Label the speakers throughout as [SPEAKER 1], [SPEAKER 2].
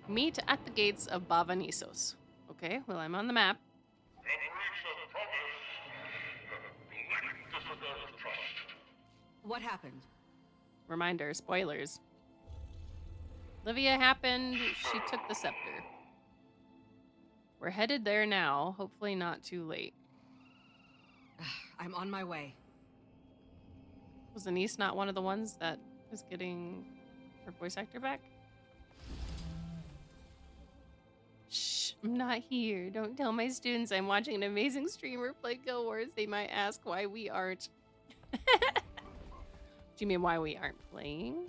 [SPEAKER 1] Meet at the gates of Bavanisos. Okay, well, I'm on the map.
[SPEAKER 2] What happened?
[SPEAKER 1] Reminder, spoilers. Livia happened, she took the scepter. We're headed there now, hopefully not too late.
[SPEAKER 2] I'm on my way.
[SPEAKER 1] Was Anise not one of the ones that was getting her voice actor back? Shh, I'm not here. Don't tell my students I'm watching an amazing streamer play Guild Wars. They might ask why we aren't. Do you mean why we aren't playing?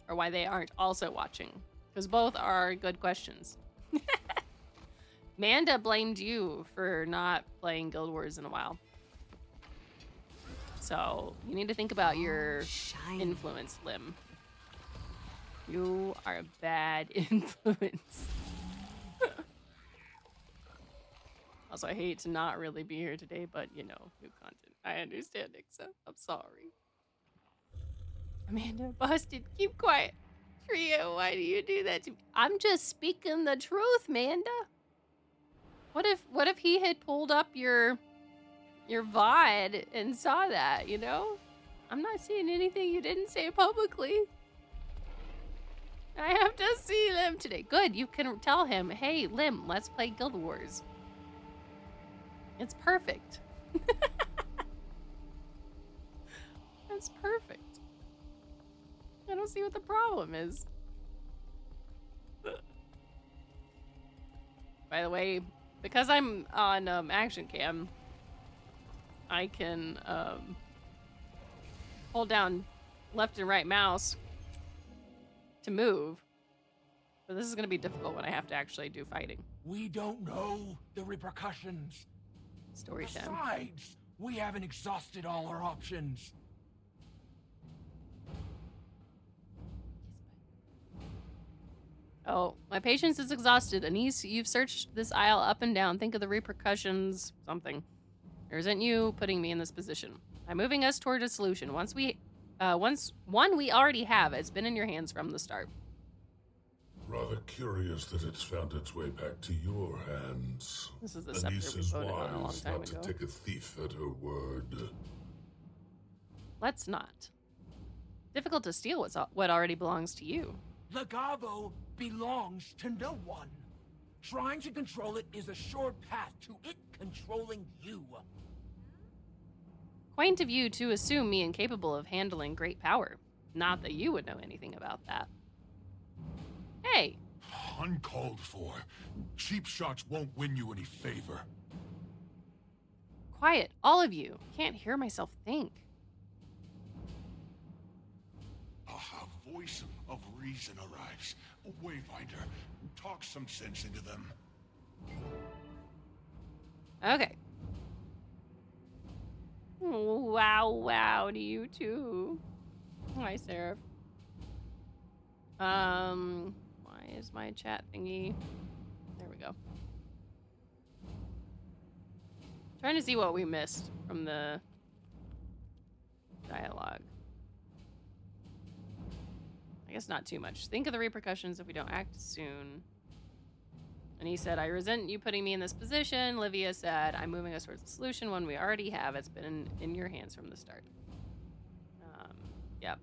[SPEAKER 1] Or why they aren't also watching? Because both are good questions. Manda blamed you for not playing Guild Wars in a while. So you need to think about your influence, Lim. You are a bad influence. Also, I hate to not really be here today, but you know, new content. I understand, Nixa. I'm sorry. Amanda, busted. Keep quiet. Trio, why do you do that to me? I'm just speaking the truth, Manda. What if he had pulled up your VOD and saw that, you know? I'm not seeing anything you didn't say publicly. I have to see Lim today. Good, you can tell him, hey, Lim, let's play Guild Wars. It's perfect. That's perfect. I don't see what the problem is. By the way, because I'm on action cam, I can hold down left and right mouse to move. But this is going to be difficult when I have to actually do fighting.
[SPEAKER 3] We don't know the repercussions.
[SPEAKER 1] Story time.
[SPEAKER 3] Besides, we haven't exhausted all our options.
[SPEAKER 1] Oh, my patience is exhausted. Anise, you've searched this aisle up and down. Think of the repercussions, something. It isn't you putting me in this position. I'm moving us toward a solution. One we already have. It's been in your hands from the start.
[SPEAKER 4] Rather curious that it's found its way back to your hands.
[SPEAKER 1] This is the scepter
[SPEAKER 4] Anise
[SPEAKER 1] we
[SPEAKER 4] is
[SPEAKER 1] voted on a long
[SPEAKER 4] wise
[SPEAKER 1] time
[SPEAKER 4] not
[SPEAKER 1] ago.
[SPEAKER 4] to take a thief at her word.
[SPEAKER 1] Let's not. Difficult to steal what already belongs to you.
[SPEAKER 3] Legavo belongs to no one. Trying to control it is a sure path to it controlling you.
[SPEAKER 1] Quaint of you to assume me incapable of handling great power. Not that you would know anything about that. Hey!
[SPEAKER 4] Uncalled for. Cheap shots won't win you any favor.
[SPEAKER 1] Quiet, all of you. Can't hear myself think.
[SPEAKER 4] A voice of reason arrives. Wayfinder, talk some sense into them.
[SPEAKER 1] Okay. Wow to you too. Hi, Seraph. Why is my chat thingy? There we go. Trying to see what we missed from the dialogue. I guess not too much. Think of the repercussions if we don't act soon. And he said, I resent you putting me in this position. Livia said, I'm moving us towards a solution, one we already have. It's been in your hands from the start. Yep.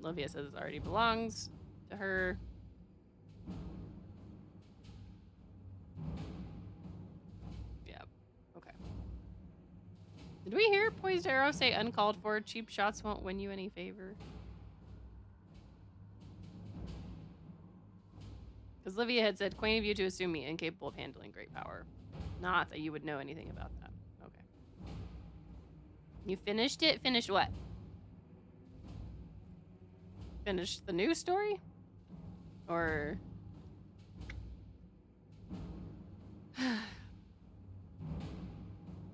[SPEAKER 1] Livia says it already belongs to her. Yep. Okay. Did we hear Poised Arrow say uncalled for? Cheap shots won't win you any favor. Because Livia had said, quaint of you to assume me incapable of handling great power. Not that you would know anything about that. Okay. You finished it? Finished what? Finished the news story? Or...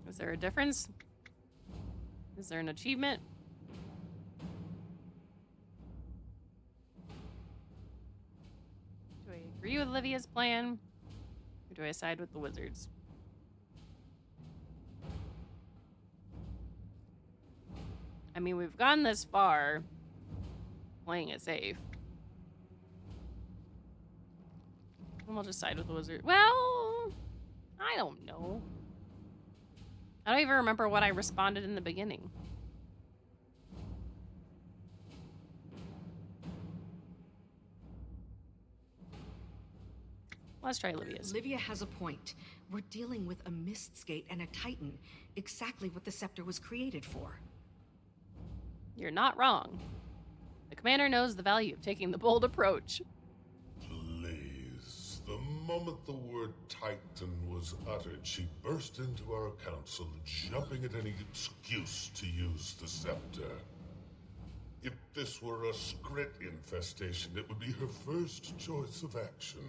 [SPEAKER 1] Is there a difference? Is there an achievement? Do I agree with Livia's plan? Or do I side with the wizards? I mean, we've gone this far playing it safe. We'll just side with the wizard. Well, I don't know. I don't even remember what I responded in the beginning. Let's try Livia's.
[SPEAKER 2] Livia has a point. We're dealing with a Mist's Gate and a Titan. Exactly what the scepter was created for.
[SPEAKER 1] You're not wrong. The commander knows the value of taking the bold approach.
[SPEAKER 5] Please. The moment the word Titan was uttered, she burst into our council, jumping at any excuse to use the scepter. If this were a Skrit infestation, it would be her first choice of action.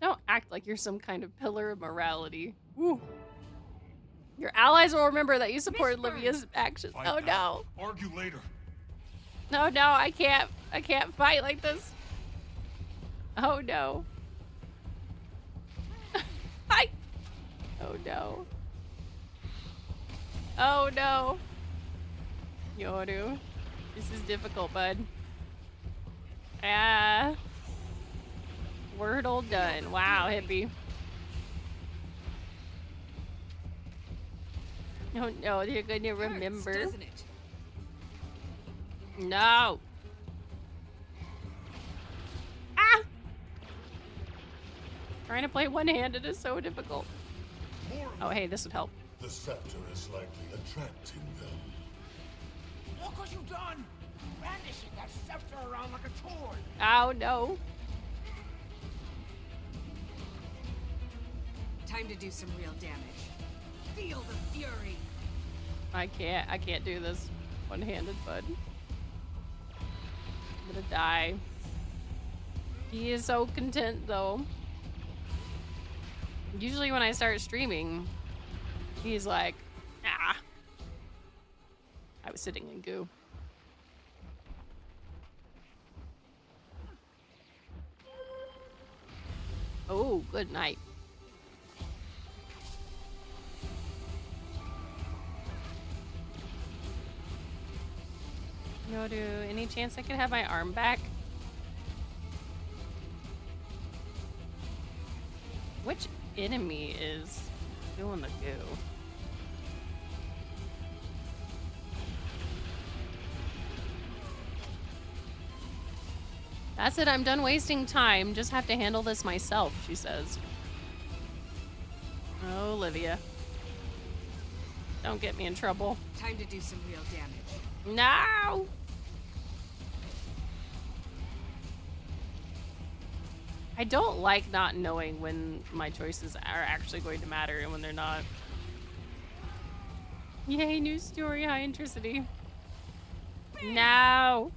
[SPEAKER 1] Don't act like you're some kind of pillar of morality. Woo. Your allies will remember that you supported Livia's actions.
[SPEAKER 4] Fight
[SPEAKER 1] Oh
[SPEAKER 4] now.
[SPEAKER 1] no.
[SPEAKER 4] Argue later.
[SPEAKER 1] No, no, I can't fight like this. Oh no. Oh no. Oh no. Yoru. This is difficult, bud. Ah. Wordle done. Wow, hippie. Oh no, you're gonna remember.
[SPEAKER 2] Hurts, doesn't it?
[SPEAKER 1] No. Ah! Trying to play one-handed is so difficult. Oh, hey, this would help.
[SPEAKER 5] The scepter is likely attracting them.
[SPEAKER 3] Look what you've done! Brandishing that scepter around like a toy!
[SPEAKER 1] Oh, no.
[SPEAKER 2] Time to do some real damage. Feel the fury.
[SPEAKER 1] I can't do this one-handed, bud. I'm gonna die. He is so content, though. Usually when I start streaming, he's like, ah. I was sitting in goo. Oh, good night. No, do any chance I could have my arm back? Which enemy is doing the goo? That's it, I'm done wasting time. Just have to handle this myself, she says. Oh, Olivia. Don't get me in trouble.
[SPEAKER 2] Time to do some real damage.
[SPEAKER 1] No! I don't like not knowing when my choices are actually going to matter and when they're not. Yay, new story, high intricity. No!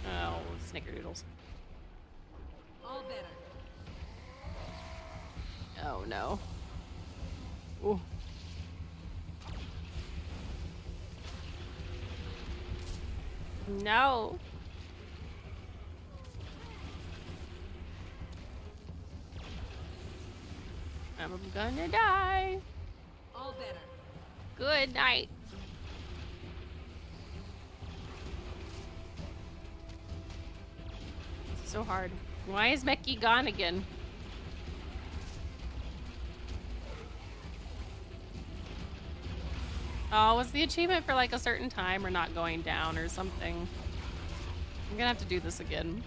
[SPEAKER 1] Oh, snickerdoodles.
[SPEAKER 2] All better.
[SPEAKER 1] Oh no. Ooh. No. I'm gonna die.
[SPEAKER 2] All better.
[SPEAKER 1] Good night. So hard. Why is Becky gone again? Oh, was the achievement for like a certain time or not going down or something? I'm gonna have to do this again.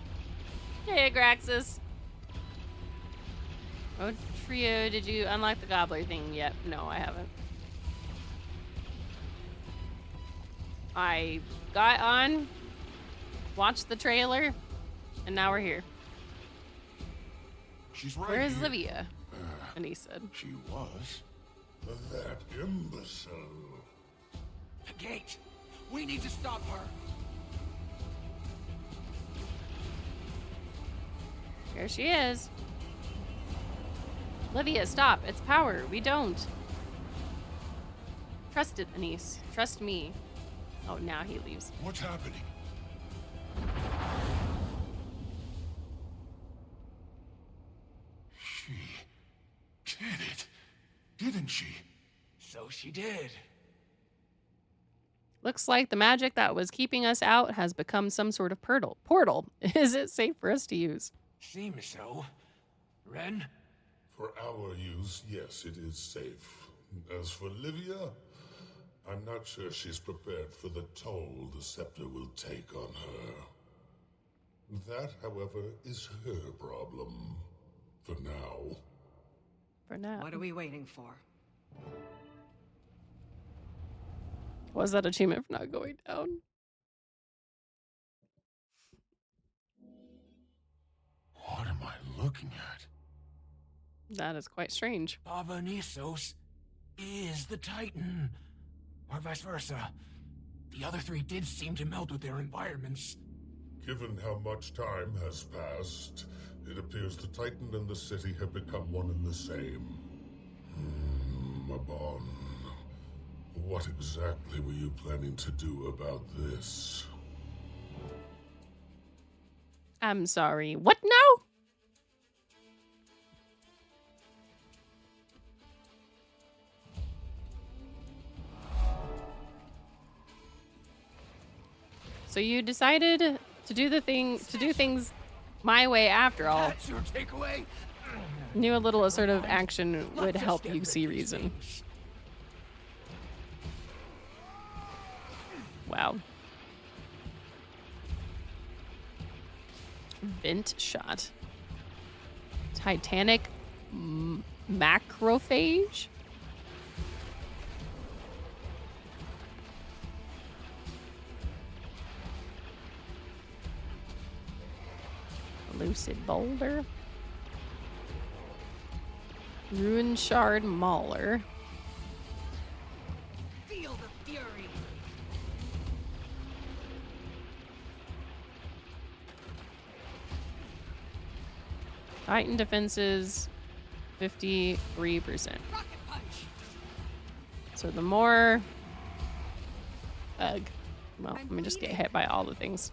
[SPEAKER 1] Hey, Agraxis. Oh, Trio, did you unlock the gobbler thing yet? No, I haven't. I got on, watched the trailer, and now we're here.
[SPEAKER 4] She's right
[SPEAKER 1] Where is
[SPEAKER 4] here.
[SPEAKER 1] Livia? And he said.
[SPEAKER 4] She was.
[SPEAKER 5] That imbecile.
[SPEAKER 3] The gate! We need to stop her!
[SPEAKER 1] Here she is. Livia, stop. It's power. We don't. Trust it, Anise. Trust me. Oh, now he leaves.
[SPEAKER 4] What's happening? She did it, didn't she?
[SPEAKER 3] So she did.
[SPEAKER 1] Looks like the magic that was keeping us out has become some sort of portal. Is it safe for us to use?
[SPEAKER 3] Seems so. Ren?
[SPEAKER 5] For our use, yes, it is safe. As for Livia, I'm not sure she's prepared for the toll the scepter will take on her. That, however, is her problem. For now.
[SPEAKER 1] For now.
[SPEAKER 2] What are we waiting for?
[SPEAKER 1] Was that achievement for not going down?
[SPEAKER 4] What am I looking at?
[SPEAKER 1] That is quite strange.
[SPEAKER 3] Baba Nisos is the Titan. Or vice versa. The other three did seem to meld with their environments.
[SPEAKER 5] Given how much time has passed, it appears the Titan and the city have become one and the same. Mabon, what exactly were you planning to do about this?
[SPEAKER 1] I'm sorry. What now? So you decided to do things my way after all.
[SPEAKER 3] That's your takeaway?
[SPEAKER 1] Knew a little assertive action would help you see reason. Wow. Vent shot. Titanic macrophage? Lucid boulder. Ruin shard mauler.
[SPEAKER 2] Feel the fury.
[SPEAKER 1] Titan defenses 53%.
[SPEAKER 2] Rocket punch.
[SPEAKER 1] So the more ugh. Well, let me just get hit by all the things.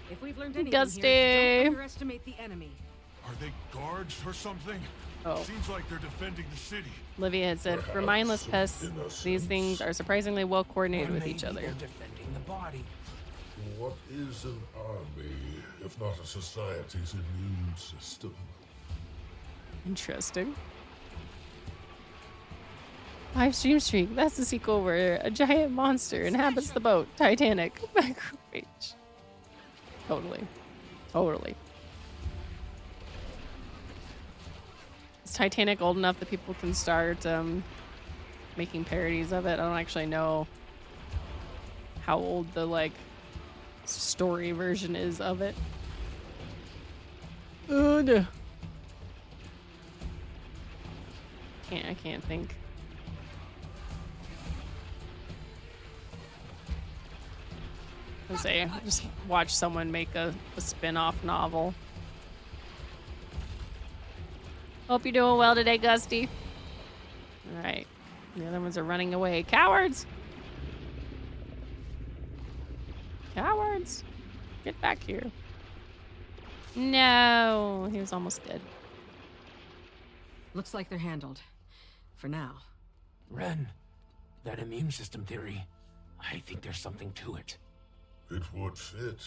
[SPEAKER 2] If we've learned anything
[SPEAKER 1] Gusty.
[SPEAKER 2] here, don't underestimate the enemy.
[SPEAKER 4] Are they guards or something?
[SPEAKER 1] Oh.
[SPEAKER 4] Seems like they're defending the city.
[SPEAKER 1] Livia had said, for mindless pests, these things are surprisingly well coordinated
[SPEAKER 3] Or
[SPEAKER 1] with
[SPEAKER 3] maybe
[SPEAKER 1] each other.
[SPEAKER 3] they're defending the body.
[SPEAKER 5] What is an army, if not a society's immune system?
[SPEAKER 1] Interesting. 5 Stream Streak. That's the sequel where a giant monster inhabits the boat. Titanic. Macrophage. Totally. Totally. Is Titanic old enough that people can start making parodies of it? I don't actually know how old the story version is of it. Oh no. I can't think. Let's say, just watch someone make a spin-off novel. Hope you're doing well today, Gusty. Alright. The other ones are running away. Cowards! Cowards! Get back here. No! He was almost dead.
[SPEAKER 2] Looks like they're handled. For now.
[SPEAKER 3] Ren, that immune system theory, I think there's something to it.
[SPEAKER 5] It would fit,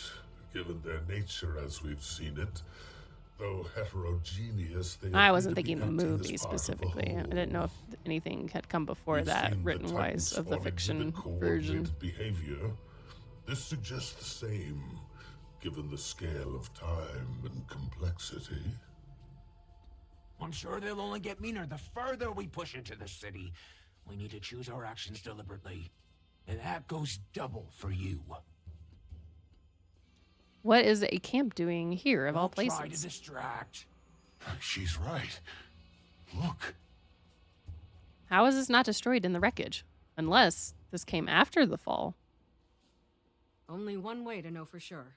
[SPEAKER 5] given their nature as we've seen it. Though heterogeneous, they
[SPEAKER 1] I
[SPEAKER 5] appear
[SPEAKER 1] wasn't
[SPEAKER 5] to be
[SPEAKER 1] thinking the
[SPEAKER 5] acting
[SPEAKER 1] movie
[SPEAKER 5] as part of a
[SPEAKER 1] specifically. I
[SPEAKER 5] whole.
[SPEAKER 1] didn't know if anything had come before
[SPEAKER 5] We've
[SPEAKER 1] that,
[SPEAKER 5] seen the
[SPEAKER 1] written-wise,
[SPEAKER 5] Titans
[SPEAKER 1] of the
[SPEAKER 5] all
[SPEAKER 1] fiction
[SPEAKER 5] exhibit
[SPEAKER 1] version.
[SPEAKER 5] coordinated behavior. This suggests the same, given the scale of time and complexity.
[SPEAKER 3] I'm sure they'll only get meaner the further we push into the city. We need to choose our actions deliberately. And that goes double for you.
[SPEAKER 1] What is a camp doing here, of all
[SPEAKER 3] Don't try to
[SPEAKER 1] places?
[SPEAKER 3] distract.
[SPEAKER 4] She's right. Look.
[SPEAKER 1] How is this not destroyed in the wreckage? Unless this came after the fall.
[SPEAKER 2] Only one way to know for sure.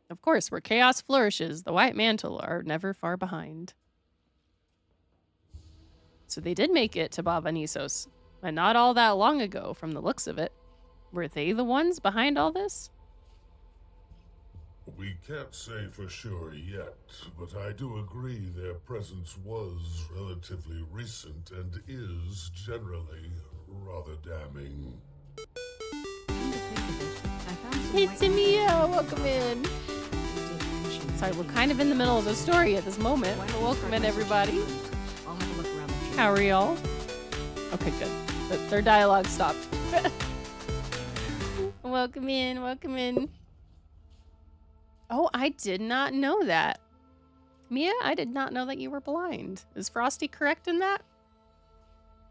[SPEAKER 1] Of course, where chaos flourishes, the White Mantle are never far behind. So they did make it to Baba Nisos, and not all that long ago from the looks of it. Were they the ones behind all this?
[SPEAKER 5] We can't say for sure yet, but I do agree their presence was relatively recent and is generally rather damning.
[SPEAKER 1] Hey, Timia, welcome in. Sorry, we're kind of in the middle of the story at this moment. Welcome in, everybody.
[SPEAKER 2] I'll have a look around the
[SPEAKER 1] How are y'all? Okay, good. Their dialogue stopped. Welcome in, welcome in. Oh, I did not know that. Mia, I did not know that you were blind. Is Frosty correct in that?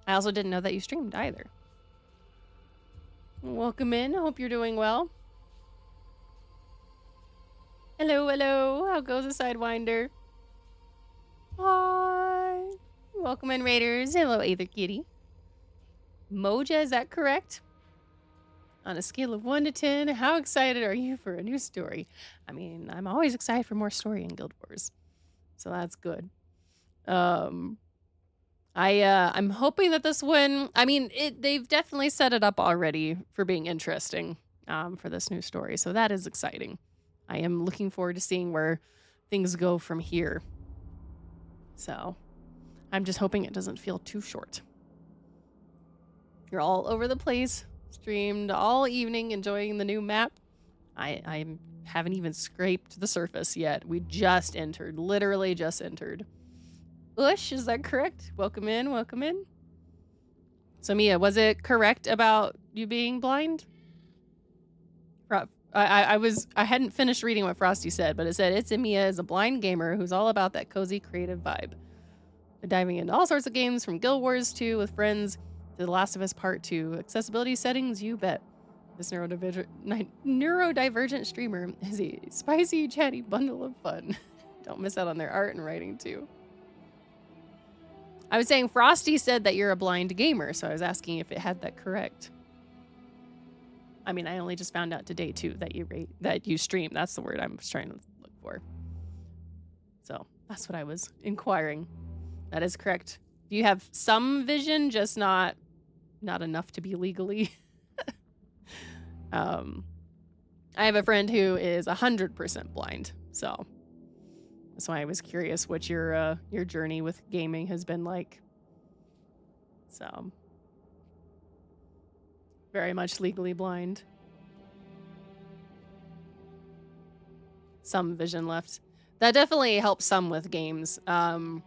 [SPEAKER 1] I also didn't know that you streamed either. Welcome in. Hope you're doing well. Hello, hello. How goes the Sidewinder? Hi. Welcome in, Raiders. Hello, Aether Kitty. Moja, is that correct? On a scale of 1 to 10, how excited are you for a new story? I mean, I'm always excited for more story in Guild Wars, so that's good. I'm hoping that this one, I mean, they've definitely set it up already for being interesting for this new story, so that is exciting. I am looking forward to seeing where things go from here. So, I'm just hoping it doesn't feel too short. You're all over the place. Streamed all evening, enjoying the new map. I haven't even scraped the surface yet. We just entered. Literally just entered. Ush, is that correct? Welcome in, welcome in. So Mia, was it correct about you being blind? I hadn't finished reading what Frosty said, but it said it's Mia is a blind gamer who's all about that cozy creative vibe. They're diving into all sorts of games from Guild Wars 2 with friends to The Last of Us Part 2. Accessibility settings, you bet. This neurodivergent streamer is a spicy, chatty bundle of fun. Don't miss out on their art and writing too. I was saying Frosty said that you're a blind gamer, so I was asking if it had that correct. I mean, I only just found out today too that you stream. That's the word I was trying to look for. So that's what I was inquiring. That is correct. Do you have some vision, just not enough to be legally? I have a friend who is 100% blind, so that's why I was curious what your journey with gaming has been like. So, very much legally blind. Some vision left. That definitely helps some with games. My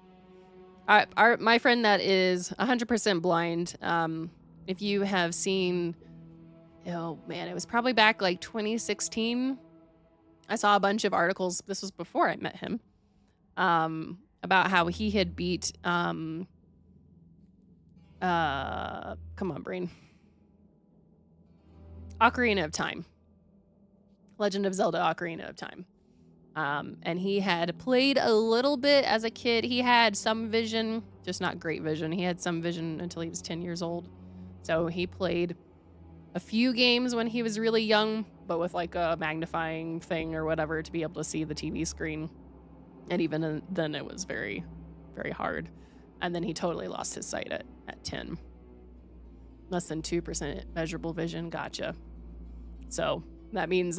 [SPEAKER 1] friend that is 100% blind, if you have seen, oh man, it was probably back like 2016. I saw a bunch of articles, this was before I met him, about how he had beat, come on, brain. Ocarina of Time. Legend of Zelda Ocarina of Time. And he had played a little bit as a kid. He had some vision, just not great vision. He had some vision until he was 10 years old. So he played a few games when he was really young, but with like a magnifying thing or whatever to be able to see the TV screen. And even then it was very, very hard. And then he totally lost his sight at 10. Less than 2% measurable vision. Gotcha. So that means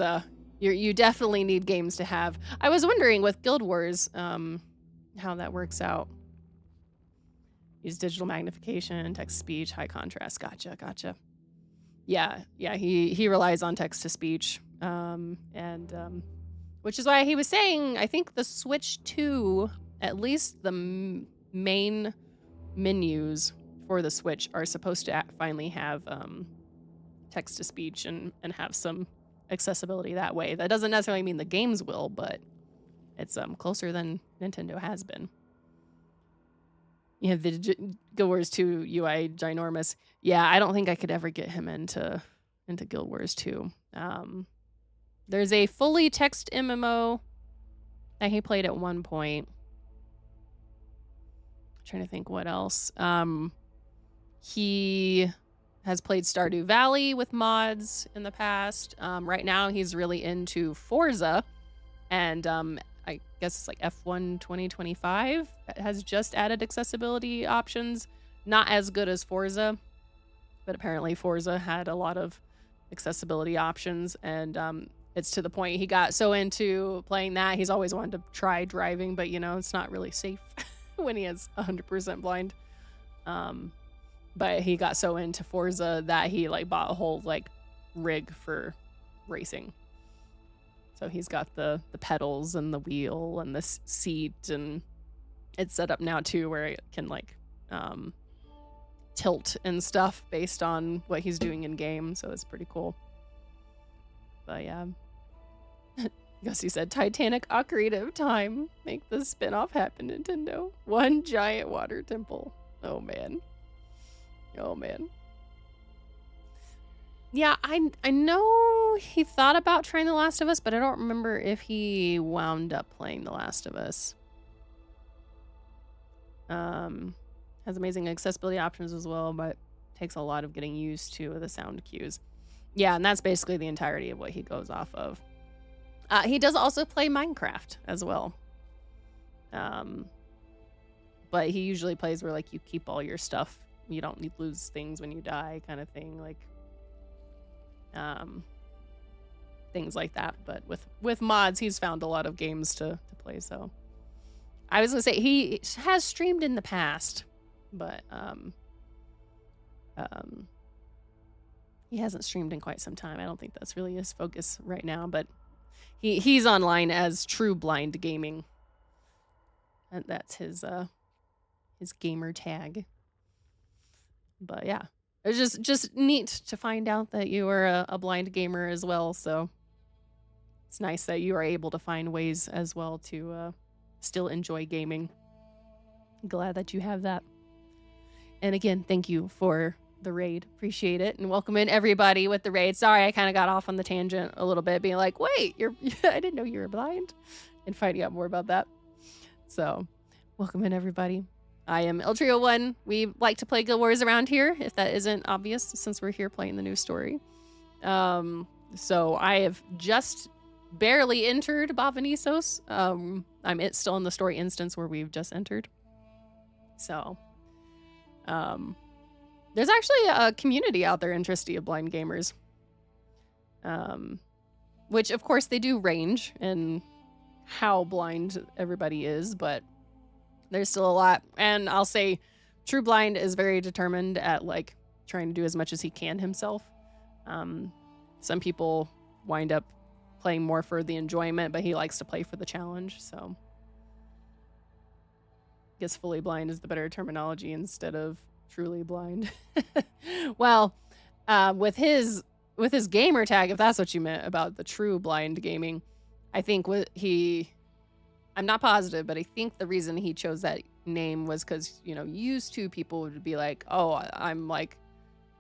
[SPEAKER 1] you definitely need games to have. I was wondering with Guild Wars how that works out. Use digital magnification, text to speech, high contrast. Gotcha. Yeah, he relies on text to speech. Which is why he was saying, I think the Switch 2, at least the main menus for the Switch are supposed to finally have text to speech and have some accessibility that way. That doesn't necessarily mean the games will, but it's closer than Nintendo has been. You have the Guild Wars 2 UI ginormous. Yeah, I don't think I could ever get him into Guild Wars 2. There's a fully text MMO that he played at one point. I'm trying to think what else. He has played Stardew Valley with mods in the past. Right now he's really into Forza, and I guess it's like F1 2025 has just added accessibility options. Not as good as Forza, but apparently Forza had a lot of accessibility options, and it's to the point he got so into playing that he's always wanted to try driving, but you know, it's not really safe when he is 100% blind. But he got so into Forza that he like bought a whole like rig for racing. So he's got the pedals and the wheel and the seat, and it's set up now too where it can like tilt and stuff based on what he's doing in game. So it's pretty cool. But yeah. Gussie said, Titanic Ocarina of Time. Make the spinoff happen, Nintendo. One giant water temple. Oh man. Oh man. Yeah, I know he thought about trying The Last of Us, but I don't remember if he wound up playing The Last of Us. Has amazing accessibility options as well, but takes a lot of getting used to the sound cues. Yeah, and that's basically the entirety of what he goes off of. He does also play Minecraft as well. But he usually plays where like you keep all your stuff. You don't lose things when you die kind of thing. Like things like that. But with mods, he's found a lot of games to play. So I was gonna say he has streamed in the past, but he hasn't streamed in quite some time. I don't think that's really his focus right now, but he's online as True Blind Gaming. And that's his gamer tag. But yeah, it was just neat to find out that you are a blind gamer as well. So it's nice that you are able to find ways as well to still enjoy gaming. Glad that you have that. And again, thank you for the raid. Appreciate it. And welcome in everybody with the raid. Sorry, I kind of got off on the tangent a little bit, being like, wait, I didn't know you were blind, and finding out more about that. So welcome in everybody. I am Eltrio1. We like to play Guild Wars around here, if that isn't obvious, since we're here playing the new story. So I have just barely entered Bavanisos. I'm still in the story instance where we've just entered. So there's actually a community out there interested in blind gamers. Which of course they do range in how blind everybody is, but there's still a lot. And I'll say True Blind is very determined at like trying to do as much as he can himself. Some people wind up playing more for the enjoyment, but he likes to play for the challenge. So I guess fully blind is the better terminology instead of truly blind. Well, with his gamer tag, if that's what you meant about the True Blind Gaming, I think I'm not positive, but I think the reason he chose that name was because, you know, used to people would be like, oh, I'm like,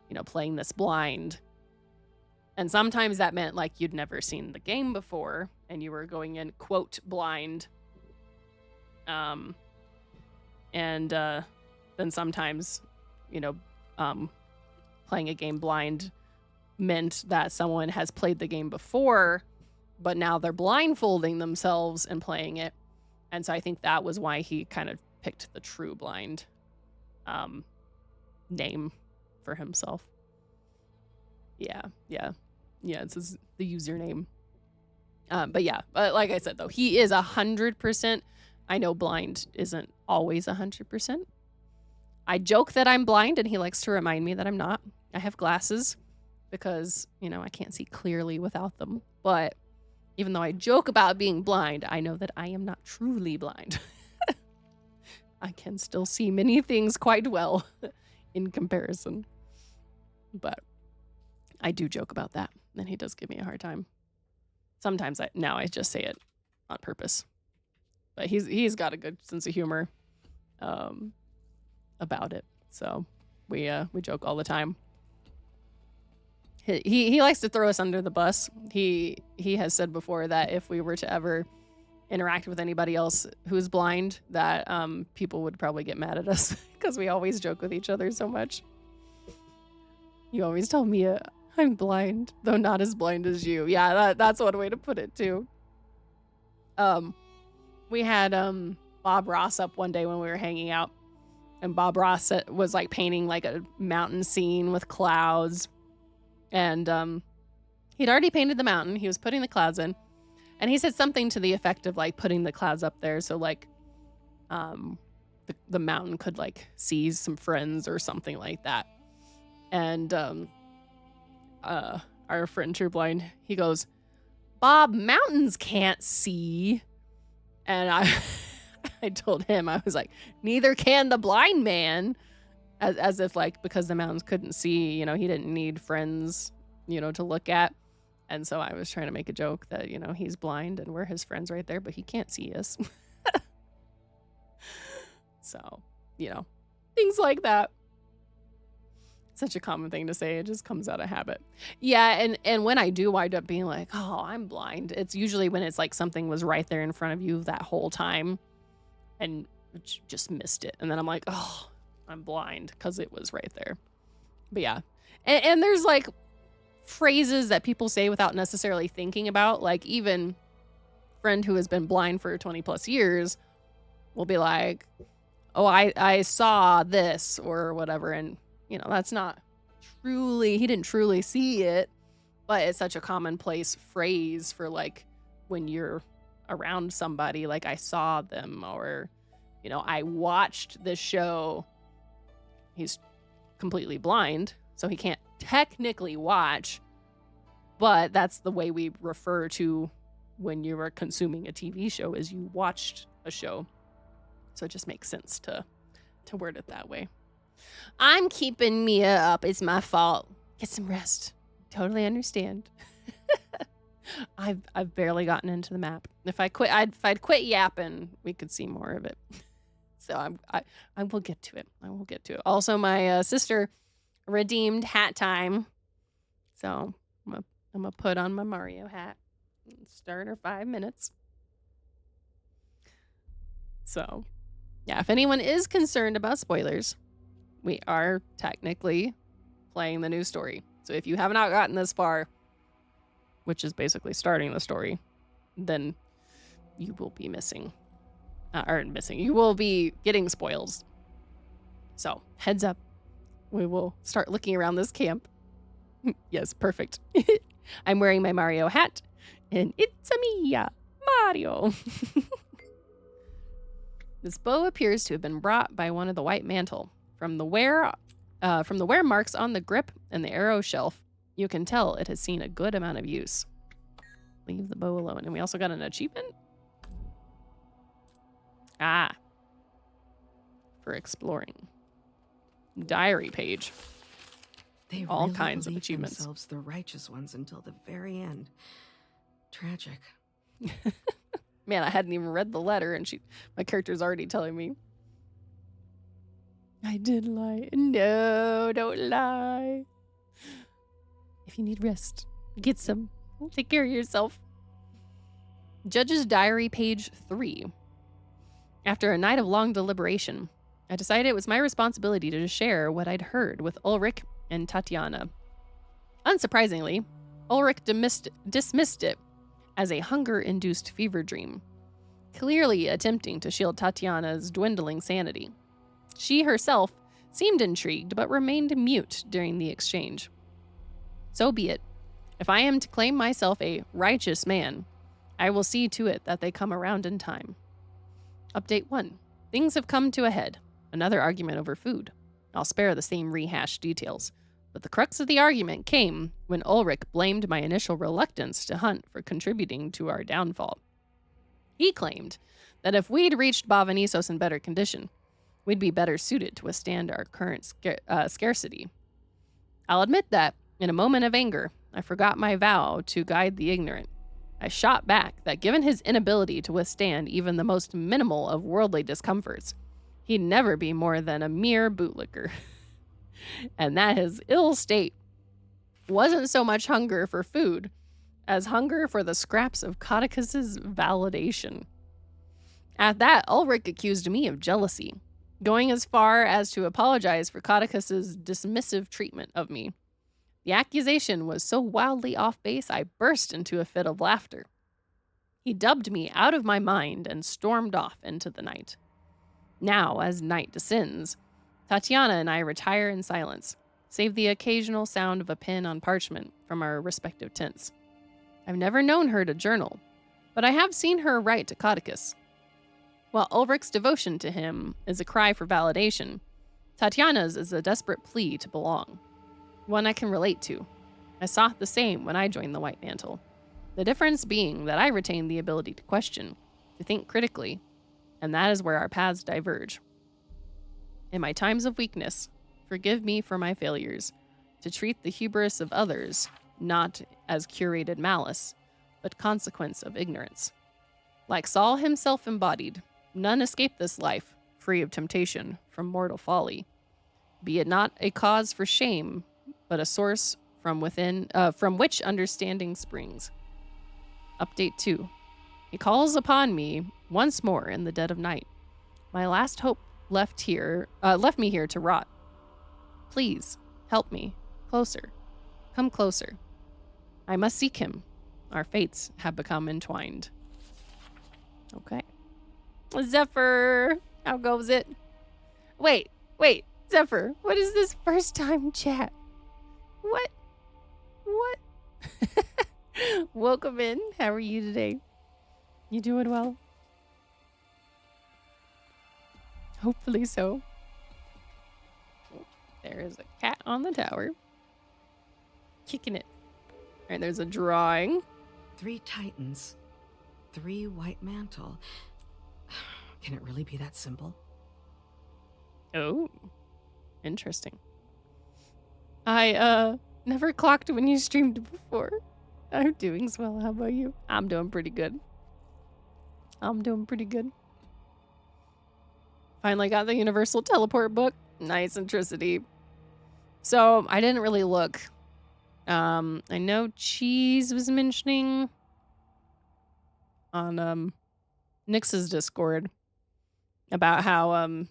[SPEAKER 1] you know, playing this blind. And sometimes that meant like you'd never seen the game before and you were going in, quote, blind. And then sometimes, you know, playing a game blind meant that someone has played the game before, but now they're blindfolding themselves and playing it. And so I think that was why he kind of picked the True Blind name for himself. Yeah. It's the username. But yeah, like I said, though, he is 100%. I know blind isn't always 100%. I joke that I'm blind, and he likes to remind me that I'm not. I have glasses because, you know, I can't see clearly without them. But even though I joke about being blind, I know that I am not truly blind. I can still see many things quite well in comparison. But I do joke about that, and he does give me a hard time. Sometimes I just say it on purpose. But he's got a good sense of humor about it. So we joke all the time. He likes to throw us under the bus. He has said before that if we were to ever interact with anybody else who's blind, that people would probably get mad at us because we always joke with each other so much. You always tell me I'm blind, though not as blind as you. Yeah, that's one way to put it too. We had Bob Ross up one day when we were hanging out, and Bob Ross was like painting like a mountain scene with clouds. And He'd already painted the mountain. He was putting the clouds in. And he said something to the effect of like putting the clouds up there so like the mountain could like see some friends or something like that. And our friend True Blind, he goes, Bob, mountains can't see. And I told him, I was like, neither can the blind man. As if like, because the mountains couldn't see, you know, he didn't need friends, you know, to look at. And so I was trying to make a joke that, you know, he's blind and we're his friends right there, but he can't see us. So, you know, things like that. Such a common thing to say. It just comes out of habit. Yeah, and when I do wind up being like, oh, I'm blind, it's usually when it's like something was right there in front of you that whole time and just missed it. And then I'm like, oh, I'm blind because it was right there. But yeah. And there's like phrases that people say without necessarily thinking about. Like even a friend who has been blind for 20 plus years will be like, oh, I saw this or whatever. And, you know, that's not truly, he didn't truly see it, but it's such a commonplace phrase for like when you're around somebody, like I saw them or, you know, I watched this show. He's completely blind, so he can't technically watch, but that's the way we refer to when you are consuming a TV show is you watched a show. So it just makes sense to word it that way. I'm keeping Mia up. It's my fault. Get some rest. Totally understand. I've barely gotten into the map. If I'd quit yapping, we could see more of it. So I will get to it. I will get to it. Also, my sister redeemed hat time. So I'm gonna put on my Mario hat and start her 5 minutes. So, yeah, if anyone is concerned about spoilers, we are technically playing the new story. So if you have not gotten this far, which is basically starting the story, then you will be you will be getting spoils. So heads up, we will start looking around this camp. Yes, perfect. I'm wearing my Mario hat, and it's a me, Mario. This bow appears to have been brought by one of the White Mantle. From the wear marks on the grip and the arrow shelf, you can tell it has seen a good amount of use. Leave the bow alone. And we also got an achievement. For exploring. Diary page.
[SPEAKER 2] They
[SPEAKER 1] all
[SPEAKER 2] really
[SPEAKER 1] kinds of
[SPEAKER 2] believed
[SPEAKER 1] achievements.
[SPEAKER 2] Themselves the righteous ones until the very end. Tragic.
[SPEAKER 1] Man, I hadn't even read the letter, and my character's already telling me. I did lie. No, don't lie. If you need rest, get some. Take care of yourself. Judge's Diary, page 3. After a night of long deliberation, I decided it was my responsibility to share what I'd heard with Ulrich and Tatiana. Unsurprisingly, Ulrich dismissed it as a hunger-induced fever dream, clearly attempting to shield Tatiana's dwindling sanity. She herself seemed intrigued, but remained mute during the exchange. So be it. If I am to claim myself a righteous man, I will see to it that they come around in time. Update 1. Things have come to a head. Another argument over food. I'll spare the same rehashed details, but the crux of the argument came when Ulrich blamed my initial reluctance to hunt for contributing to our downfall. He claimed that if we'd reached Bavanisos in better condition, we'd be better suited to withstand our current scarcity. I'll admit that, in a moment of anger, I forgot my vow to guide the ignorant. I shot back that given his inability to withstand even the most minimal of worldly discomforts, he'd never be more than a mere bootlicker. And that his ill state wasn't so much hunger for food as hunger for the scraps of Codicus's validation. At that, Ulrich accused me of jealousy, going as far as to apologize for Codicus's dismissive treatment of me. The accusation was so wildly off base, I burst into a fit of laughter. He dubbed me out of my mind and stormed off into the night. Now, as night descends, Tatiana and I retire in silence, save the occasional sound of a pen on parchment from our respective tents. I've never known her to journal, but I have seen her write to Codicus. While Ulrich's devotion to him is a cry for validation, Tatiana's is a desperate plea to belong, one I can relate to. I sought the same when I joined the White Mantle, the difference being that I retain the ability to question, to think critically, and that is where our paths diverge. In my times of weakness, forgive me for my failures, to treat the hubris of others not as curated malice, but consequence of ignorance. Like Saul himself embodied, none escape this life, free of temptation, from mortal folly. Be it not a cause for shame, but a source from within, from which understanding springs. Update 2. He calls upon me once more in the dead of night. My last hope left me here to rot. Please, help me. Closer. Come closer. I must seek him. Our fates have become entwined. Okay. Zephyr, how goes it? Wait, Zephyr, what is this first time chat? What? Welcome in. How are you today? You doing well? Hopefully so. There is a cat on the tower. Kicking it. Alright, there's a drawing.
[SPEAKER 2] 3 titans. 3 white mantle. Can it really be that simple?
[SPEAKER 1] Oh. Interesting. I, never clocked when you streamed before. I'm doing swell. How about you? I'm doing pretty good. Finally got the Universal Teleport book. Nice Intricity. So, I didn't really look. I know Cheese was mentioning on, Nyx's Discord about how,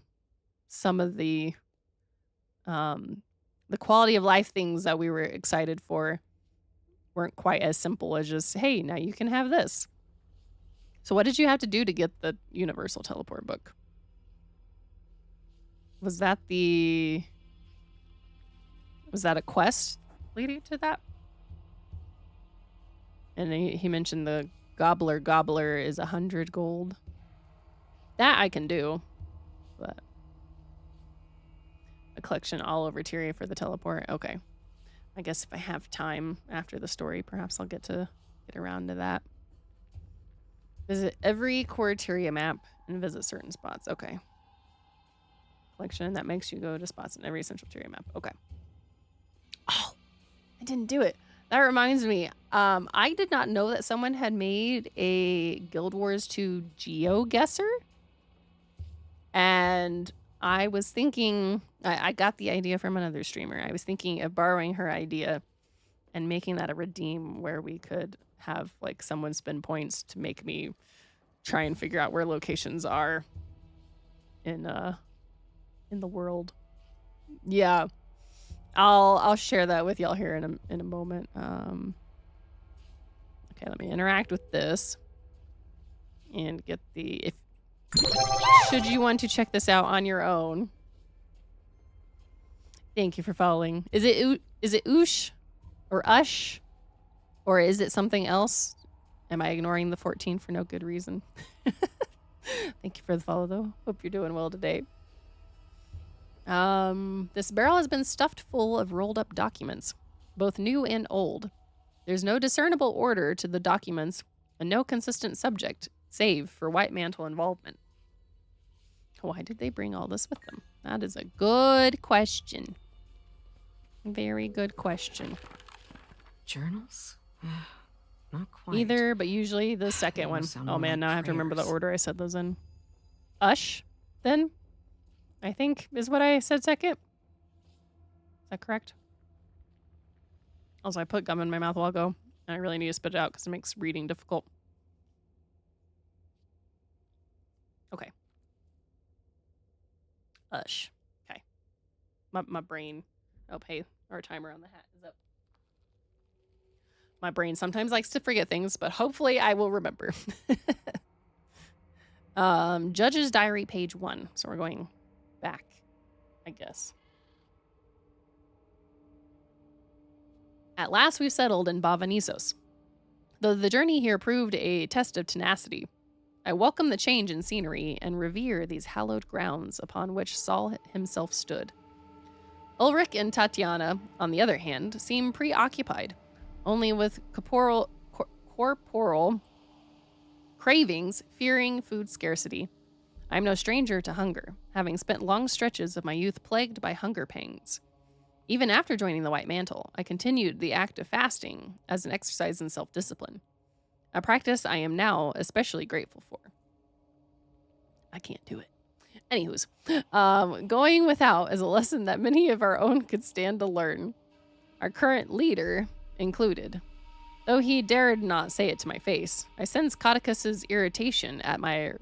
[SPEAKER 1] some of the quality of life things that we were excited for weren't quite as simple as just, hey, now you can have this. So what did you have to do to get the Universal Teleport book? Was that a quest leading to that? And he mentioned the Gobbler is 100 gold. That I can do, but a collection all over Tyria for the teleport. Okay. I guess if I have time after the story, perhaps I'll get around to that. Visit every core Tyria map and visit certain spots. Okay. Collection that makes you go to spots in every essential Tyria map. Okay. Oh, I didn't do it. That reminds me. I did not know that someone had made a Guild Wars 2 GeoGuessr. And I was thinking, I got the idea from another streamer. I was thinking of borrowing her idea and making that a redeem where we could have like someone spend points to make me try and figure out where locations are in the world. Yeah. I'll share that with y'all here in a moment. Okay, let me interact with this and get the should you want to check this out on your own. Thank you for following. Is it Oosh or Ush or is it something else? Am I ignoring the 14 for no good reason? Thank you for the follow though. Hope you're doing well today. This barrel has been stuffed full of rolled up documents, both new and old. There's no discernible order to the documents and no consistent subject, save for White Mantle involvement. Why did they bring all this with them? That is a good question. Very good question.
[SPEAKER 2] Journals? Not quite.
[SPEAKER 1] Either, but usually the second one. Oh man, now I have to remember the order I said those in. Ush, then? I think is what I said second. Is that correct? Also, I put gum in my mouth a while ago, and I really need to spit it out because it makes reading difficult. Okay. Ush. Okay. My brain. Oh, hey, our timer on the hat is up. My brain sometimes likes to forget things, but hopefully I will remember. Judge's Diary, page 1. So we're going back, I guess. At last we've settled in Bavanisos. Though the journey here proved a test of tenacity, I welcome the change in scenery and revere these hallowed grounds upon which Saul himself stood. Ulrich and Tatiana, on the other hand, seem preoccupied, only with corporal cravings, fearing food scarcity. I am no stranger to hunger, having spent long stretches of my youth plagued by hunger pangs. Even after joining the White Mantle, I continued the act of fasting as an exercise in self-discipline, a practice I am now especially grateful for. I can't do it. Anywho's, going without is a lesson that many of our own could stand to learn, our current leader included. Though he dared not say it to my face, I sensed Codicus's irritation at my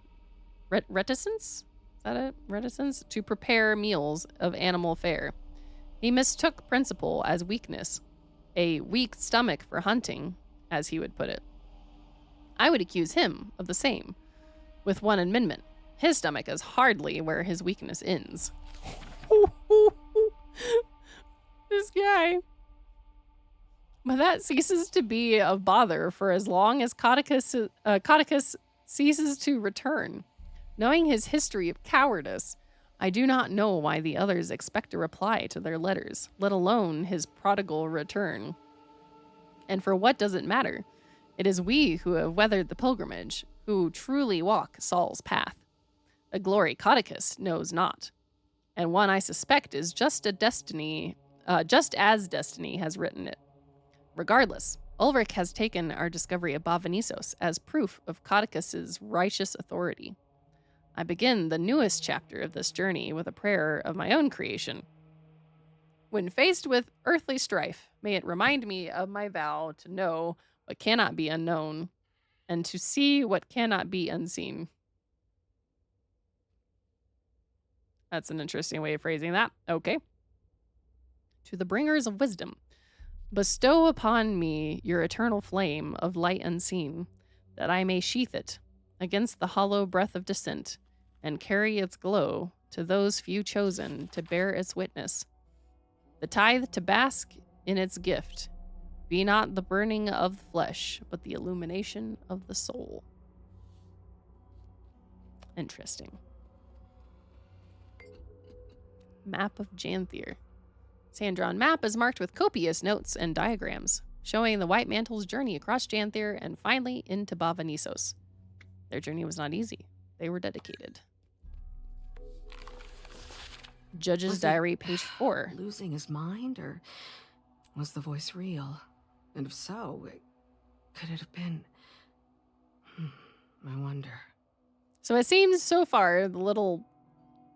[SPEAKER 1] reticence? Is that it? Reticence? To prepare meals of animal fare. He mistook principle as weakness, a weak stomach for hunting, as he would put it. I would accuse him of the same, with one amendment. His stomach is hardly where his weakness ends. This guy. But that ceases to be of bother for as long as Codicus ceases to return. Knowing his history of cowardice, I do not know why the others expect a reply to their letters, let alone his prodigal return. And for what does it matter? It is we who have weathered the pilgrimage, who truly walk Saul's path. A glory Codicus knows not, and one I suspect is just as destiny has written it. Regardless, Ulrich has taken our discovery of Bavanisos as proof of Codicus's righteous authority. I begin the newest chapter of this journey with a prayer of my own creation. When faced with earthly strife, may it remind me of my vow to know what cannot be unknown, and to see what cannot be unseen. That's an interesting way of phrasing that. Okay. To the bringers of wisdom, bestow upon me your eternal flame of light unseen, that I may sheath it against the hollow breath of dissent, and carry its glow to those few chosen to bear its witness. The tithe to bask in its gift, be not the burning of the flesh, but the illumination of the soul. Interesting. Map of Janthir. Hand-drawn map is marked with copious notes and diagrams, showing the White Mantle's journey across Janthir and finally into Bavanisos. Their journey was not easy. They were dedicated. Judge's diary, page 4.
[SPEAKER 2] Losing his mind, or was the voice real? And if so, could it have been? I wonder.
[SPEAKER 1] So it seems so far, the little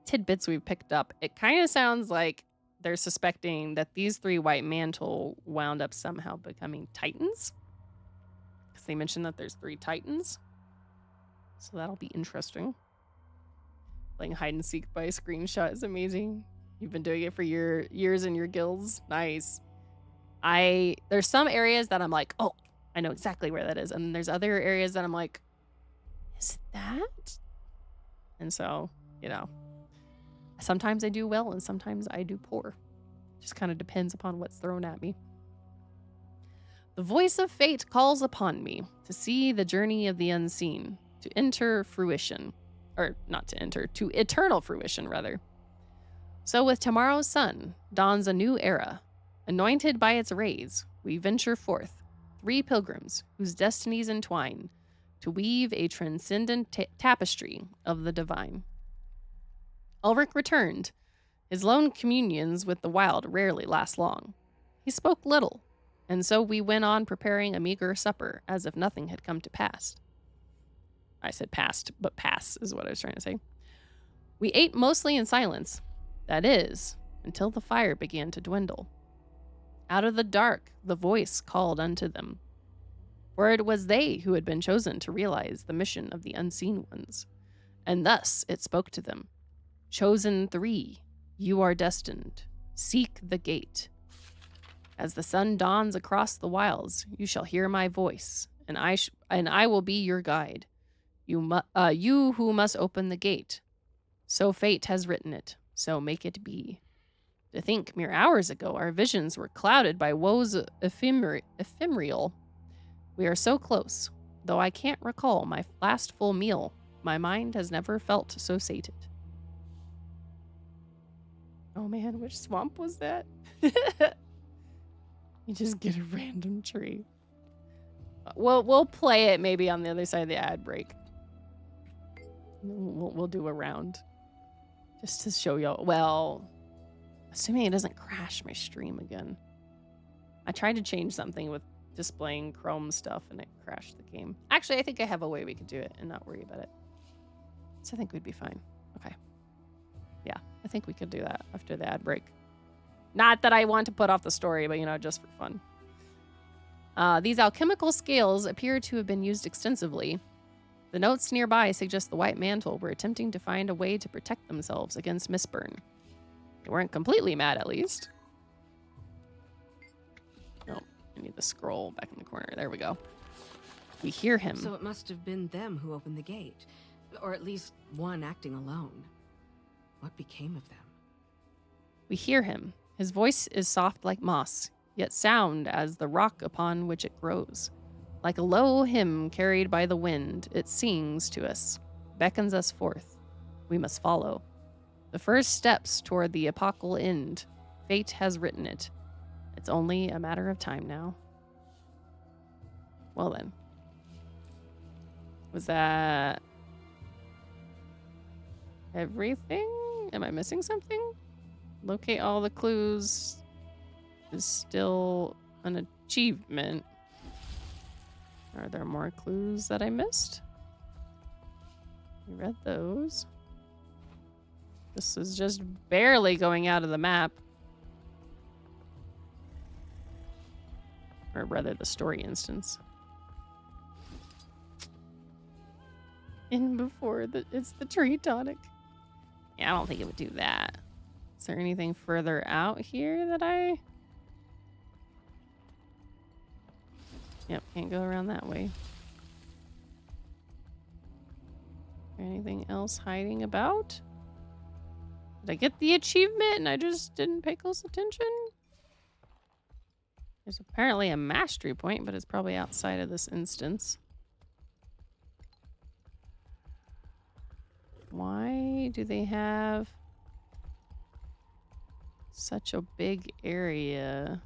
[SPEAKER 1] tidbits we've picked up, it kind of sounds like they're suspecting that these 3 White Mantle wound up somehow becoming Titans. Because they mentioned that there's 3 Titans. So that'll be interesting. Playing hide and seek by a screenshot is amazing. You've been doing it for your years in your guilds. Nice. There's some areas that I'm like, oh, I know exactly where that is. And then there's other areas that I'm like, is it that? And so, you know, sometimes I do well and sometimes I do poor. Just kind of depends upon what's thrown at me. The voice of fate calls upon me to see the journey of the unseen, to enter fruition. Or not to enter, to eternal fruition, rather. So with tomorrow's sun dawns a new era. Anointed by its rays, we venture forth, 3 pilgrims whose destinies entwine, to weave a transcendent tapestry of the divine. Ulrich returned. His lone communions with the wild rarely last long. He spoke little, and so we went on preparing a meager supper as if nothing had come to pass. I said past, but pass is what I was trying to say. We ate mostly in silence. That is, until the fire began to dwindle. Out of the dark, the voice called unto them. For it was they who had been chosen to realize the mission of the unseen ones. And thus it spoke to them. Chosen 3, you are destined. Seek the gate. As the sun dawns across the wilds, you shall hear my voice, and I will be your guide. You who must open the gate. So fate has written it, so make it be. To think mere hours ago our visions were clouded by woes ephemeral. We are so close. Though I can't recall my last full meal, my mind has never felt so sated. Oh man, which swamp was that? You just get a random tree. We'll play it maybe on the other side of the ad break. We'll do a round. Just to show y'all. Well, assuming it doesn't crash my stream again. I tried to change something with displaying Chrome stuff and it crashed the game. Actually, I think I have a way we could do it and not worry about it. So I think we'd be fine. Okay. Yeah, I think we could do that after the ad break. Not that I want to put off the story, but, you know, just for fun. These alchemical scales appear to have been used extensively. The notes nearby suggest the White Mantle were attempting to find a way to protect themselves against mistburn. They weren't completely mad, at least. Oh, I need the scroll back in the corner. There we go. We hear him.
[SPEAKER 2] So it must have been them who opened the gate. Or at least one acting alone. What became of them?
[SPEAKER 1] We hear him. His voice is soft like moss, yet sound as the rock upon which it grows. Like a low hymn carried by the wind, it sings to us, beckons us forth. We must follow. The first steps toward the epochal end. Fate has written it. It's only a matter of time now. Well then. Was that everything? Am I missing something? Locate all the clues is still an achievement. Are there more clues that I missed? We read those. This is just barely going out of the map. Or rather, the story instance. In before it's the tree tonic. Yeah, I don't think it would do that. Is there anything further out here that I... Yep, can't go around that way. Anything else hiding about? Did I get the achievement and I just didn't pay close attention? There's apparently a mastery point, but it's probably outside of this instance. Why do they have such a big area?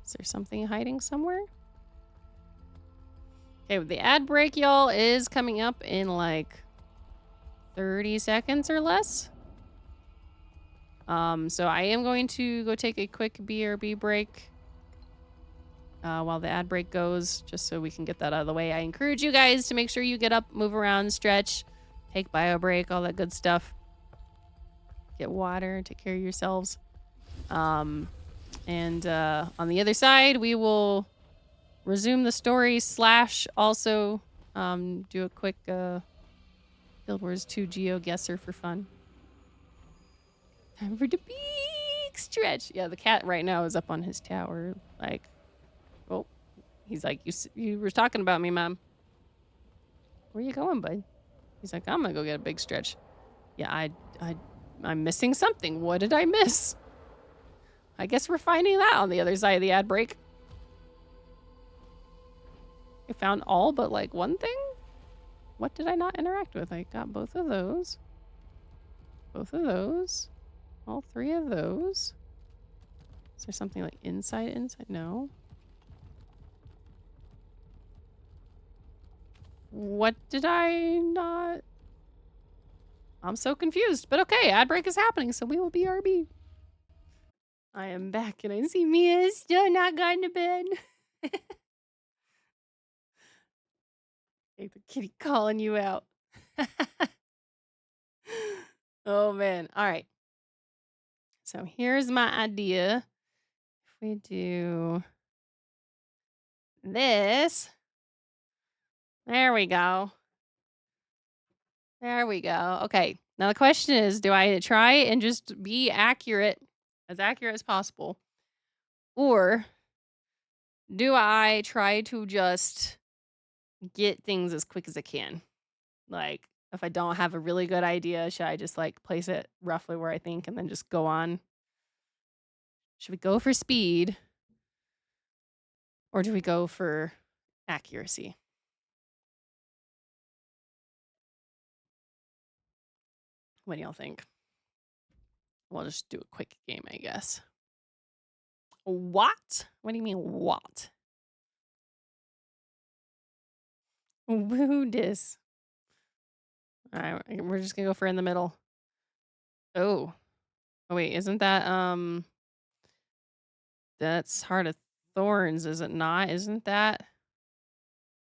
[SPEAKER 1] Is there something hiding somewhere? Okay, the ad break, y'all, is coming up in like 30 seconds or less. So I am going to go take a quick BRB break while the ad break goes, just so we can get that out of the way. I encourage you guys to make sure you get up, move around, stretch, take bio break, all that good stuff. Get water, take care of yourselves. And on the other side, we will resume the story / also do a quick Guild Wars 2 GeoGuessr for fun. Time for the big stretch. Yeah, the cat right now is up on his tower. Like, oh, he's like, you were talking about me, Mom. Where you going, bud? He's like, I'm gonna go get a big stretch. Yeah, I'm missing something. What did I miss? I guess we're finding that on the other side of the ad break. I found all but like one thing? What did I not interact with? I got both of those. Both of those. All 3 of those. Is there something like inside? No. What did I not? I'm so confused. But okay, ad break is happening, so we will BRB. I am back and I see Mia still not gone to bed. Hey, the kitty calling you out. Oh man. All right. So here's my idea. If we do this. There we go. There we go. Okay. Now the question is, do I try and just be accurate as possible? Or do I try to just get things as quick as I can? Like, if I don't have a really good idea, should I just like place it roughly where I think and then just go on? Should we go for speed? Or do we go for accuracy? What do y'all think? We'll just do a quick game, I guess. What? What do you mean, what? Woo dis. Alright, we're just gonna go for in the middle. Oh. Oh wait, isn't that that's Heart of Thorns, is it not? Isn't that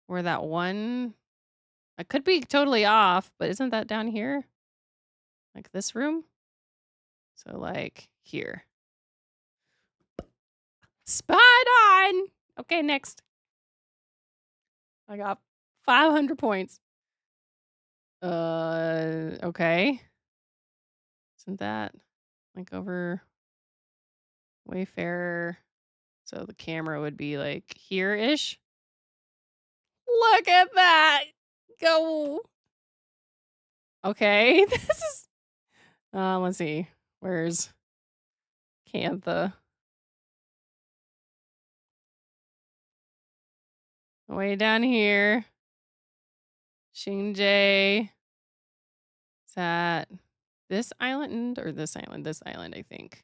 [SPEAKER 1] where that one? I could be totally off, but isn't that down here? Like this room? So like here. Spot on! Okay, next. I got 500 points. Okay. Isn't that like over Wayfarer? So the camera would be like here-ish. Look at that! Go! Okay, this is... let's see. Where's Cantha? Way down here. Shinjay. Is that this island or this island? This island, I think.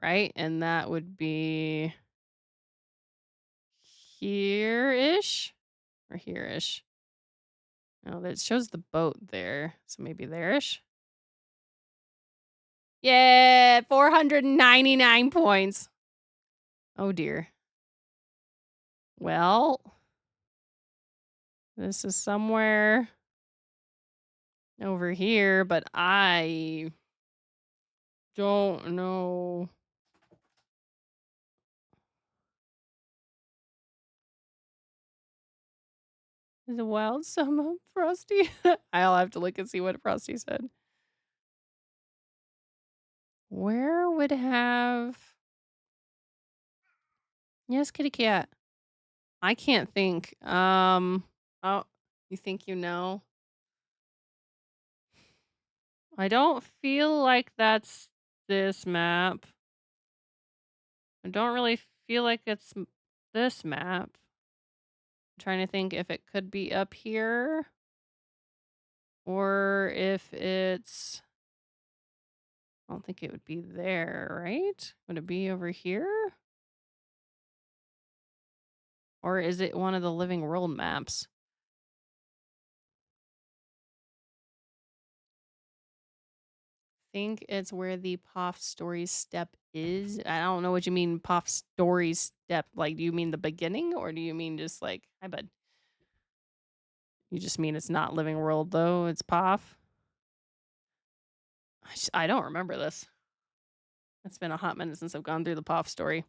[SPEAKER 1] Right? And that would be here-ish? Or here-ish? No, that shows the boat there. So maybe there-ish? Yeah, 499 points. Oh dear. Well, this is somewhere over here, but I don't know. Is a wild sum of Frosty? I'll have to look and see what Frosty said. Where would have... Yes, kitty cat. I can't think. Oh, you think you know? I don't feel like that's this map. I don't really feel like it's this map. I'm trying to think if it could be up here. Or if it's... I don't think it would be there, right? Would it be over here? Or is it one of the Living World maps? Think it's where the Poff Story step is. I don't know what you mean, Poff Story step. Like, do you mean the beginning? Or do you mean just like, I bet you just mean it's not Living World, though? It's Poff? I don't remember this. It's been a hot minute since I've gone through the Poff Story.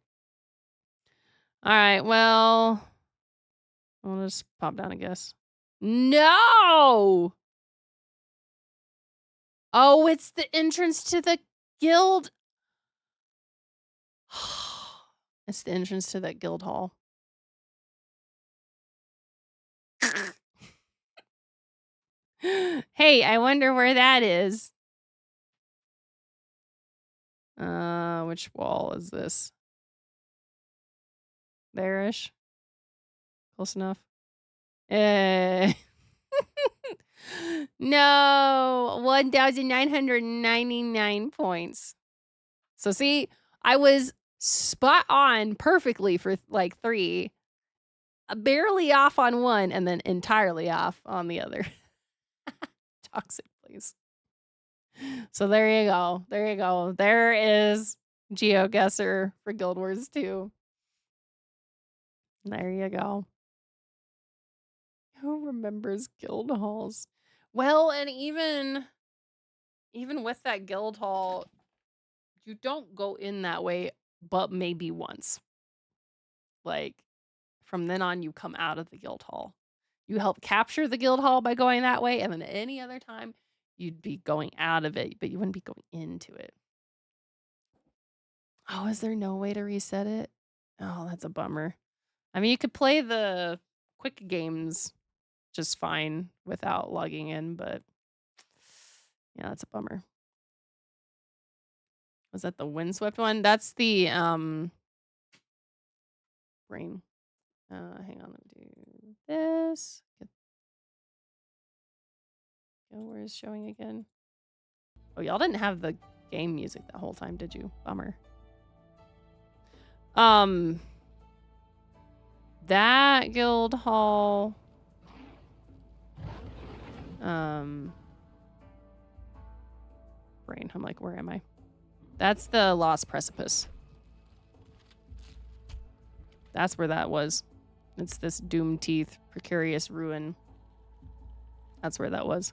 [SPEAKER 1] All right, well, I'll just pop down, I guess. No! Oh, it's the entrance to the guild. It's the entrance to that guild hall. Hey, I wonder where that is. Which wall is this? There-ish? Close enough? No, 1,999 points. So see, I was spot on perfectly for like 3, barely off on one, and then entirely off on the other. Toxic place. So there you go. There you go. There is GeoGuessr for Guild Wars 2. There you go. Who remembers guild halls? Well, and even with that guild hall, you don't go in that way, but maybe once. Like, from then on, you come out of the guild hall. You help capture the guild hall by going that way, and then any other time, you'd be going out of it, but you wouldn't be going into it. Oh, is there no way to reset it? Oh, that's a bummer. I mean, you could play the quick games just fine without logging in, but yeah, that's a bummer. Was that the windswept one? That's the brain. Hang on, let me do this. Where is showing again? Oh, y'all didn't have the game music the whole time, did you? Bummer. That guild hall. Brain. I'm like, where am I? That's the Lost Precipice. That's where that was. It's this Doom Teeth, precarious ruin. That's where that was.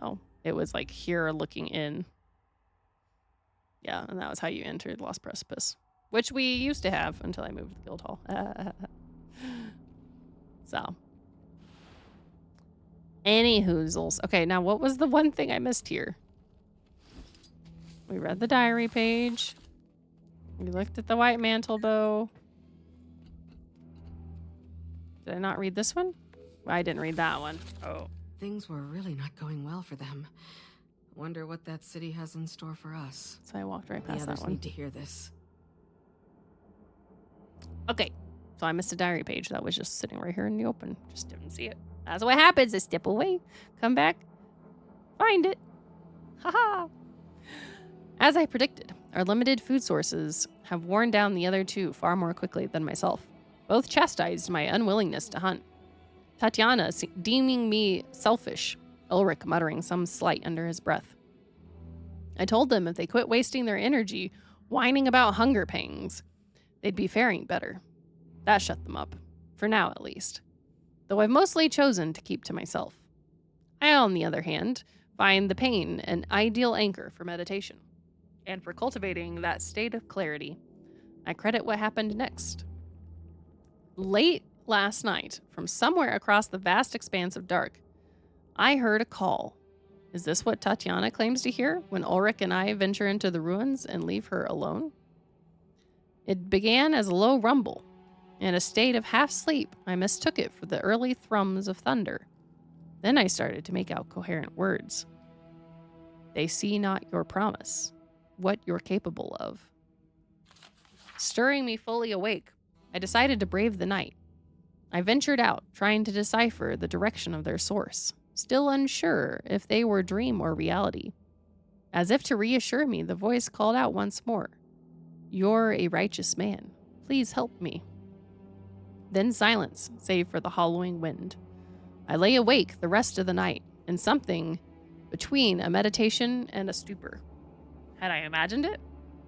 [SPEAKER 1] So it was like here looking in. Yeah, and that was how you entered Lost Precipice, which we used to have until I moved to the guild hall. So, any hoozles. Okay, now what was the one thing I missed here? We read the diary page. We looked at the white mantle bow. Did I not read this one? I didn't read that one. Oh.
[SPEAKER 2] Things were really not going well for them. Wonder what that city has in store for us.
[SPEAKER 1] So I walked right past
[SPEAKER 2] the
[SPEAKER 1] that
[SPEAKER 2] others
[SPEAKER 1] one.
[SPEAKER 2] need to hear this.
[SPEAKER 1] Okay, so I missed a diary page that was just sitting right here in the open. Just didn't see it. That's what happens. I step away, come back, find it. Haha. As I predicted, our limited food sources have worn down the other two far more quickly than myself. Both chastised my unwillingness to hunt. Tatiana deeming me selfish, Ulrich muttering some slight under his breath. I told them if they quit wasting their energy whining about hunger pangs, they'd be faring better. That shut them up, for now at least. Though I've mostly chosen to keep to myself. I, on the other hand, find the pain an ideal anchor for meditation. And for cultivating that state of clarity, I credit what happened next. Late last night, from somewhere across the vast expanse of dark, I heard a call. Is this what Tatiana claims to hear when Ulrich and I venture into the ruins and leave her alone? It began as a low rumble. In a state of half-sleep, I mistook it for the early thrums of thunder. Then I started to make out coherent words. They see not your promise, what you're capable of. Stirring me fully awake, I decided to brave the night. I ventured out, trying to decipher the direction of their source, still unsure if they were dream or reality. As if to reassure me, the voice called out once more. You're a righteous man. Please help me. Then silence, save for the hollowing wind. I lay awake the rest of the night, in something between a meditation and a stupor. Had I imagined it?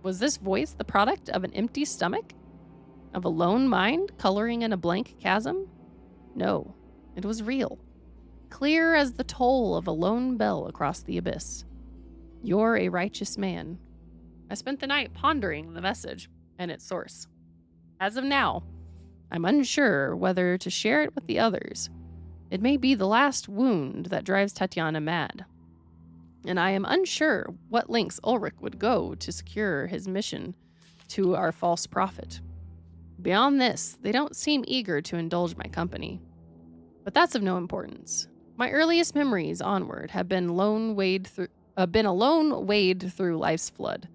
[SPEAKER 1] Was this voice the product of an empty stomach? Of a lone mind coloring in a blank chasm? No, it was real. Clear as the toll of a lone bell across the abyss. You're a righteous man. I spent the night pondering the message and its source. As of now, I'm unsure whether to share it with the others. It may be the last wound that drives Tatiana mad. And I am unsure what lengths Ulrich would go to secure his mission to our false prophet. Beyond this, they don't seem eager to indulge my company. But that's of no importance. My earliest memories onward have been a lone wade through life's flood.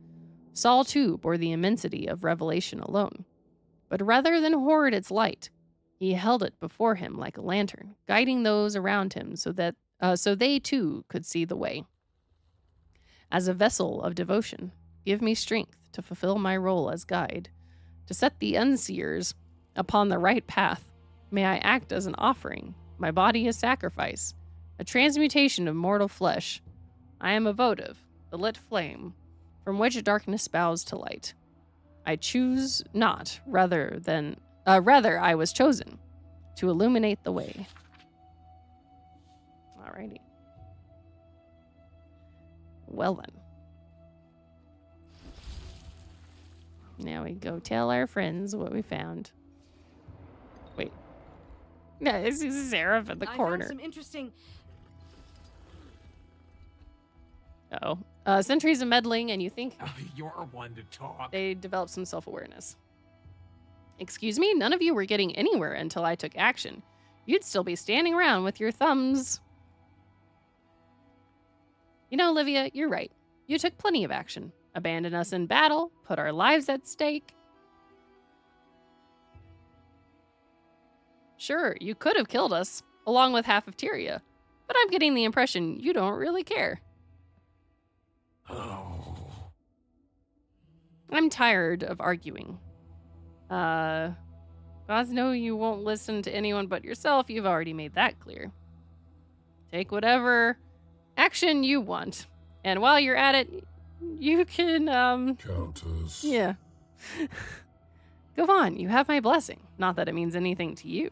[SPEAKER 1] Saul, too, bore the immensity of revelation alone. But rather than hoard its light, he held it before him like a lantern, guiding those around him so they too could see the way. As a vessel of devotion, give me strength to fulfill my role as guide, to set the unseers upon the right path. May I act as an offering, my body a sacrifice, a transmutation of mortal flesh. I am a votive, the lit flame, from which darkness bows to light. I choose not, rather I was chosen to illuminate the way. Alrighty. Well then. Now we go tell our friends what we found. Wait. Yeah, this is Seraph in the corner.
[SPEAKER 2] I found some interesting...
[SPEAKER 1] Uh-oh. Centuries of meddling, and you think
[SPEAKER 3] You're one to talk.
[SPEAKER 1] they developed some self-awareness. Excuse me? None of you were getting anywhere until I took action. You'd still be standing around with your thumbs. You know, Olivia, you're right. You took plenty of action. Abandoned us in battle, put our lives at stake. Sure, you could have killed us, along with half of Tyria, but I'm getting the impression you don't really care.
[SPEAKER 3] Oh.
[SPEAKER 1] I'm tired of arguing. Gods know you won't listen to anyone but yourself. You've already made that clear. Take whatever action you want. And while you're at it, you can,
[SPEAKER 5] Countess.
[SPEAKER 1] yeah. Go on, you have my blessing. Not that it means anything to you.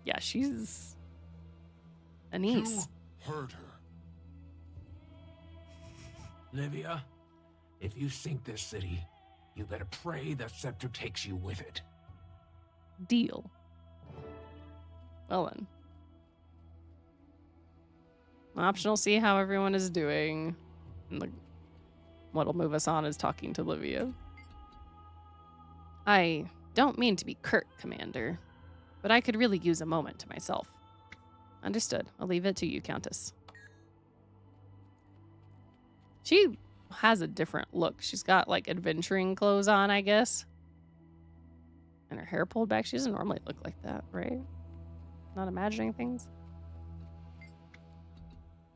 [SPEAKER 1] Yeah, she's a niece.
[SPEAKER 4] You heard her.
[SPEAKER 3] Livia, if you sink this city, you better pray the scepter takes you with it.
[SPEAKER 1] Deal. Well then. Optional, see how everyone is doing. And what'll move us on is talking to Livia. I don't mean to be curt, Commander, but I could really use a moment to myself. Understood. I'll leave it to you, Countess. She has a different look. She's got, like, adventuring clothes on, I guess. And her hair pulled back. She doesn't normally look like that, right? Not imagining things.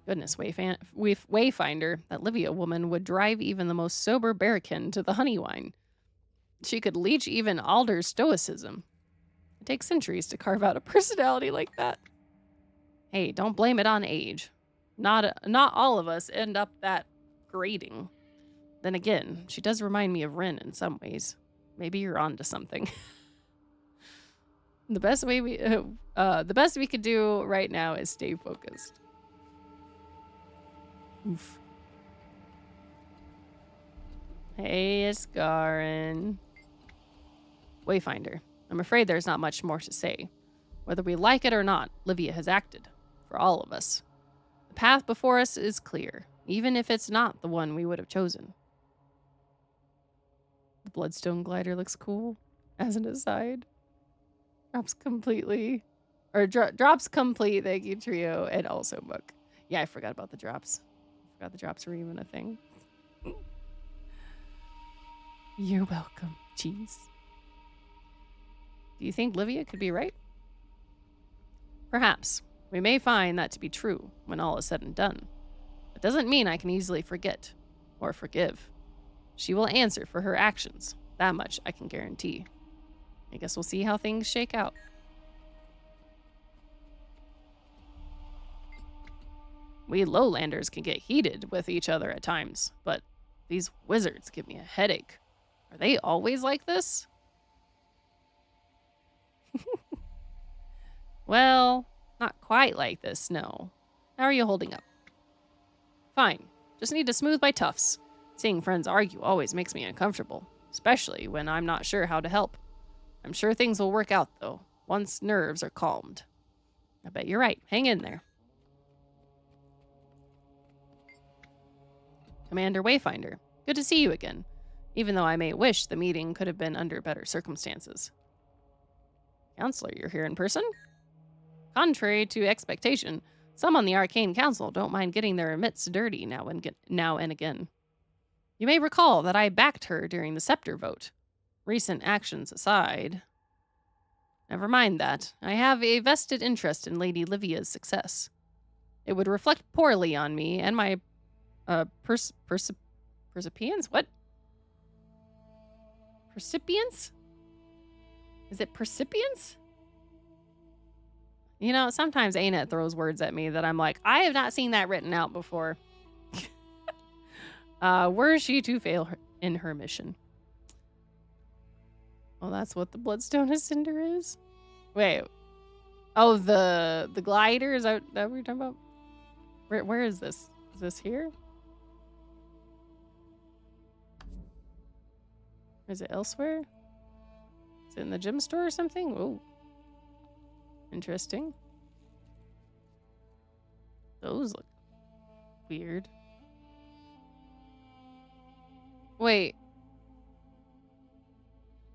[SPEAKER 1] Goodness, Wayfinder, that Livia woman would drive even the most sober Barrakin to the honey wine. She could leech even Alder's stoicism. It takes centuries to carve out a personality like that. Hey, don't blame it on age. Not all of us end up that grading. Then again, she does remind me of Rin in some ways. Maybe you're onto something. The best we could do right now is stay focused. Oof. Hey, it's Garin. Wayfinder, I'm afraid there's not much more to say. Whether we like it or not, Livia has acted. For all of us. The path before us is clear, even if it's not the one we would have chosen. The Bloodstone glider looks cool, as an aside. Drops complete, thank you, Trio, and also Book. Yeah, I forgot about the drops. I forgot the drops were even a thing. You're welcome, cheese. Do you think Livia could be right? Perhaps. We may find that to be true when all is said and done. It doesn't mean I can easily forget or forgive. She will answer for her actions. That much I can guarantee. I guess we'll see how things shake out. We lowlanders can get heated with each other at times, but these wizards give me a headache. Are they always like this? Well, not quite like this, no. How are you holding up? Fine. Just need to smooth my tufts. Seeing friends argue always makes me uncomfortable, especially when I'm not sure how to help. I'm sure things will work out, though, once nerves are calmed. I bet you're right. Hang in there. Commander Wayfinder, good to see you again, even though I may wish the meeting could have been under better circumstances. Counselor, you're here in person? Contrary to expectation, some on the Arcane Council don't mind getting their mitts dirty now and again. You may recall that I backed her during the scepter vote. Recent actions aside... Never mind that. I have a vested interest in Lady Livia's success. It would reflect poorly on me and my percipients? What? Percipients? Is it percipients? You know, sometimes ANET throws words at me that I'm like, I have not seen that written out before. Were she to fail in her mission? Oh, that's what the Bloodstone Ascender is? Wait. Oh, the glider? Is that what we're talking about? Where is this? Is this here? Is it elsewhere? Is it in the gem store or something? Oh. Interesting. Those look weird. Wait.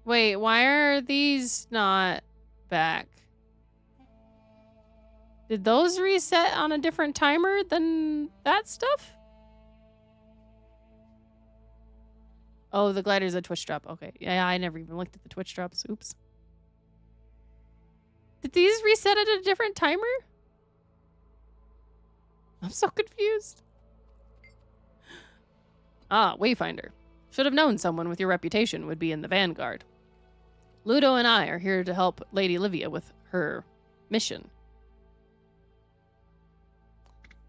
[SPEAKER 1] Wait, why are these not back? Did those reset on a different timer than that stuff? Oh, the glider's a Twitch drop. Okay. Yeah, I never even looked at the Twitch drops. Oops. Did these reset at a different timer? I'm so confused. Ah, Wayfinder. Should have known someone with your reputation would be in the vanguard. Ludo and I are here to help Lady Livia with her mission.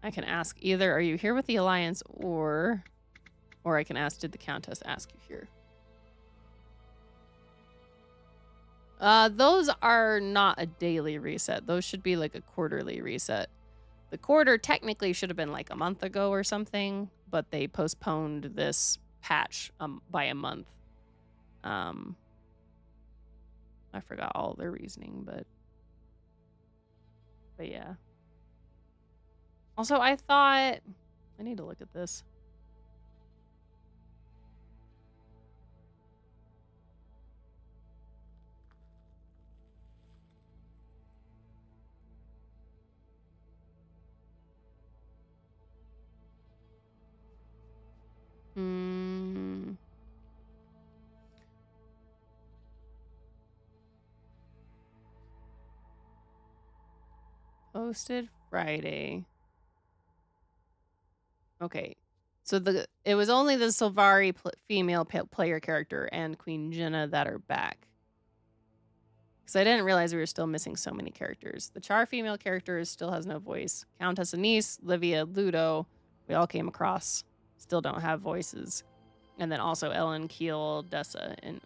[SPEAKER 1] I can ask either, are you here with the Alliance, or I can ask, did the Countess ask you here? Those are not a daily reset. Those should be like a quarterly reset. The quarter technically should have been like a month ago or something, but they postponed this patch by a month. I forgot all their reasoning, but yeah. Also, I thought I need to look at this. Posted Friday. Okay. So it was only the Sylvari female player character and Queen Jenna that are back. Because I didn't realize we were still missing so many characters. The Char female character still has no voice. Countess Anise, Livia, Ludo, we all came across. Still don't have voices. And then also Ellen, Keel, Dessa, and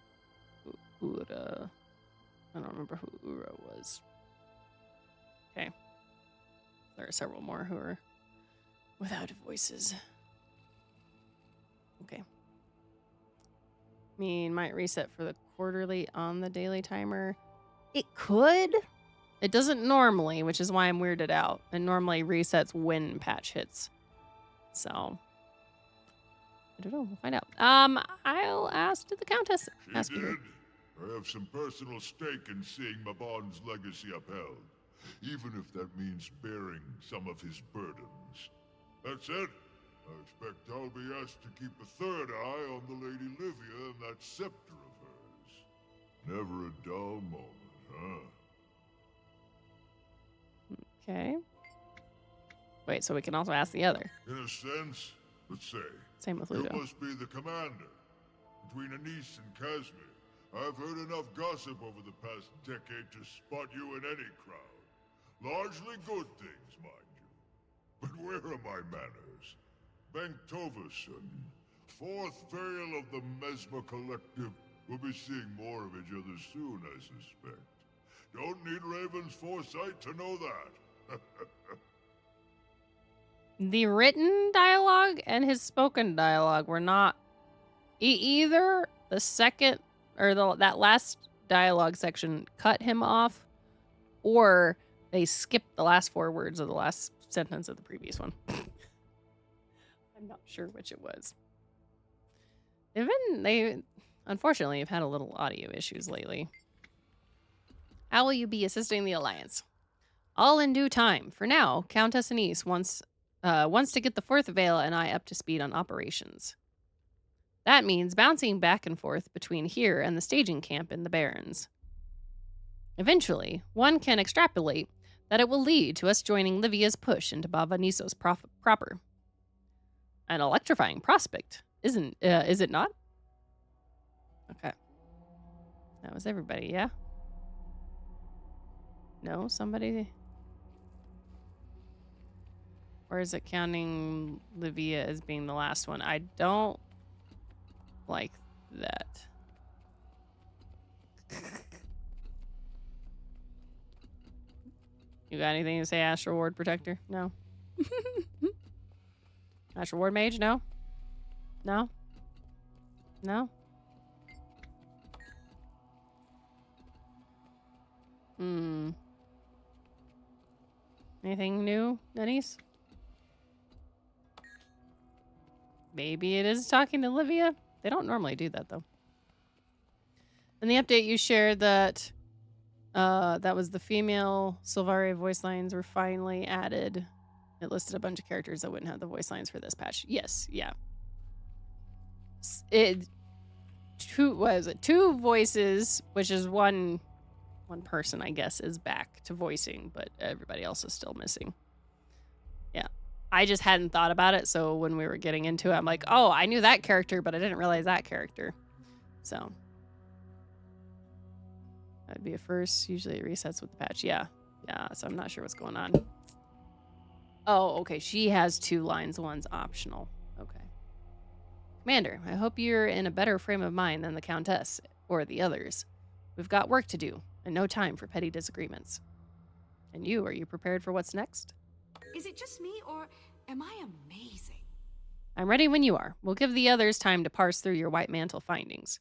[SPEAKER 1] Ura. I don't remember who Ura was. Okay. There are several more who are without voices. Okay. I mean, might reset for the quarterly on the daily timer. It could. It doesn't normally, which is why I'm weirded out. It normally resets when patch hits. So, I don't know. We'll find out. I'll ask to the Countess.
[SPEAKER 4] She did. I have some personal stake in seeing Mabon's legacy upheld, even if that means bearing some of his burdens. That said, I expect I'll be asked to keep a third eye on the Lady Livia and that scepter of hers. Never a dull moment, huh?
[SPEAKER 1] Okay. Wait, so we can also ask the other.
[SPEAKER 4] In a sense, let's say.
[SPEAKER 1] Same with Ludo.
[SPEAKER 4] You must be the commander. Between Anise and Casimir, I've heard enough gossip over the past decade to spot you in any crowd. Largely good things, mind you. But where are my manners? Benktoverson, fourth Vale of the Mesmer Collective, will be seeing more of each other soon, I suspect. Don't need Raven's foresight to know that.
[SPEAKER 1] The written dialogue and his spoken dialogue were not either the second or that last dialogue section cut him off, or they skipped the last 4 words of the last sentence of the previous one. I'm not sure which it was. They unfortunately have had a little audio issues lately. How will you be assisting the Alliance? All in due time. For now, Countess Anise wants to get the 4th Veil and I up to speed on operations. That means bouncing back and forth between here and the staging camp in the Barrens. Eventually, one can extrapolate that it will lead to us joining Livia's push into Baba Nisos proper. An electrifying prospect, is it not? Okay. That was everybody, yeah? No, somebody? Or is it counting Livia as being the last one? I don't like that. You got anything to say, Astral Ward Protector? No? Astral Ward Mage? No? No? No? Anything new, Denise? Maybe it is talking to Livia? They don't normally do that, though. In the update, you shared that That was the female Sylvaria voice lines were finally added. It listed a bunch of characters that wouldn't have the voice lines for this patch. Yes, yeah. Two voices, which is one person, I guess, is back to voicing, but everybody else is still missing. Yeah. I just hadn't thought about it, so when we were getting into it, I'm like, oh, I knew that character, but I didn't realize that character. So that'd be a first. Usually it resets with the patch. Yeah. Yeah, so I'm not sure what's going on. Oh, okay. She has 2 lines. One's optional. Okay. Commander, I hope you're in a better frame of mind than the Countess or the others. We've got work to do and no time for petty disagreements. And you, are you prepared for what's next?
[SPEAKER 2] Is it just me, or am I amazing?
[SPEAKER 1] I'm ready when you are. We'll give the others time to parse through your White Mantle findings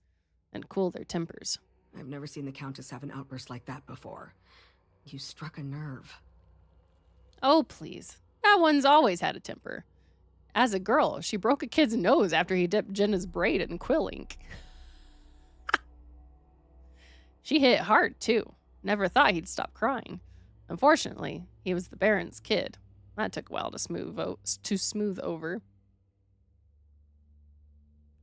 [SPEAKER 1] and cool their tempers.
[SPEAKER 2] I've never seen the Countess have an outburst like that before. You struck a nerve.
[SPEAKER 1] Oh, please. That one's always had a temper. As a girl, she broke a kid's nose after he dipped Jenna's braid in quill ink. She hit hard, too. Never thought he'd stop crying. Unfortunately, he was the Baron's kid. That took a while to smooth over.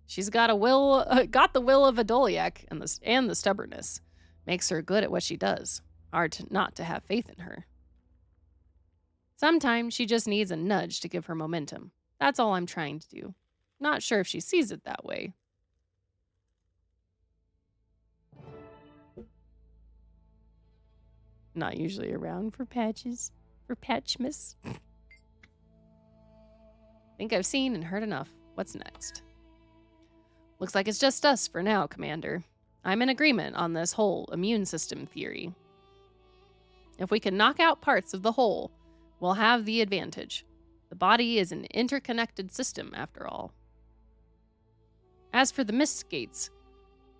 [SPEAKER 1] She's got the will of a Doliac and the stubbornness. Makes her good at what she does. Hard not to have faith in her. Sometimes she just needs a nudge to give her momentum. That's all I'm trying to do. Not sure if she sees it that way. Not usually around for patches. For Patchmas. Think I've seen and heard enough. What's next? Looks like it's just us for now, Commander. I'm in agreement on this whole immune system theory. If we can knock out parts of the whole, we'll have the advantage. The body is an interconnected system, after all. As for the mist gates,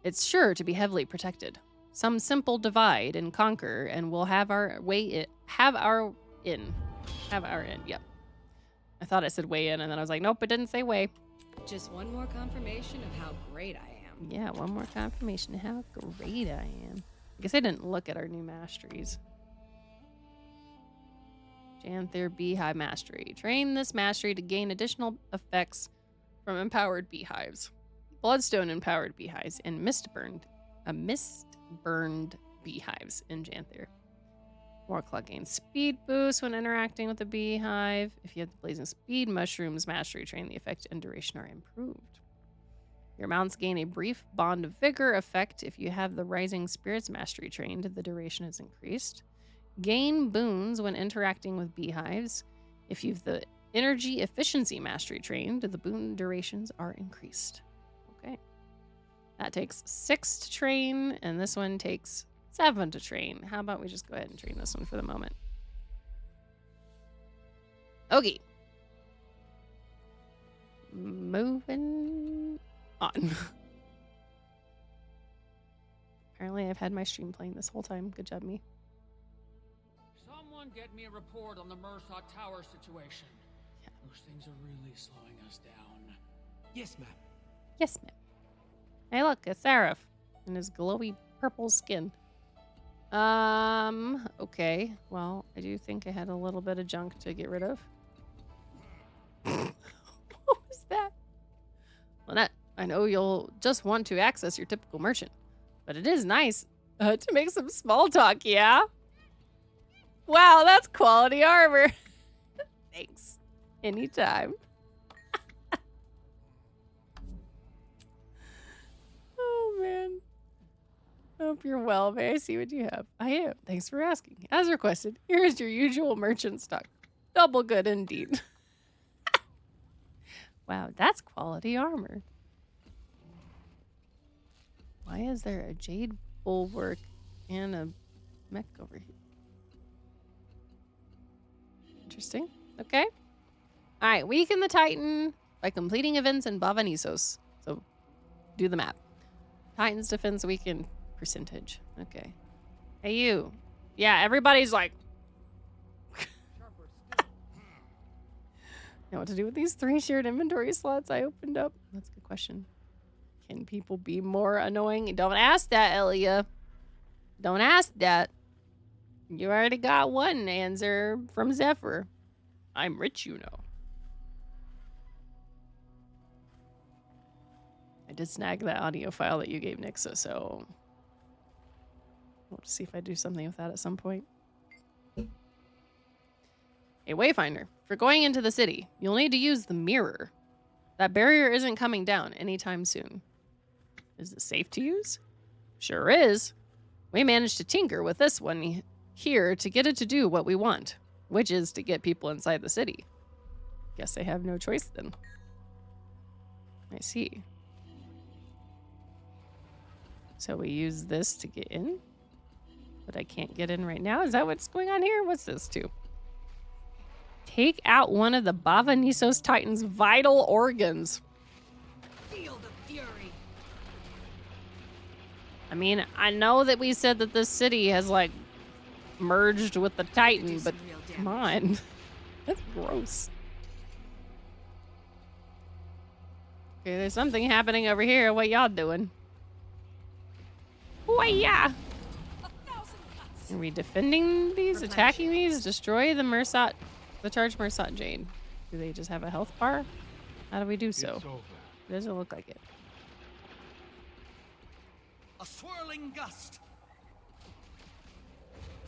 [SPEAKER 1] it's sure to be heavily protected. Some simple divide and conquer, and we'll have our in. Yep. I thought it said way in, and then I was like, nope, it didn't say way.
[SPEAKER 2] Just one more confirmation of how great I am.
[SPEAKER 1] Yeah, one more confirmation of how great I am. I guess I didn't look at our new masteries. Janthir Beehive Mastery. Train this mastery to gain additional effects from empowered beehives. Bloodstone empowered beehives and mist-burned beehives in Janthir. Warclaw gains speed boost when interacting with the beehive. If you have the Blazing Speed Mushrooms Mastery train, the effect and duration are improved. Your mounts gain a brief Bond of Vigor effect. If you have the Rising Spirits Mastery trained, the duration is increased. Gain boons when interacting with beehives. If you've the Energy Efficiency Mastery trained, the boon durations are increased. Okay. That takes 6 to train, and this one takes 7 to train. How about we just go ahead and train this one for the moment? Okay. Moving on. Apparently I've had my stream playing this whole time. Good job, me.
[SPEAKER 6] Someone get me a report on the Mersat Tower situation. Yeah. Those things are really slowing us down.
[SPEAKER 3] Yes, ma'am.
[SPEAKER 1] Yes, ma'am. Hey, look, a Seraph in his glowy purple skin. Okay. Well, I do think I had a little bit of junk to get rid of. What was that? Lynette, I know you'll just want to access your typical merchant, but it is nice to make some small talk, yeah? Wow, that's quality armor. Thanks. Anytime. Oh, man. Hope you're well. May I see what you have? I am. Thanks for asking. As requested, here's your usual merchant stock. Double good indeed. Wow, that's quality armor. Why is there a jade bulwark and a mech over here? Interesting. Okay. All right, weaken the Titan by completing events in Bavanisos. So, do the math. Titan's defense weakened percentage. Okay. Hey, you. Yeah, everybody's like... Know what to do with these 3 shared inventory slots I opened up? That's a good question. Can people be more annoying? Don't ask that, Elia. Don't ask that. You already got one answer from Zephyr. I'm rich, you know. I did snag that audio file that you gave Nixa, so we'll see if I do something with that at some point. A wayfinder. For going into the city, you'll need to use the mirror. That barrier isn't coming down anytime soon. Is it safe to use? Sure is. We managed to tinker with this one here to get it to do what we want, which is to get people inside the city. Guess I have no choice then. I see. So we use this to get in, but I can't get in right now. Is that what's going on here? What's this do? Take out one of the Bava Nisos Titan's vital organs.
[SPEAKER 2] Feel the fury.
[SPEAKER 1] I mean, I know that we said that this city has, like, merged with the Titan, but come on. That's gross. Okay, there's something happening over here. What y'all doing? Oh, yeah. Are we defending these? Attacking these? Destroy the Mersat, the charged Mersat Jade. Do they just have a health bar? How do we do so? It doesn't look like it.
[SPEAKER 7] A swirling gust.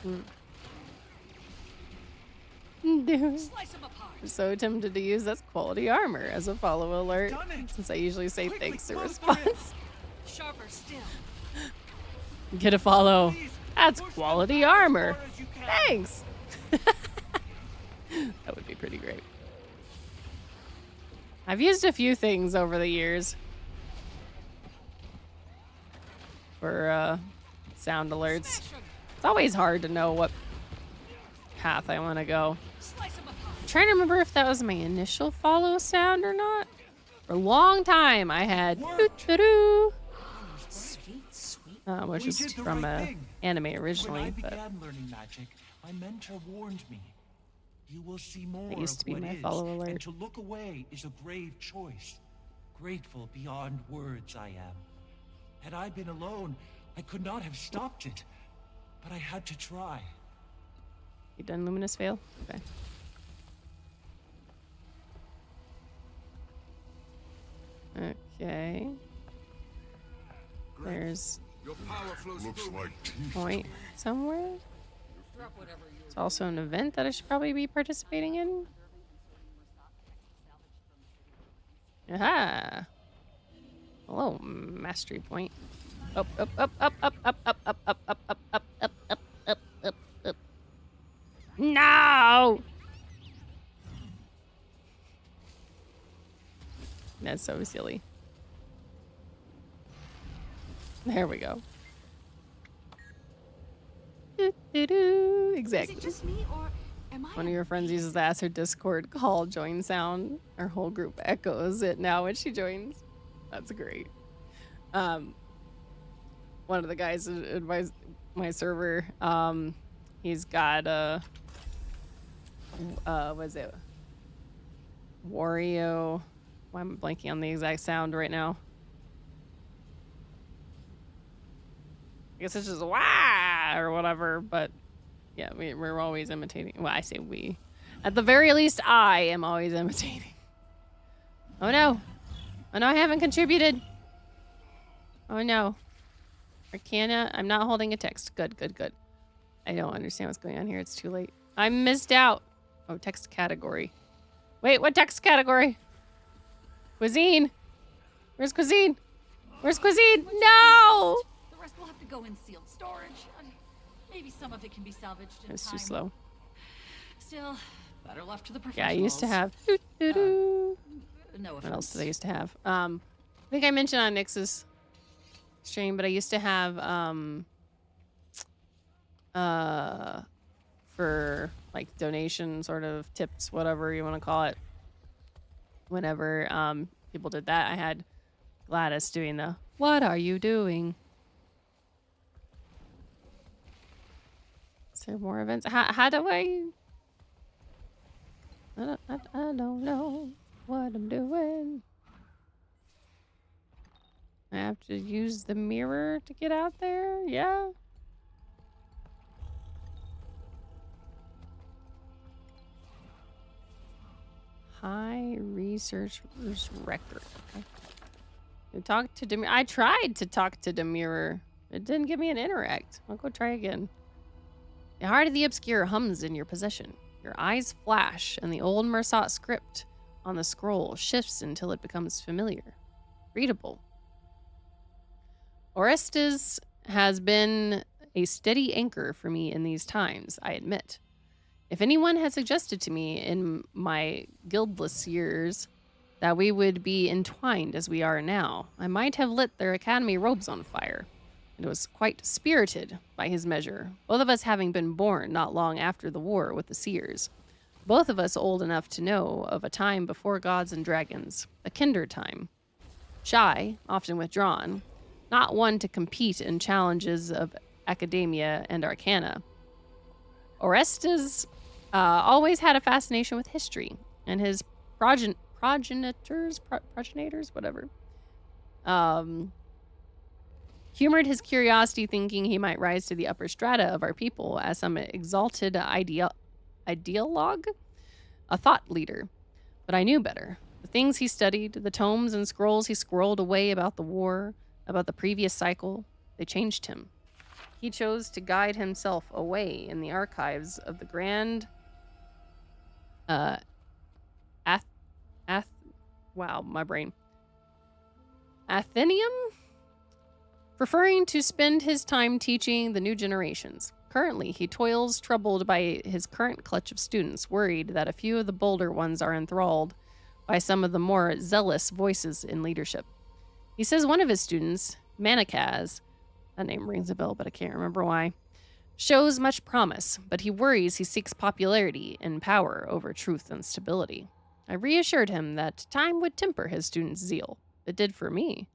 [SPEAKER 1] Dude.
[SPEAKER 7] Slice them apart.
[SPEAKER 1] I'm so tempted to use that's quality armor as a follow alert,
[SPEAKER 7] Done it.
[SPEAKER 1] since I usually say
[SPEAKER 7] Quickly
[SPEAKER 1] thanks to
[SPEAKER 7] close the rift.
[SPEAKER 1] response.
[SPEAKER 2] Sharper still.
[SPEAKER 1] Get a follow.
[SPEAKER 7] Please,
[SPEAKER 1] That's
[SPEAKER 7] push them
[SPEAKER 1] quality
[SPEAKER 7] back as
[SPEAKER 1] armor.
[SPEAKER 7] far as you can.
[SPEAKER 1] Thanks. That would be pretty great. I've used a few things over the years for sound alerts.
[SPEAKER 2] Smash 'em.
[SPEAKER 1] It's always hard to know what path I want to go.
[SPEAKER 2] Slice 'em apart.
[SPEAKER 1] I'm trying to remember if that was my initial follow sound or not. For a long time, I had doo-doo-doo,
[SPEAKER 2] Sweet, sweet.
[SPEAKER 1] which
[SPEAKER 7] We
[SPEAKER 1] is
[SPEAKER 7] did the
[SPEAKER 1] from
[SPEAKER 7] right
[SPEAKER 1] a
[SPEAKER 7] thing.
[SPEAKER 1] anime
[SPEAKER 7] When I
[SPEAKER 1] originally, but
[SPEAKER 7] began learning magic, my mentor warned me. You will see more
[SPEAKER 1] used to
[SPEAKER 7] of
[SPEAKER 1] be
[SPEAKER 7] what
[SPEAKER 1] my
[SPEAKER 7] is,
[SPEAKER 1] follow alert.
[SPEAKER 7] and to look away is a grave choice. Grateful beyond words I am. Had I been alone, I could not have stopped it. But I had to try.
[SPEAKER 1] you done Luminous Veil? Okay. Okay. There's
[SPEAKER 4] Your power flows looks like teeth.
[SPEAKER 1] point somewhere. It's also an event that I should probably be participating in. Aha! Hello, mastery point. Up, up, up, up, up, up, up, up, up, up, up, up, up, up, up, up, up. No! That's so silly. There we go. Doo-doo-doo.
[SPEAKER 2] Is
[SPEAKER 1] Exactly.
[SPEAKER 2] it just me, or am I?
[SPEAKER 1] One of your friends uses the Ask Her Discord call join sound. Our whole group echoes it now when she joins. That's great. One of the guys who advised my server, he's got was it Wario? Why am I blanking on the exact sound right now? I guess it's just wah or whatever, but yeah, we're always imitating. Well, I say we. At the very least, I am always imitating. Oh no. Oh no, I haven't contributed. Oh no. Arcana, I'm not holding a text. Good, good, good. I don't understand what's going on here. It's too late. I missed out. Oh, text category. Wait, what text category? Cuisine. Where's cuisine? Where's cuisine? No!
[SPEAKER 8] The rest will have to go in sealed storage. Maybe some of it can be salvaged in
[SPEAKER 1] It's
[SPEAKER 8] time.
[SPEAKER 1] too slow.
[SPEAKER 8] Still, better left to the
[SPEAKER 1] Yeah, I
[SPEAKER 8] professionals.
[SPEAKER 1] used to have. Doo-doo-doo.
[SPEAKER 8] No offense.
[SPEAKER 1] What else did I used to have? I think I mentioned on Nyx's stream, but I used to have for like donation sort of tips, whatever you want to call it. Whenever people did that, I had Gladys doing the "What are you doing?" Is there more events? How do I don't know what I'm doing. I have to use the mirror to get out there? Yeah. High researcher's record. You talked to Demir. I tried to talk to Demir. It didn't give me an interact. I'll go try again. The heart of the obscure hums in your possession. Your eyes flash, and the old Mersat script on the scroll shifts until it becomes familiar, readable. Orestes has been a steady anchor for me in these times, I admit. If anyone had suggested to me in my guildless years that we would be entwined as we are now, I might have lit their academy robes on fire. It was quite spirited by his measure, both of us having been born not long after the war with the Seers. Both of us old enough to know of a time before gods and dragons, a kinder time. Shy, often withdrawn, not one to compete in challenges of academia and arcana. Orestes always had a fascination with history, and his progenitors, whatever, humored his curiosity, thinking he might rise to the upper strata of our people as some exalted ideologue, a thought leader. But I knew better. The things he studied, the tomes and scrolls he squirreled away about the war, about the previous cycle, they changed him. He chose to guide himself away in the archives of the grand Athenaeum? Preferring to spend his time teaching the new generations. Currently, he toils troubled by his current clutch of students, worried that a few of the bolder ones are enthralled by some of the more zealous voices in leadership. He says one of his students, Manikaz, that name rings a bell, but I can't remember why, shows much promise, but he worries he seeks popularity and power over truth and stability. I reassured him that time would temper his student's zeal. It did for me.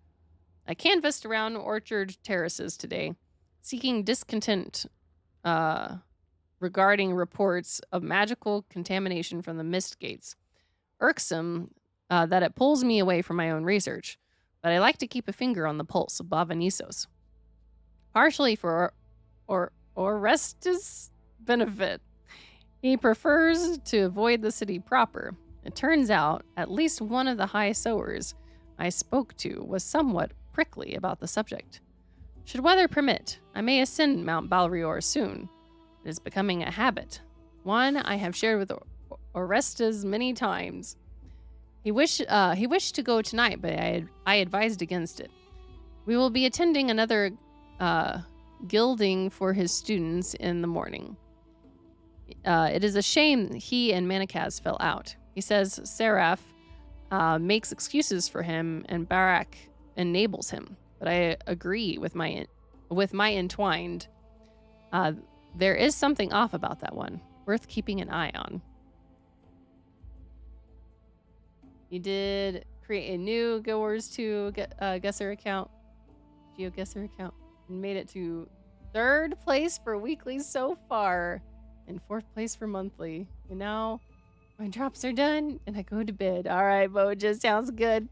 [SPEAKER 1] I canvassed around orchard terraces today, seeking discontent regarding reports of magical contamination from the mist gates. Irksome that it pulls me away from my own research, but I like to keep a finger on the pulse of Bavanisos. Partially for Orestes' benefit, he prefers to avoid the city proper. It turns out at least one of the high sowers I spoke to was somewhat prickly about the subject. Should weather permit, I may ascend Mount Balrior soon. It is becoming a habit, one I have shared with Orestes many times. He wished to go tonight, but I advised against it. We will be attending another gilding for his students in the morning. It is a shame he and Manikaz fell out. He says Seraph makes excuses for him and Barak enables him. But I agree with my entwined. There is something off about that one, worth keeping an eye on. You did create a new Guild Wars 2 guesser account, GeoGuessr account, and made it to 3rd place for weekly so far, and 4th place for monthly. And now my drops are done, and I go to bed. All right, Boja, sounds good.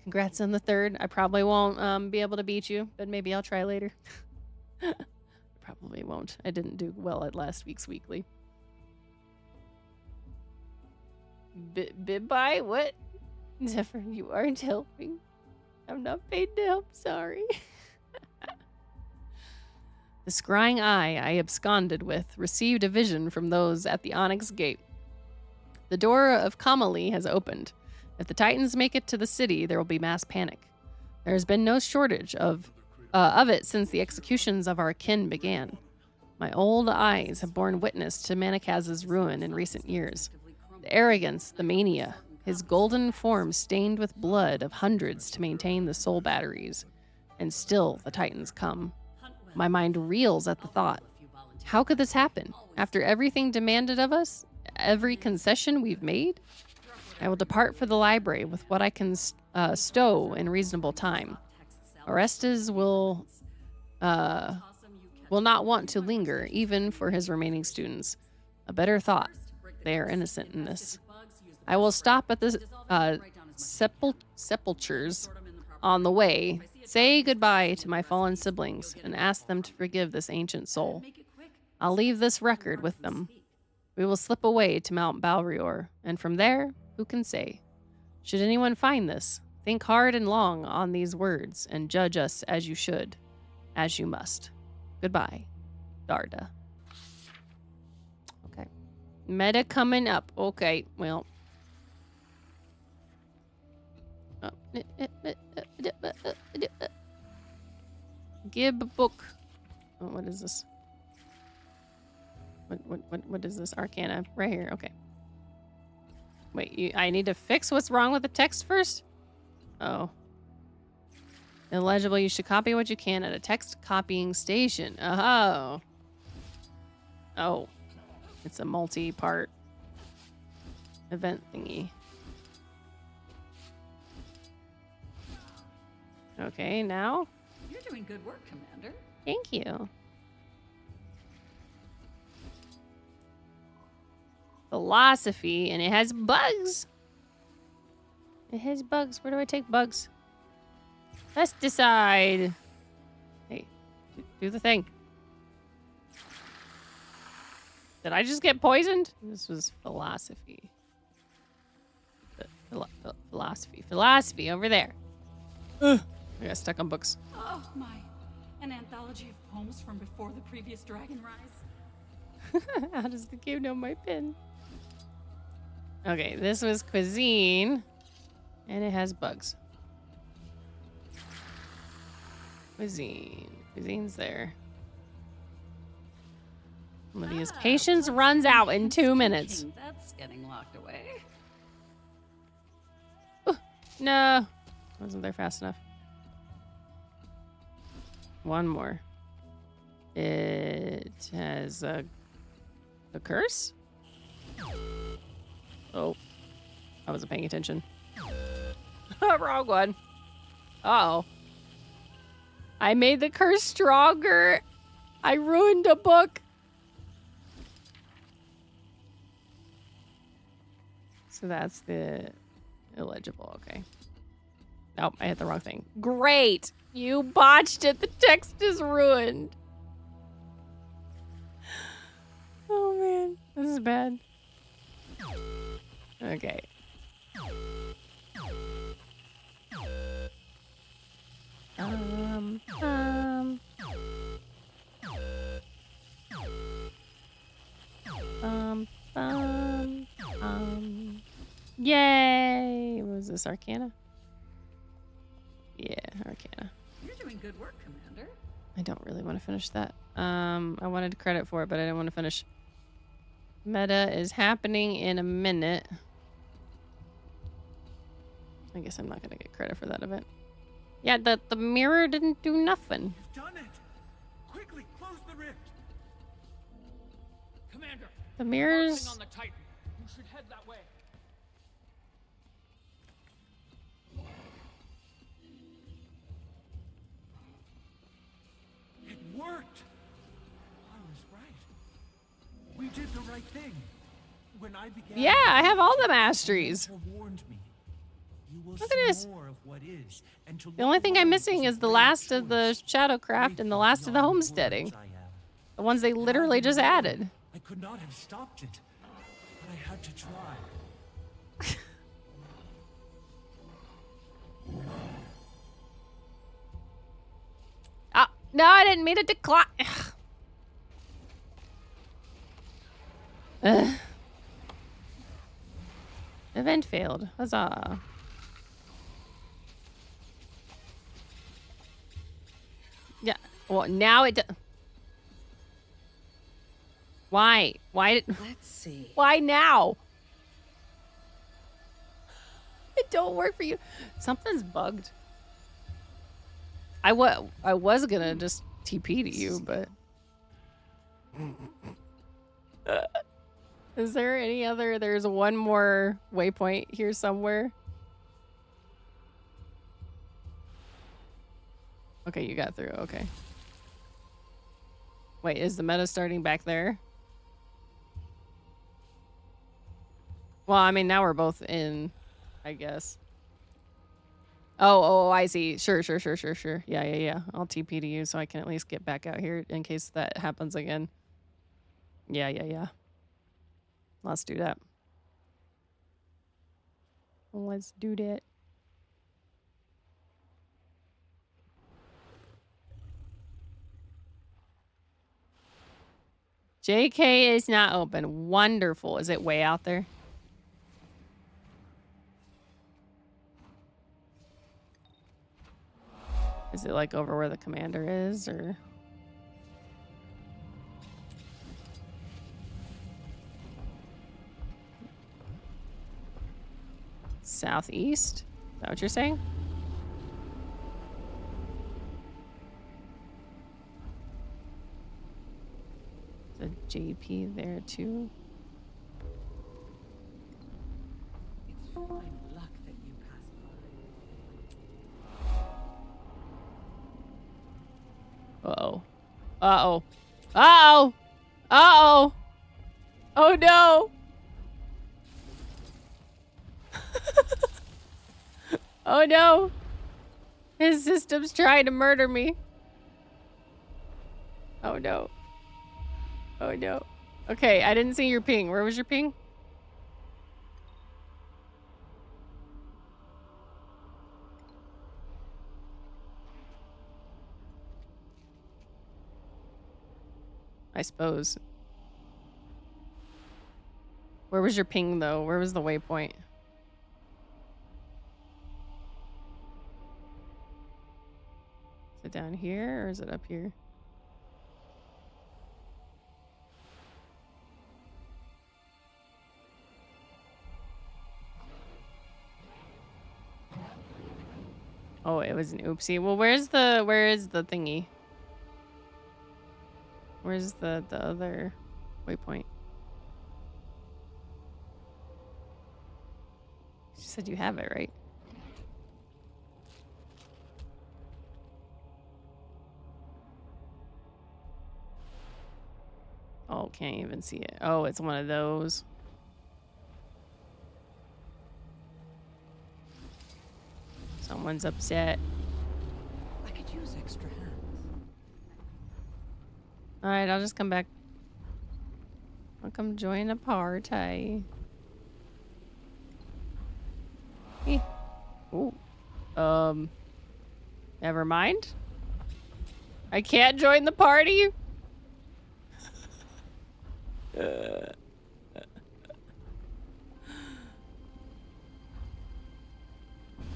[SPEAKER 1] Congrats on the 3rd. I probably won't be able to beat you, but maybe I'll try later. Probably won't. I didn't do well at last week's weekly. Bye? What? Zephyr, you aren't helping. I'm not paid to help, sorry. The scrying eye I absconded with received a vision from those at the Onyx Gate. The door of Kamali has opened. If the Titans make it to the city, there will be mass panic. There has been no shortage of it since the executions of our kin began. My old eyes have borne witness to Manikaz's ruin in recent years. The arrogance, the mania, his golden form stained with blood of hundreds to maintain the soul batteries. And still the Titans come. My mind reels at the thought. How could this happen? After everything demanded of us? Every concession we've made? I will depart for the library with what I can stow in reasonable time. Orestes will not want to linger, even for his remaining students. A better thought. They are innocent in this. I will stop at the sepulchres on the way, say goodbye to my fallen siblings, and ask them to forgive this ancient soul. I'll leave this record with them. We will slip away to Mount Balrior, and from there, Who can say? Should anyone find this, think hard and long on these words and judge us as you should, as you must. Goodbye, Darda. Okay. Meta coming up. Okay, well. Give a book. Oh, what is this? What is this? Arcana. Right here. Okay. Wait, I need to fix what's wrong with the text first? Oh. Illegible. You should copy what you can at a text copying station. Oh. Oh. It's a multi-part event thingy. Okay, now?
[SPEAKER 8] You're doing good work, Commander.
[SPEAKER 1] Thank you. Philosophy, and it has bugs. It has bugs. Where do I take bugs? Pesticide. Hey, do the thing. Did I just get poisoned? This was philosophy. Philosophy over there. Ugh. I got stuck on books.
[SPEAKER 8] Oh my. An anthology of poems from before the previous Dragon Rise.
[SPEAKER 1] How does the game know my pin? Okay, this was cuisine. And it has bugs. Cuisine. Cuisine's there. Lydia's patience runs out in 2 minutes.
[SPEAKER 8] That's getting locked away.
[SPEAKER 1] No. Wasn't there fast enough. One more. It has a curse? Oh. I wasn't paying attention. Wrong one. Uh-oh. I made the curse stronger. I ruined a book. So that's the illegible. Okay. Nope, I hit the wrong thing. Great. You botched it. The text is ruined. Oh, man. This is bad. Okay. Yay! What was this, Arcana? Yeah, Arcana.
[SPEAKER 8] You're doing good work, Commander.
[SPEAKER 1] I don't really want to finish that. I wanted credit for it, but I didn't want to finish. Meta is happening in a minute. I guess I'm not going to get credit for that event. Yeah, the mirror didn't do nothing.
[SPEAKER 7] You've done it! Quickly, close the rift!
[SPEAKER 6] Commander,
[SPEAKER 1] The mirrors...
[SPEAKER 6] marching on the Titan. You should head that way.
[SPEAKER 7] It worked! I was right. We did the right thing. When I began...
[SPEAKER 1] Yeah, I have all the masteries.
[SPEAKER 7] Warned me. You will
[SPEAKER 1] Look at this.
[SPEAKER 7] more of what is, and to
[SPEAKER 1] The only thing I'm missing is the last of the Shadowcraft and the last of the homesteading. The ones they literally just added.
[SPEAKER 7] I could not have stopped it, but I had to try.
[SPEAKER 1] Ah, no, I didn't mean to decline. Event failed. Huzzah. Yeah. Well, now it. Why? Why did?
[SPEAKER 2] Let's see.
[SPEAKER 1] Why now? It don't work for you. Something's bugged. I was gonna just TP to you, but. Is there any other? There's one more waypoint here somewhere. Okay, you got through. Okay. Wait, is the meta starting back there? Well, I mean, now we're both in, I guess. Oh, I see. Sure. Yeah. I'll TP to you so I can at least get back out here in case that happens again. Yeah. Let's do that. Let's do that. JK is not open. Wonderful. Is it way out there? Is it like over where the commander is, or? Southeast? Is that what you're saying? The JP there too.
[SPEAKER 2] It's fine luck that you passed by.
[SPEAKER 1] Uh-oh. Uh-oh. Uh-oh! Uh-oh! Oh no! Oh no! His system's trying to murder me. Oh no. Oh no. Okay, I didn't see your ping. Where was your ping? I suppose. Where was your ping though? Where was the waypoint? Is it down here or is it up here? Oh, it was an oopsie. Well, where is the thingy? Where's the other waypoint? You said you have it, right? Oh, can't even see it. Oh, it's one of those. Someone's upset.
[SPEAKER 2] I could use extra hands.
[SPEAKER 1] Alright, I'll just come back. I'll come join a party. Eh. Ooh. Never mind. I can't join the party?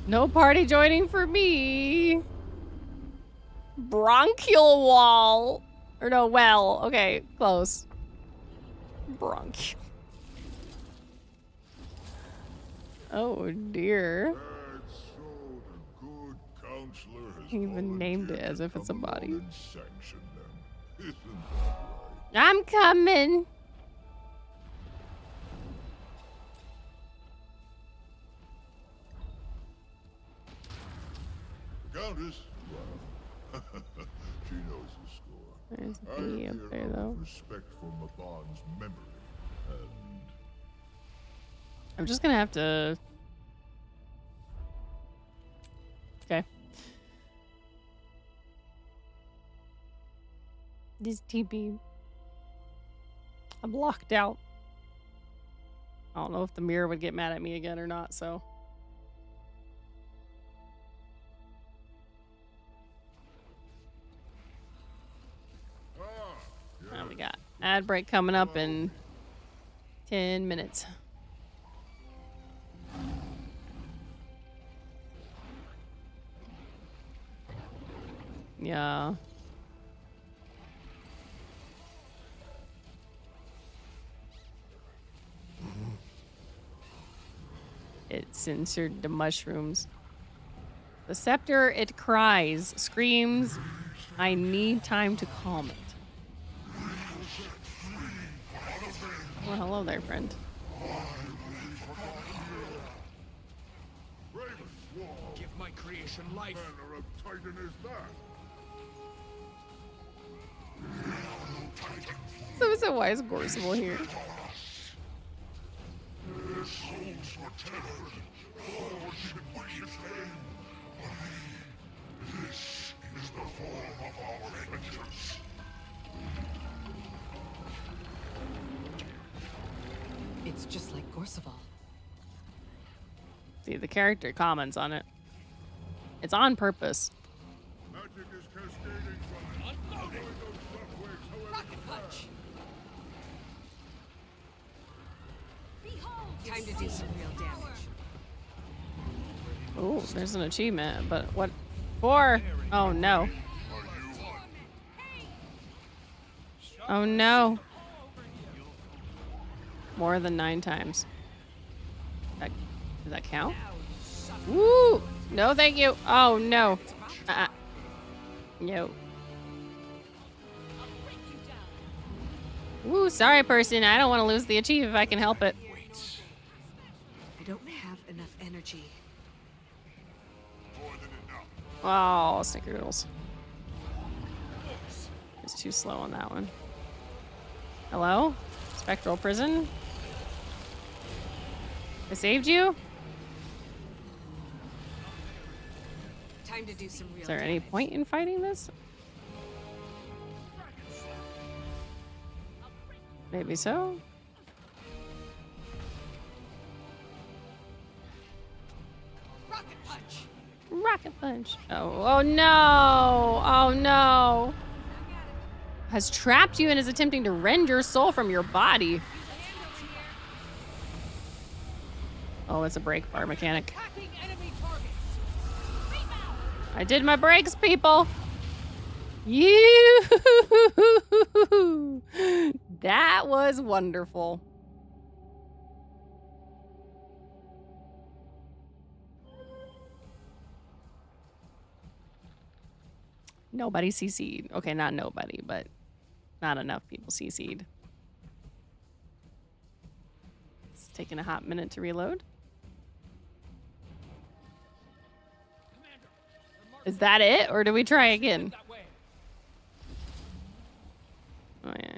[SPEAKER 1] No party joining for me. Bronchial wall. Or no, well. Okay, close. Bronchial. Oh dear. He even named it as if it's a body. I'm coming.
[SPEAKER 4] Countess? Well, she knows the score.
[SPEAKER 1] There's a thingy up there, though.
[SPEAKER 4] Respect for Mabon's memory, and
[SPEAKER 1] I'm just gonna have to. Okay. This TP. I'm locked out. I don't know if the mirror would get mad at me again or not, so. We got ad break coming up in 10 minutes. Yeah. It censored the mushrooms. The scepter, it cries, screams. I need time to calm it. Well, hello there, friend.
[SPEAKER 3] Give my creation life.
[SPEAKER 4] manner of Titan is that?
[SPEAKER 1] So why is Gorsible here?
[SPEAKER 2] It's just like Gorseval.
[SPEAKER 1] See, the character comments on it. It's on purpose.
[SPEAKER 4] Magic is cascading from
[SPEAKER 6] Unloading.
[SPEAKER 4] those shockwaves, however
[SPEAKER 2] Rocket punch!
[SPEAKER 8] Behold!
[SPEAKER 2] Time to do some real damage.
[SPEAKER 1] Oh, there's an achievement, but what for? Oh no. Oh no. More than 9 times. Does that count? Woo! No, thank you. Oh no. No. Woo, sorry person. I don't want to lose the achieve if I can help it.
[SPEAKER 2] I don't have enough energy.
[SPEAKER 4] more than enough.
[SPEAKER 1] Oh, snickerdoodles. It's too slow on that one. Hello? Spectral prison? I saved you?
[SPEAKER 2] Time to do some real
[SPEAKER 1] Is there any point in fighting this? Maybe so.
[SPEAKER 2] Rocket punch!
[SPEAKER 1] Rocket punch. Oh no. Oh no. Has trapped you and is attempting to rend your soul from your body. Oh, it's a brake bar mechanic.
[SPEAKER 6] Attacking enemy targets.
[SPEAKER 1] I did my brakes, people. You. That was wonderful. Nobody CC'd. Okay, not nobody, but not enough people CC'd. It's taking a hot minute to reload. Is that it, or do we try again?
[SPEAKER 6] That way.
[SPEAKER 1] Oh yeah.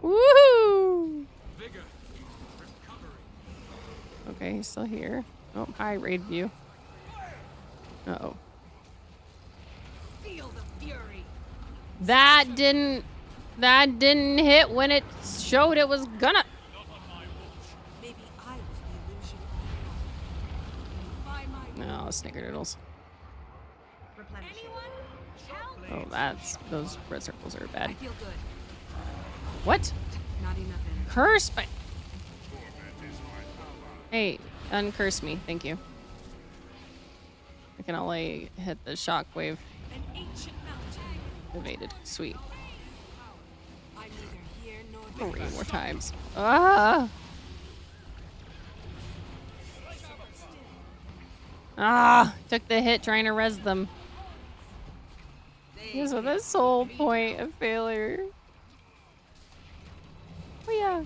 [SPEAKER 1] Woohoo!
[SPEAKER 6] Vigor. Recovery.
[SPEAKER 1] Okay, he's still here. Oh, hi, raid view. Uh-oh.
[SPEAKER 2] Feel the fury!
[SPEAKER 1] That didn't hit when it showed it was gonna.
[SPEAKER 2] Maybe I was the illusion all along. By my
[SPEAKER 1] No, snickerdoodles.
[SPEAKER 2] replenish.
[SPEAKER 1] Oh, those red circles are
[SPEAKER 2] I
[SPEAKER 1] bad.
[SPEAKER 2] feel good.
[SPEAKER 1] What?
[SPEAKER 2] Not enough energy.
[SPEAKER 1] Curse by. Hey, uncurse me, thank you. I can only hit the shockwave.
[SPEAKER 2] An ancient mountain.
[SPEAKER 1] Evaded. Sweet.
[SPEAKER 2] I'm neither here nor
[SPEAKER 1] 3 more times. Ah! Ah! Took the hit trying to res them. Yeah, so that's the whole point of failure. Oh yeah.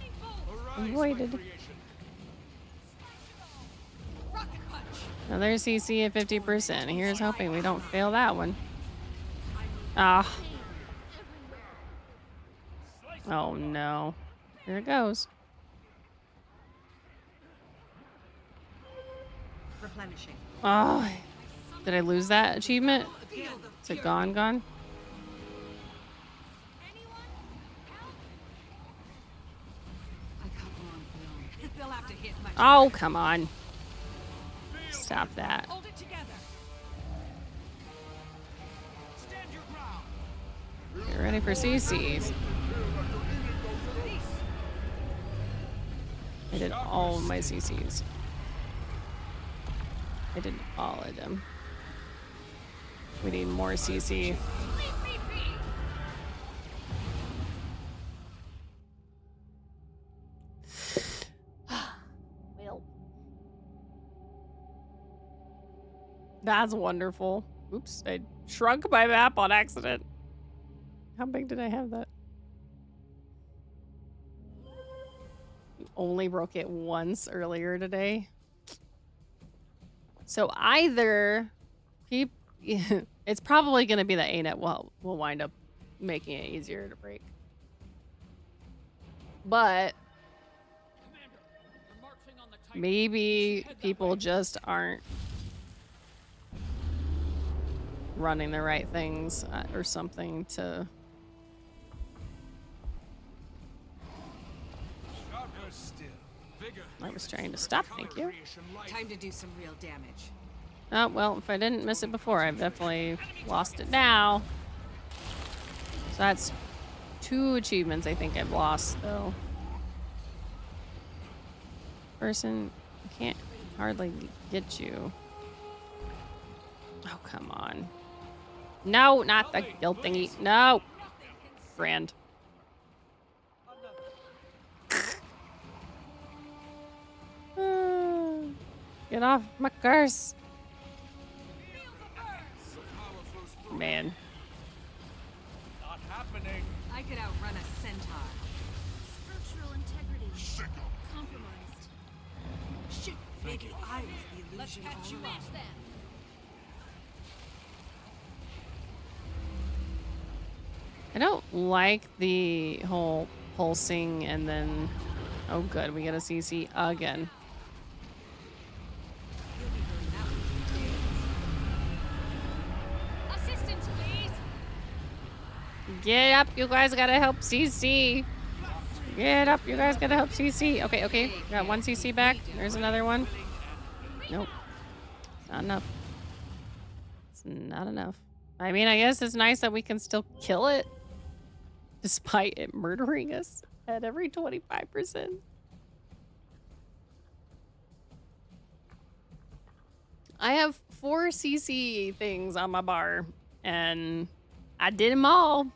[SPEAKER 1] Avoided.
[SPEAKER 2] rocket punch.
[SPEAKER 1] Another CC at 50%. Here's hoping we don't fail that one. Ah. Oh no. Here it goes.
[SPEAKER 2] Replenishing.
[SPEAKER 1] Oh. Did I lose that achievement?
[SPEAKER 2] Feel the
[SPEAKER 1] Is it
[SPEAKER 2] fury.
[SPEAKER 1] gone?
[SPEAKER 2] I caught one on film. They'll have to hit much.
[SPEAKER 1] Oh, come on. Stop that.
[SPEAKER 2] Hold it together.
[SPEAKER 6] Stand your ground.
[SPEAKER 1] Get ready for CCs. I did all of my CCs. I did all of them. We need more CC. Well. That's wonderful. Oops, I shrunk my map on accident. How big did I have that? Only broke it once earlier today. So either it's probably going to be the ANET will wind up making it easier to break. But
[SPEAKER 6] Commander, we're marching on the Titan.
[SPEAKER 1] maybe
[SPEAKER 6] Head that
[SPEAKER 1] people
[SPEAKER 6] way.
[SPEAKER 1] just aren't running the right things or something to I was trying to stop, thank you.
[SPEAKER 2] Time to do some real damage.
[SPEAKER 1] Oh, well, if I didn't miss it before, I've definitely lost it now. So that's 2 achievements I think I've lost, though. Person, I can't hardly get you. Oh, come on. No, not the guild thingy. No. Brand. Get off my curse. Man.
[SPEAKER 6] Not happening.
[SPEAKER 2] I could outrun a centaur.
[SPEAKER 8] Structural integrity compromised.
[SPEAKER 2] Shit, maybe I was the illusion all along.
[SPEAKER 1] I don't like the whole pulsing and then... Oh, good. We get a CC again.
[SPEAKER 8] Assistance, please.
[SPEAKER 1] Get up, you guys gotta help CC. Get up, you guys gotta help CC. Okay, okay. Got 1 CC back. There's another one. Nope. It's not enough. It's not enough. I mean, I guess it's nice that we can still kill it. Despite it murdering us at every 25%. I have 4 CC things on my bar, and I did them all.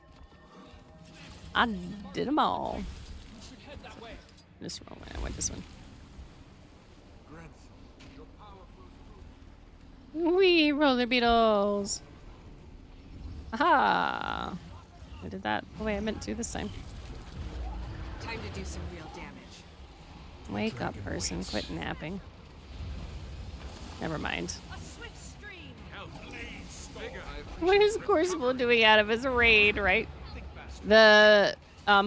[SPEAKER 1] I did them all. This wrong way. I went this one. Wee roller beetles. Aha! I did that the way I meant to this time.
[SPEAKER 2] Time to do some real damage.
[SPEAKER 1] Wake up, person. Quit napping. Never mind.
[SPEAKER 8] A swift stream.
[SPEAKER 1] What is Corsival doing out of his raid, right? The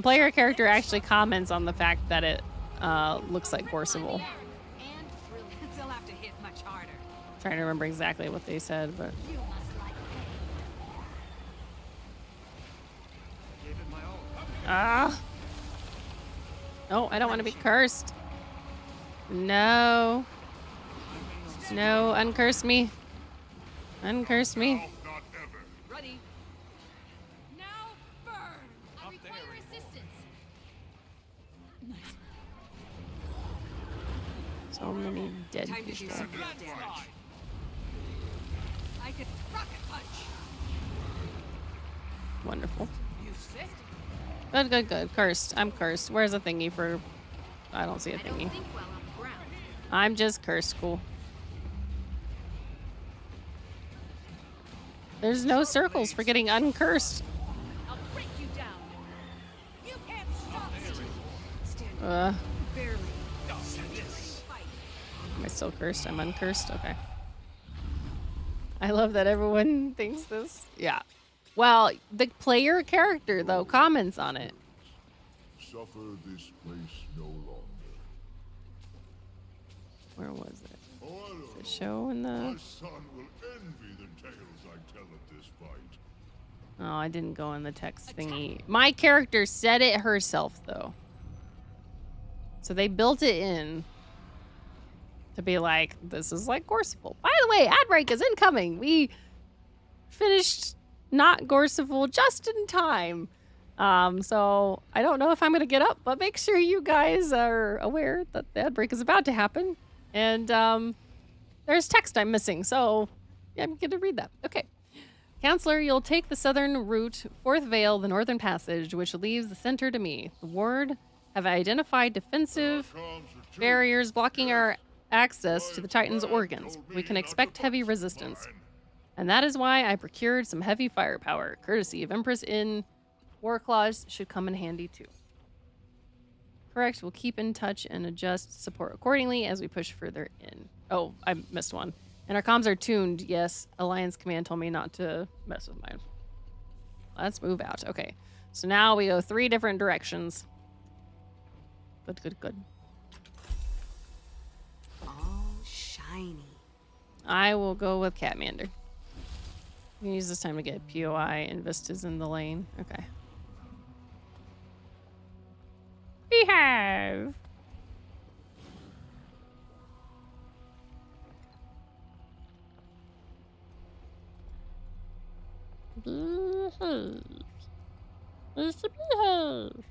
[SPEAKER 1] player character actually comments on the fact that it looks like Corsival.
[SPEAKER 2] And they'll have to hit much harder.
[SPEAKER 1] Trying to remember exactly what they said, but...
[SPEAKER 8] You must like
[SPEAKER 1] Ah! No, I don't want to be cursed. No. No, uncurse me. Uncurse me.
[SPEAKER 2] Ready.
[SPEAKER 8] now burn. I require assistance.
[SPEAKER 1] So many dead
[SPEAKER 2] Time to do
[SPEAKER 1] people.
[SPEAKER 2] some real damage. I could rocket punch.
[SPEAKER 1] Wonderful.
[SPEAKER 2] You sick?
[SPEAKER 1] Good, good, good. Cursed. I'm cursed. Where's the thingy for... I don't see a
[SPEAKER 8] I don't
[SPEAKER 1] thingy.
[SPEAKER 8] think well on the ground.
[SPEAKER 1] I'm just cursed. Cool. There's no circles for getting uncursed.
[SPEAKER 8] I'll break you down. You can't stop me.
[SPEAKER 2] Stand barely.
[SPEAKER 1] Am I still cursed? I'm uncursed? Okay. I love that everyone thinks this. Yeah. Well, the player character, though, comments on it.
[SPEAKER 4] Suffer this place no longer.
[SPEAKER 1] Where was it?
[SPEAKER 4] Oh, I don't
[SPEAKER 1] Does it
[SPEAKER 4] know.
[SPEAKER 1] show in the...
[SPEAKER 4] My son will envy the tales I tell of this fight.
[SPEAKER 1] Oh, I didn't go in the text thingy. My character said it herself, though. So they built it in to be like, this is like Gorsival. By the way, ad break is incoming. We finished not Gorsival just in time. So I don't know if I'm going to get up, but make sure you guys are aware that the ad break is about to happen. And there's text I'm missing, so yeah, I'm going to read that. Okay. Counselor, you'll take the southern route, Fourth Vale, the northern passage, which leaves the center to me. The ward have identified defensive barriers blocking our access to the Titan's organs. We can expect heavy resistance. And that is why I procured some heavy firepower, courtesy of Empress Inn. War claws should come in handy too. Correct, we'll keep in touch and adjust support accordingly as we push further in. Oh, I missed one. And our comms are tuned, yes. Alliance Command told me not to mess with mine. Let's move out. Okay, so now we go 3 different directions. Good, good, good.
[SPEAKER 2] All shiny.
[SPEAKER 1] I will go with Catmander. We can use this time to get POI and Vistas in the lane. Okay. Behave! behave. Needs to behave.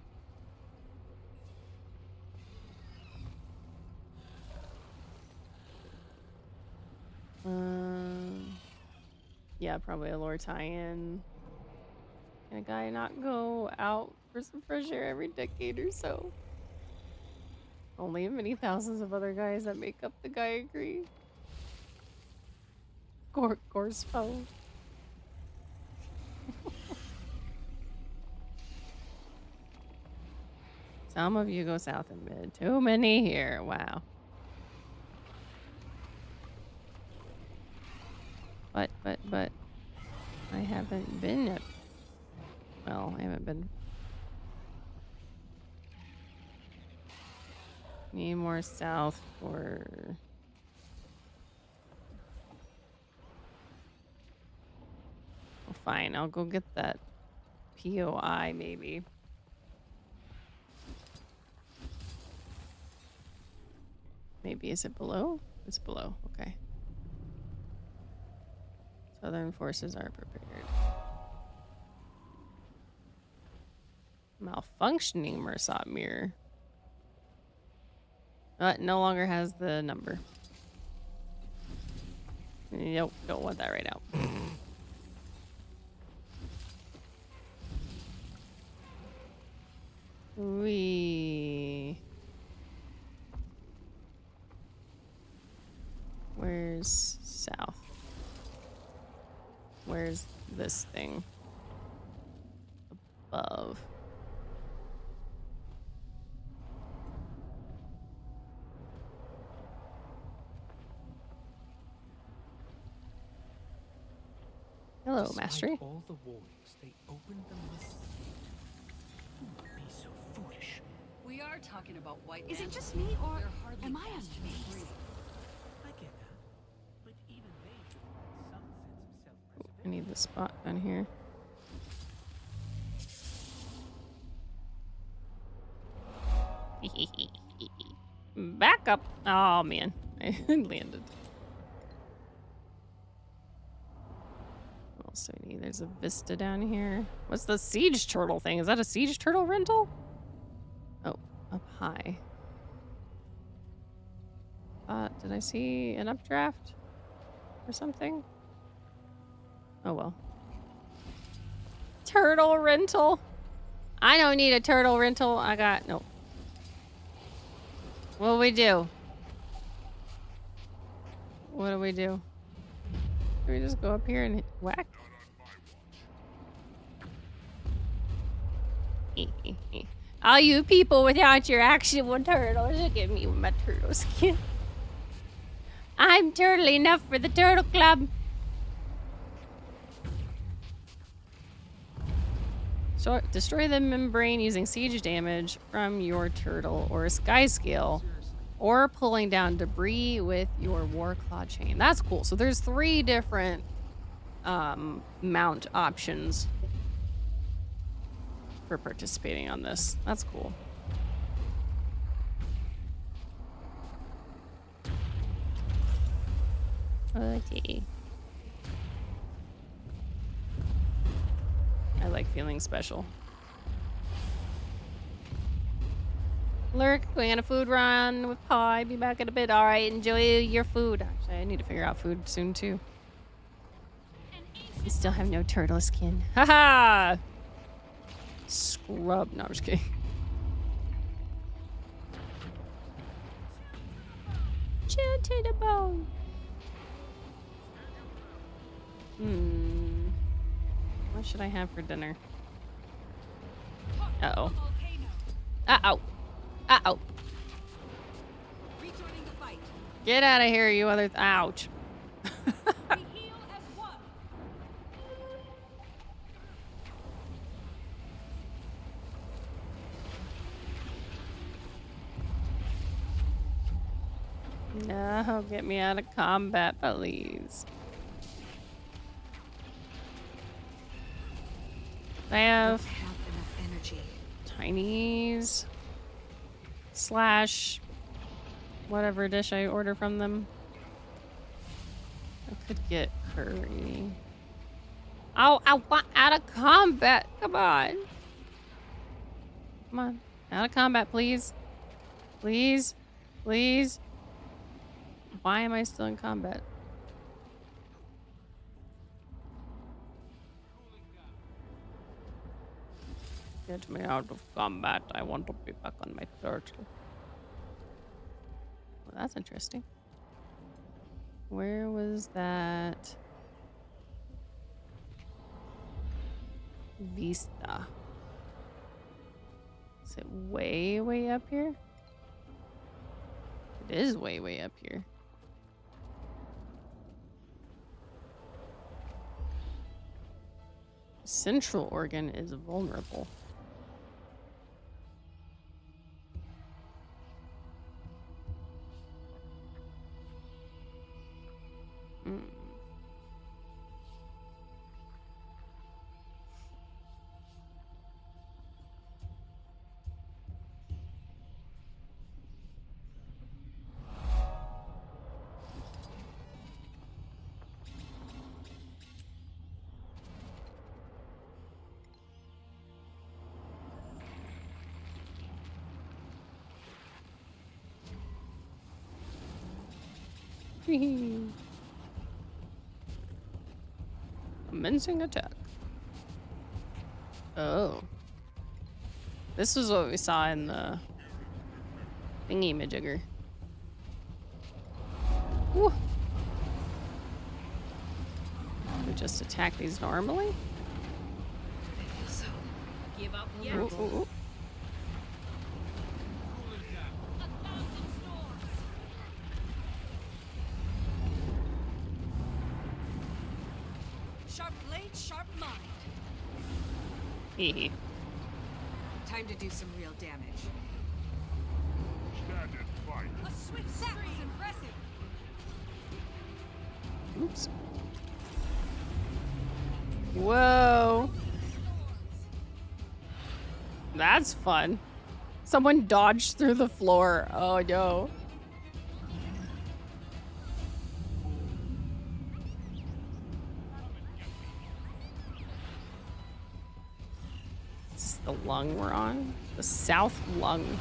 [SPEAKER 1] Yeah, probably a lore tie-in. Can a guy not go out for some fresh air every decade or so? Only many thousands of other guys that make up the guy agree. Gorspo. Some of you go south and mid. Too many here. Wow. But I haven't been yet. Well, I haven't been. Need more south for. Well, fine. I'll go get that POI maybe. Maybe is it below? It's below. Okay. Southern forces are prepared. Malfunctioning Mersat mirror. No longer has the number. Nope, don't want that right now. Where's south? Where's this thing? Above. Hello,
[SPEAKER 9] Despite
[SPEAKER 1] Mastery.
[SPEAKER 9] all the warnings, they opened the mist. Who would be so foolish?
[SPEAKER 10] We are talking about white.
[SPEAKER 2] Is it
[SPEAKER 10] man.
[SPEAKER 2] just me, or
[SPEAKER 10] They're hardly
[SPEAKER 2] am I on
[SPEAKER 10] bastards
[SPEAKER 2] base?
[SPEAKER 10] breed.
[SPEAKER 9] I get that, but even they should have some sense of self-preservation.
[SPEAKER 1] I need the spot down here. Back up. Oh, man. I landed. What else do I need? There's a vista down here. What's the siege turtle thing? Is that a siege turtle rental? Oh, up high. Did I see an updraft or something? Oh, well. Turtle rental. I don't need a turtle rental. I got... Nope. What'll we do? What do we do? Do we just go up here and whack? All you people without your actual turtles, look at me with my turtle skin. I'm turtle enough for the turtle club. So destroy the membrane using siege damage from your turtle or sky scale, or pulling down debris with your Warclaw chain. That's cool. So there's 3 different mount options for participating on this. That's cool. Okay. I like feeling special. Lurk, going on a food run with Pie. Be back in a bit. Alright, enjoy your food. Actually, I need to figure out food soon, too. You still have no turtle skin. Haha! Scrub. No, I'm just kidding. Chill to the bone. What should I have for dinner? Uh-oh. Uh-oh. Uh-oh.
[SPEAKER 2] Rejoining the fight.
[SPEAKER 1] Get out of here, you other... Ouch.
[SPEAKER 2] We heal as one.
[SPEAKER 1] No, get me out of combat, please. I have
[SPEAKER 2] Don't have enough energy.
[SPEAKER 1] Chinese / whatever dish I order from them. I could get curry. Oh, I want out of combat. Come on. Come on. Out of combat, please. Please. Please. Why am I still in combat? Get me out of combat. I want to be back on my turtle. Well, that's interesting. Where was that? Vista. Is it way, way up here? It is way, way up here. Central organ is vulnerable. Mm. Commencing attack. Oh. This was what we saw in the thingy-majigger. Woo. We just attack these normally?
[SPEAKER 10] Give up
[SPEAKER 1] Ooh,
[SPEAKER 10] yet?
[SPEAKER 1] ooh, ooh.
[SPEAKER 10] Sharp blade, sharp mind.
[SPEAKER 1] Hee.
[SPEAKER 2] Time to do some real damage.
[SPEAKER 4] Stand and fight.
[SPEAKER 10] A swift that was impressive.
[SPEAKER 1] Oops. Whoa. That's fun. Someone dodged through the floor. Oh no. Is this the lung we're on? The south lung.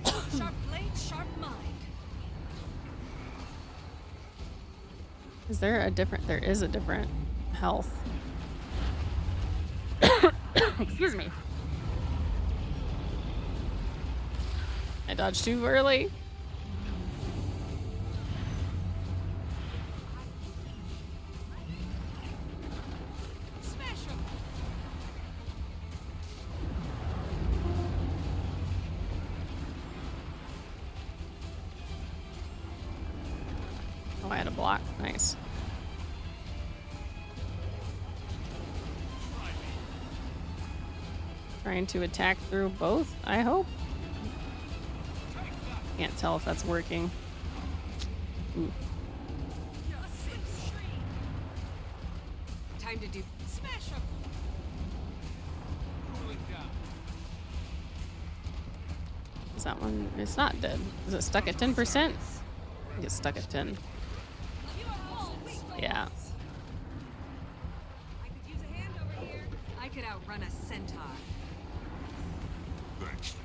[SPEAKER 10] Sharp blade, sharp mind.
[SPEAKER 1] Is there a different? There is a different health. Excuse me. I dodged too early.
[SPEAKER 10] Smash him.
[SPEAKER 1] Oh, I had a block. Nice. Trying to attack through both, I hope. Can't tell if that's working. Ooh.
[SPEAKER 2] Time to do.
[SPEAKER 10] Smash him.
[SPEAKER 1] Is that one? It's not dead. Is it stuck at 10%? I think it's stuck at 10. Yeah.
[SPEAKER 2] I could use a hand over here. I could outrun a centaur.
[SPEAKER 4] Thanks for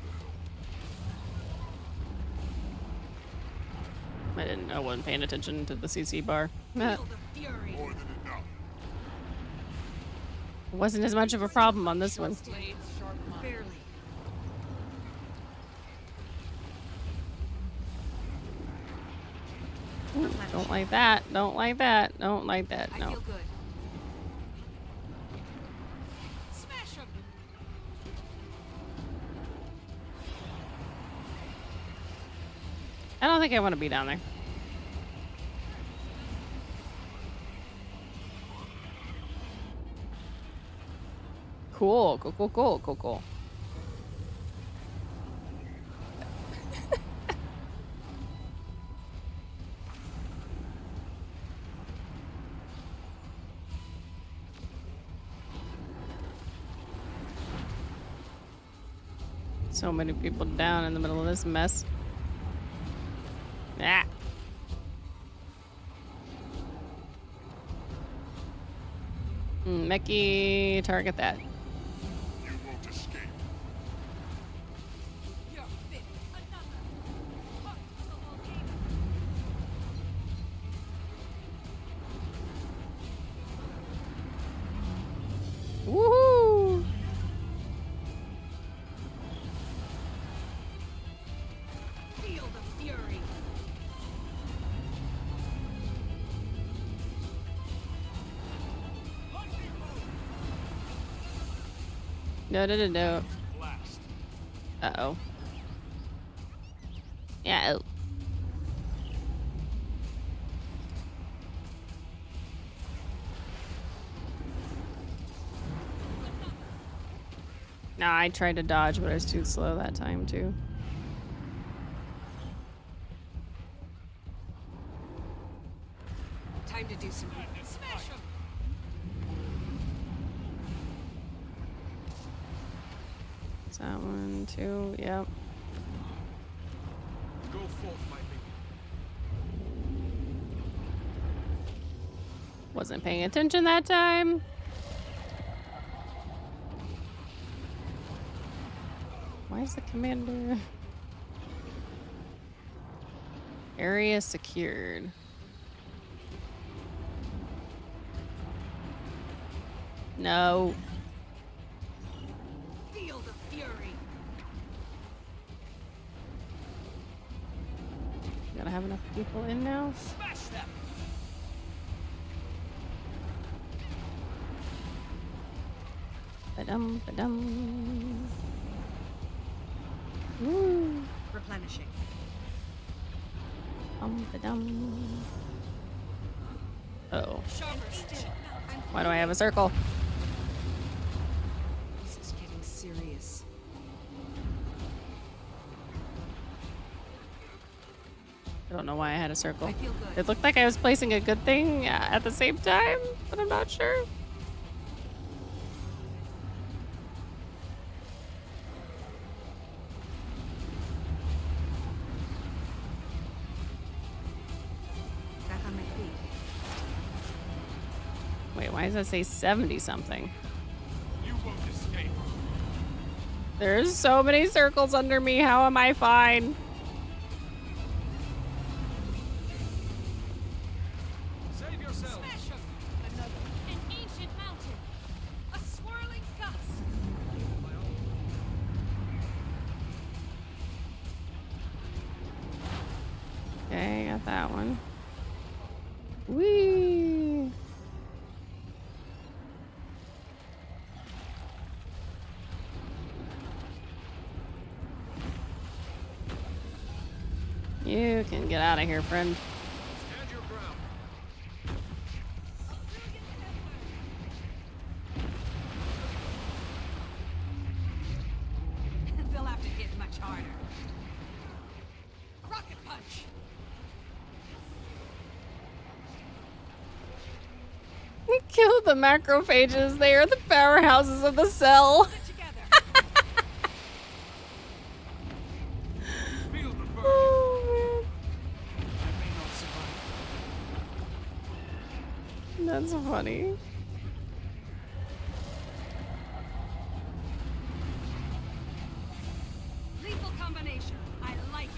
[SPEAKER 4] the help.
[SPEAKER 1] I wasn't paying attention to the CC bar.
[SPEAKER 2] Feel the fury.
[SPEAKER 4] More than enough.
[SPEAKER 1] Wasn't as much of a problem on this one.
[SPEAKER 10] Blade, sharp mind.
[SPEAKER 2] Barely.
[SPEAKER 1] Ooh, don't like that. Don't like that. Don't like that.
[SPEAKER 2] I
[SPEAKER 1] No.
[SPEAKER 2] feel good.
[SPEAKER 10] Smash him.
[SPEAKER 1] I don't think I want to be down there. Cool. Cool, cool, cool, cool, cool. So many people down in the middle of this mess. Ah. Meki, target that.
[SPEAKER 4] You won't escape.
[SPEAKER 10] You're fit. Another. Hook to the volcano.
[SPEAKER 1] Woohoo!
[SPEAKER 10] Feel the fury.
[SPEAKER 1] No, no, no, no.
[SPEAKER 9] Blast.
[SPEAKER 1] Uh-oh. Yeah. No, I tried to dodge, but I was too slow that time, too.
[SPEAKER 2] Time to do some.
[SPEAKER 10] Smash him.
[SPEAKER 1] Is that one, two? Yep.
[SPEAKER 9] Go forth, my minion.
[SPEAKER 1] Wasn't paying attention that time. Why is the commander... Area secured. No.
[SPEAKER 10] Feel the fury.
[SPEAKER 1] Gotta have enough people in now.
[SPEAKER 9] Smash them.
[SPEAKER 1] Ba-dum, ba-dum. Woo.
[SPEAKER 2] Replenishing.
[SPEAKER 1] Ba-dum. Oh.
[SPEAKER 10] Sharper still.
[SPEAKER 1] Why do I have a circle?
[SPEAKER 2] This is getting serious.
[SPEAKER 1] I don't know why I had a circle.
[SPEAKER 2] I feel good.
[SPEAKER 1] It looked like I was placing a good thing at the same time, but I'm not sure.
[SPEAKER 2] Back on my feet.
[SPEAKER 1] Wait, why does that say 70 something?
[SPEAKER 9] You won't escape.
[SPEAKER 1] There's so many circles under me. How am I fine?
[SPEAKER 9] Save yourself.
[SPEAKER 10] Smash him. Another. An ancient mountain. A swirling gust.
[SPEAKER 1] Okay, got that one. Whee! You can get out of here, friend.
[SPEAKER 9] Stand your ground.
[SPEAKER 10] They'll have to hit much harder. Rocket punch.
[SPEAKER 1] Kill the macrophages. They are the powerhouses of the cell.
[SPEAKER 10] Put it together.
[SPEAKER 9] Feel the burn.
[SPEAKER 1] Oh,
[SPEAKER 9] I may not survive.
[SPEAKER 1] man. That's funny.
[SPEAKER 10] Lethal combination. I like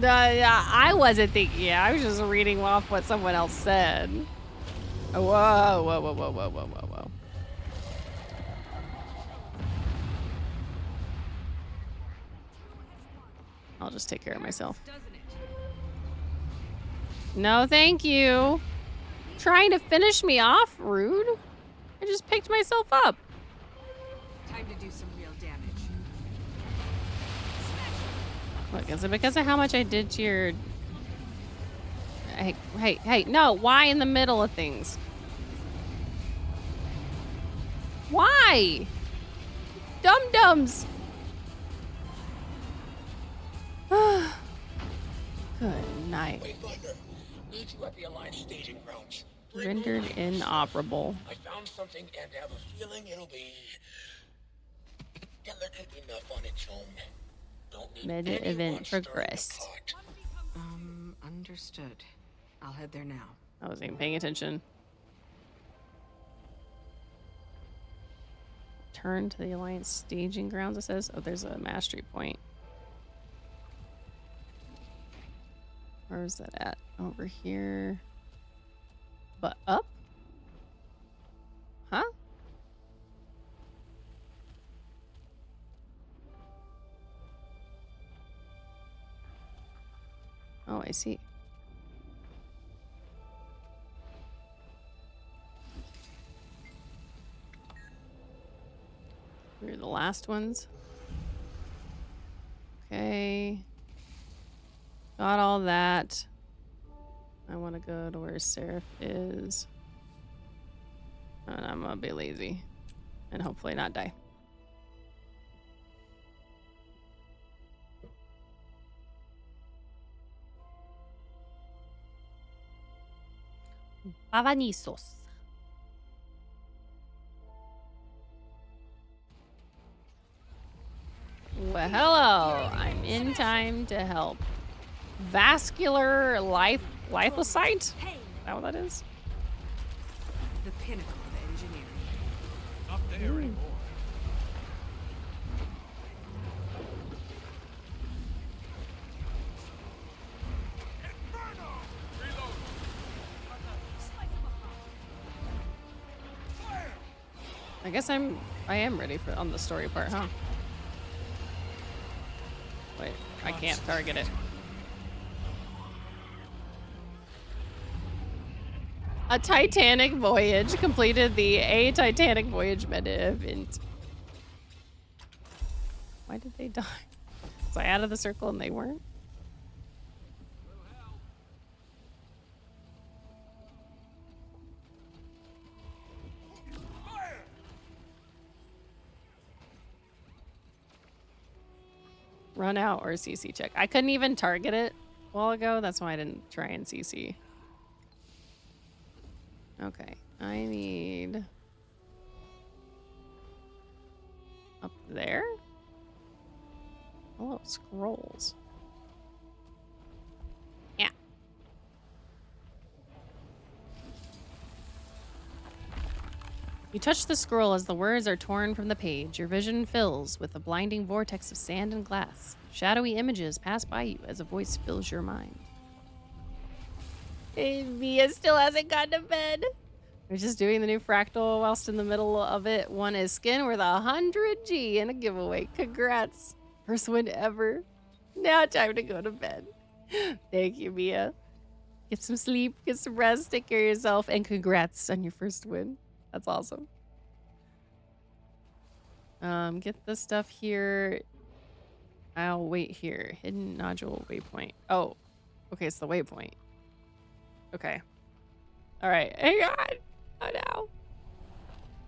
[SPEAKER 10] it.
[SPEAKER 1] I wasn't thinking. I was just reading off what someone else said. Whoa, whoa, whoa, whoa, whoa, whoa, whoa, whoa. I'll just take care of myself.
[SPEAKER 2] Doesn't it?
[SPEAKER 1] No, thank you. Trying to finish me off, rude. I just picked myself up.
[SPEAKER 2] Time to do some real damage.
[SPEAKER 1] Look, is it because of how much I did to your... Hey, no, why in the middle of things? Why? Dum-dums. Good night.
[SPEAKER 3] Wayfinder, need you at the Alliance staging grounds.
[SPEAKER 1] Rendered inoperable.
[SPEAKER 3] I found something and have a feeling it'll be delicate enough on its own. Don't need
[SPEAKER 1] Meta
[SPEAKER 3] any
[SPEAKER 1] event
[SPEAKER 3] monster in the
[SPEAKER 1] progressed.
[SPEAKER 3] cart.
[SPEAKER 2] Understood. I'll head there now.
[SPEAKER 1] I wasn't even paying attention. Turn to the Alliance staging grounds, it says. Oh, there's a mastery point. Where is that at? Over here. But up? Huh? Oh, I see. We're the last ones. Okay. Got all that. I want to go to where Seraph is. And I'm gonna be lazy. And hopefully not die. Pavanisos. Well, hello. I'm in time to help. Vascular lithocyte? Is that what that is?
[SPEAKER 2] The pinnacle of engineering.
[SPEAKER 7] Not there anymore.
[SPEAKER 1] I guess I am ready for on the story part, huh? Wait, I can't target it. A Titanic voyage completed the A Titanic Voyage meta event. Why did they die? Was I out of the circle and they weren't? Run out or CC check. I couldn't even target it a while ago. That's why I didn't try and CC. Okay. I need... up there? Oh, scrolls. Yeah. You touch the scroll as the words are torn from the page. Your vision fills with a blinding vortex of sand and glass. Shadowy images pass by you as a voice fills your mind. Hey, Mia still hasn't gone to bed. We're just doing the new fractal whilst in the middle of it. One is skin worth 100G in a giveaway. Congrats. First win ever. Now time to go to bed. Thank you, Mia. Get some sleep, get some rest, take care of yourself, and congrats on your first win. That's awesome. Get the stuff here. I'll wait here. Hidden nodule waypoint. Oh, okay, it's the waypoint. Okay. All right. Hang on. Oh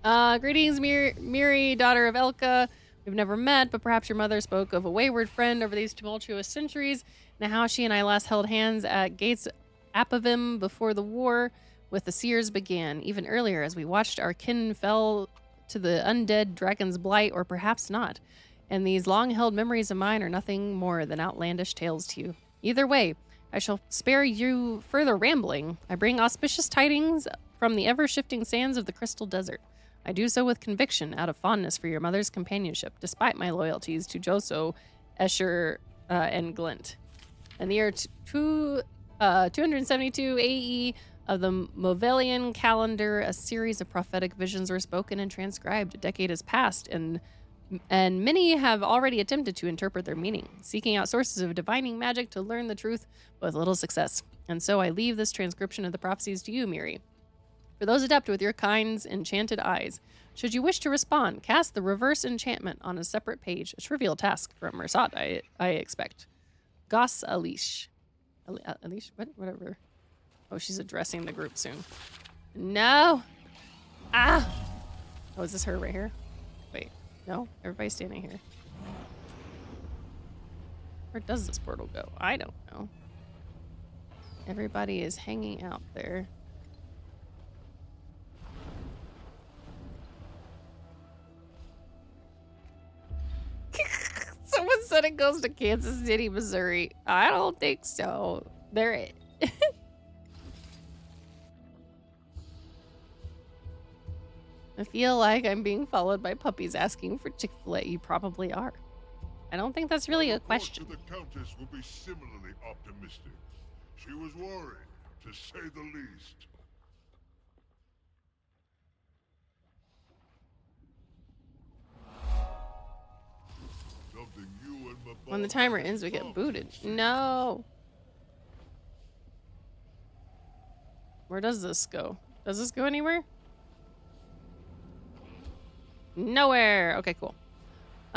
[SPEAKER 1] no. Greetings, Miri, daughter of Elka. We've never met, but perhaps your mother spoke of a wayward friend over these tumultuous centuries, and how she and I last held hands at Gates Apavim before the war with the Seers began, even earlier as we watched our kin fell to the undead dragon's blight, or perhaps not. And these long-held memories of mine are nothing more than outlandish tales to you. Either way, I shall spare you further rambling. I bring auspicious tidings from the ever-shifting sands of the Crystal Desert. I do so with conviction, out of fondness for your mother's companionship, despite my loyalties to Joso, Escher, and Glint. In the year 272 AE of the Movelian calendar, a series of prophetic visions were spoken and transcribed. A decade has passed, and many have already attempted to interpret their meaning, seeking out sources of divining magic to learn the truth, but with little success. And so I leave this transcription of the prophecies to you, Miri. For those adept with your kind's enchanted eyes, should you wish to respond, cast the reverse enchantment on a separate page. A trivial task from Mersat, I expect. Goss Alish. Alish? Whatever. Oh, she's addressing the group soon. No! Ah! Oh, is this her right here? Wait. No? Everybody's standing here. Where does this portal go? I don't know. Everybody is hanging out there. Someone said it goes to Kansas City, Missouri. I don't think so. There. I feel like I'm being followed by puppies asking for Chick-fil-A. You probably are. I don't think that's really a question.
[SPEAKER 4] The Countess will be similarly optimistic. She was worried, to say the least. Something you and my
[SPEAKER 1] When the timer ends, we get booted. No. Where does this go? Does this go anywhere? Nowhere. Okay, cool.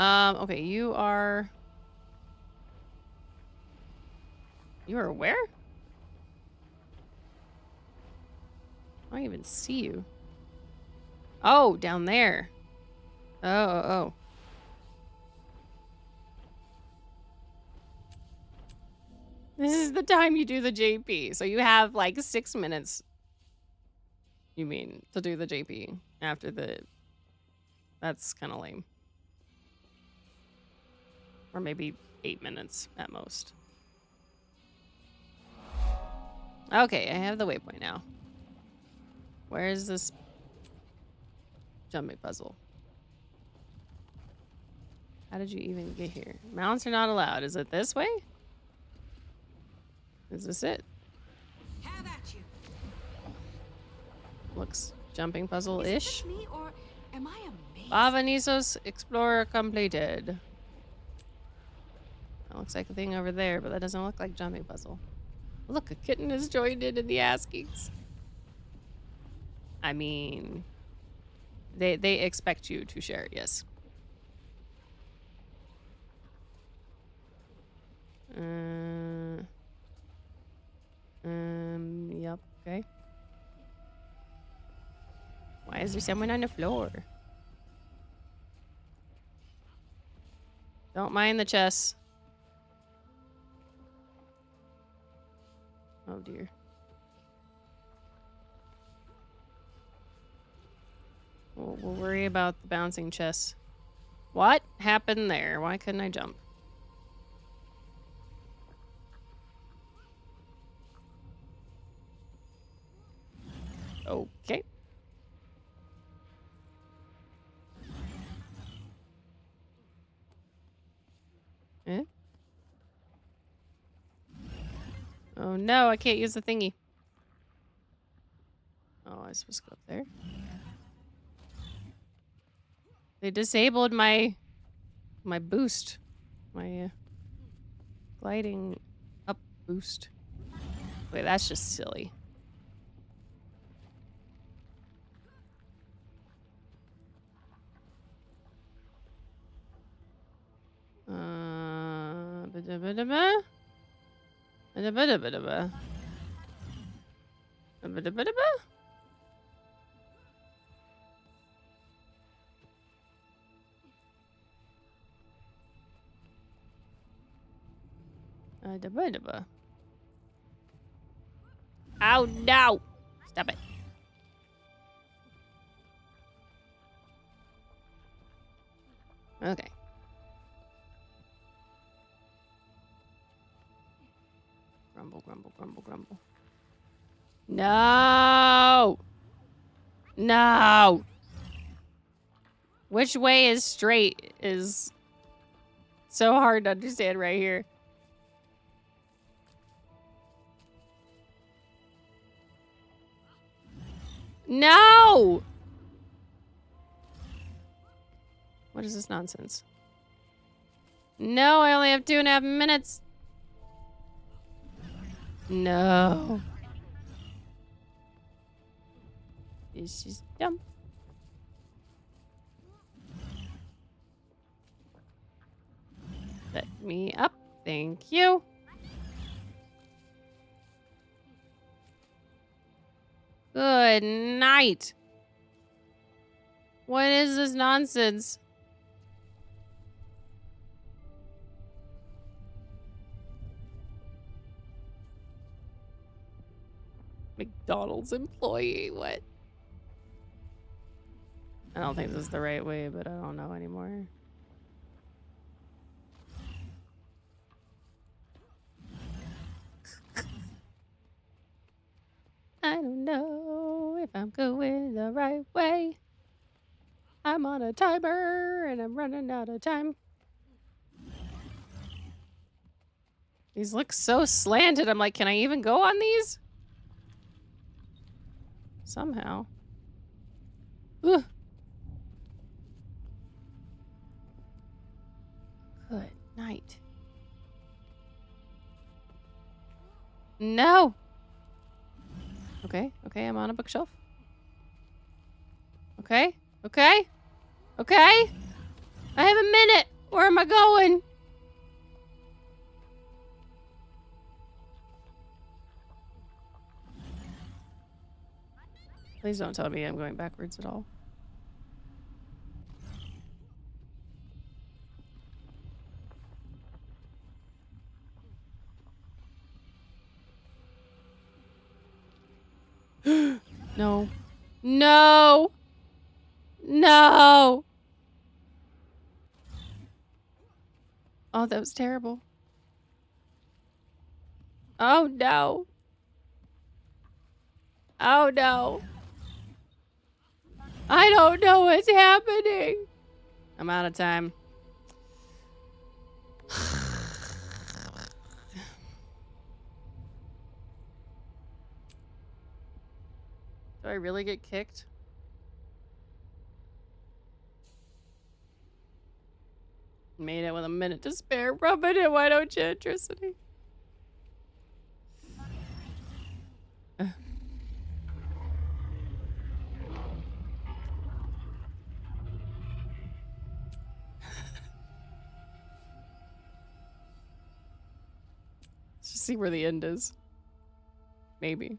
[SPEAKER 1] Okay, you are where? I don't even see you. Oh, down there. Oh. This is the time you do the JP. So you have like 6 minutes. You mean to do the JP after the... That's kind of lame. Or maybe 8 minutes at most. Okay, I have the waypoint now. Where is this jumping puzzle? How did you even get here? Mounts are not allowed. Is it this way? Is this it?
[SPEAKER 2] Have at you.
[SPEAKER 1] Looks jumping puzzle-ish.
[SPEAKER 2] Is it just me, or am I amazed?
[SPEAKER 1] Bavanisos Explorer completed. That looks like a thing over there, but that doesn't look like jumping puzzle. Look, a kitten is joined in the askies. I mean, they expect you to share, yes. Yep, okay. Why is there someone on the floor? Don't mind the chess. Oh dear. We'll worry about the bouncing chess. What happened there? Why couldn't I jump? Okay. Eh? Oh no, I can't use the thingy. Oh, I was supposed to go up there. They disabled my boost. My gliding up boost. Wait, that's just silly. Ba-da-ba-da-ba. Ba-da-ba-da-ba-da-ba. Ba-da-ba-da-ba. Da-ba-da-ba. Oh no! Stop it. Okay. Grumble, grumble, grumble, grumble. No! No! Which way is straight is so hard to understand right here. No! What is this nonsense? No, I only have 2.5 minutes. No. This is dumb. Let me up. Thank you. Good night. What is this nonsense? McDonald's employee, what? I don't think this is the right way, but I don't know anymore. going the right way. I'm on a timer and I'm running out of time. These look so slanted. I'm like, can I even go on these? Somehow. Ugh. Good night. No. Okay, I'm on a bookshelf. Okay. I have a minute. Where am I going? Please don't tell me I'm going backwards at all. No. No! No! Oh, that was terrible. Oh, no. Oh, no. I don't know what's happening. I'm out of time. Do I really get kicked? Made it with a minute to spare. Rub it in, why don't you, Electricity? Let's just see where the end is. Maybe.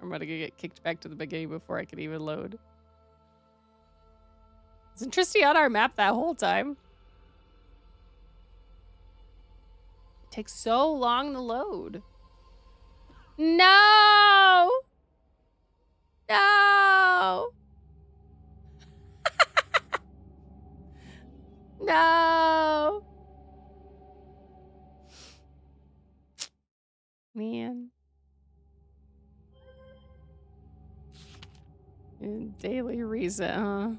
[SPEAKER 1] I'm about to get kicked back to the beginning before I can even load. Isn't Tristy on our map that whole time? It takes so long to load. No! No! No! Man. Daily reset, huh?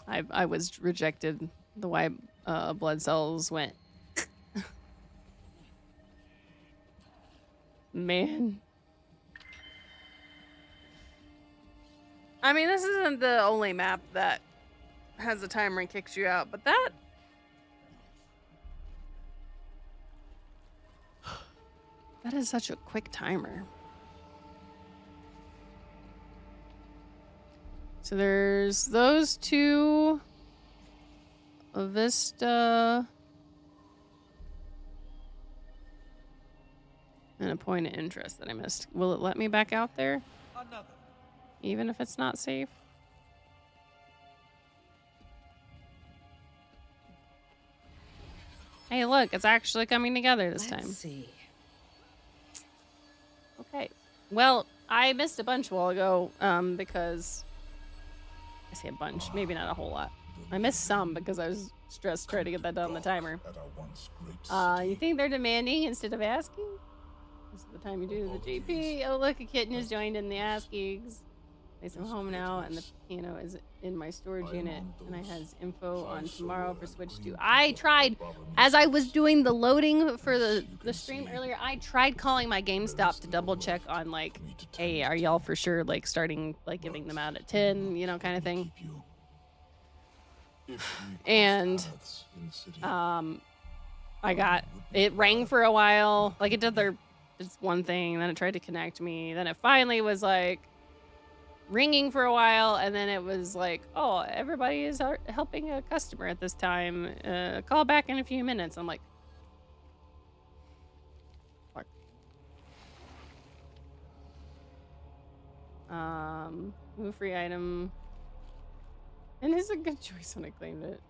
[SPEAKER 1] I was rejected. The white blood cells went. Man. I mean, this isn't the only map that has a timer and kicks you out, but that... That is such a quick timer. So there's those two. A Vista. And a point of interest that I missed. Will it let me back out there?
[SPEAKER 7] Another.
[SPEAKER 1] Even if it's not safe? Hey, look, it's actually coming together this time.
[SPEAKER 2] Let's see.
[SPEAKER 1] Okay. Well, I missed a bunch a while ago because... I say a bunch, maybe not a whole lot. I missed some because I was stressed trying to get that done on the timer. You think they're demanding instead of asking? This is the time you do the GP. Oh, look, a kitten has joined in the askings. I'm home now, and the piano is in my storage unit, and I has info on tomorrow for Switch 2. I tried, as I was doing the loading for the stream earlier, I tried calling my GameStop to double check on, like, hey, are y'all for sure, like, starting, like, giving them out at 10, you know, kind of thing. And, I got, it rang for a while, like, it did their, just one thing, then it tried to connect me, then it finally was, like, ringing for a while, and then it was like, oh, everybody is helping a customer at this time. Call back in a few minutes. I'm like, fuck. Move free item. And it's a good choice when I claimed it.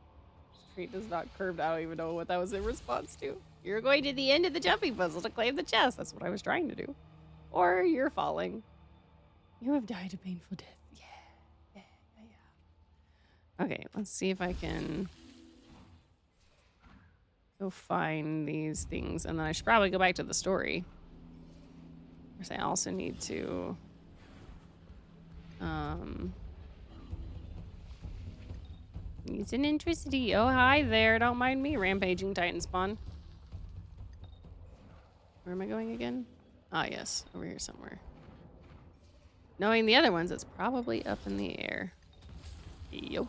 [SPEAKER 1] Street does not curved. I don't even know what that was in response to. You're going to the end of the jumping puzzle to claim the chest. That's what I was trying to do. Or you're falling. You have died a painful death. Yeah. Okay, let's see if I can... go find these things, and then I should probably go back to the story. Of course, I also need to use an electricity. Oh, hi there. Don't mind me, rampaging Titan spawn. Where am I going again? Ah, yes, over here somewhere. Knowing the other ones, it's probably up in the air. Yup.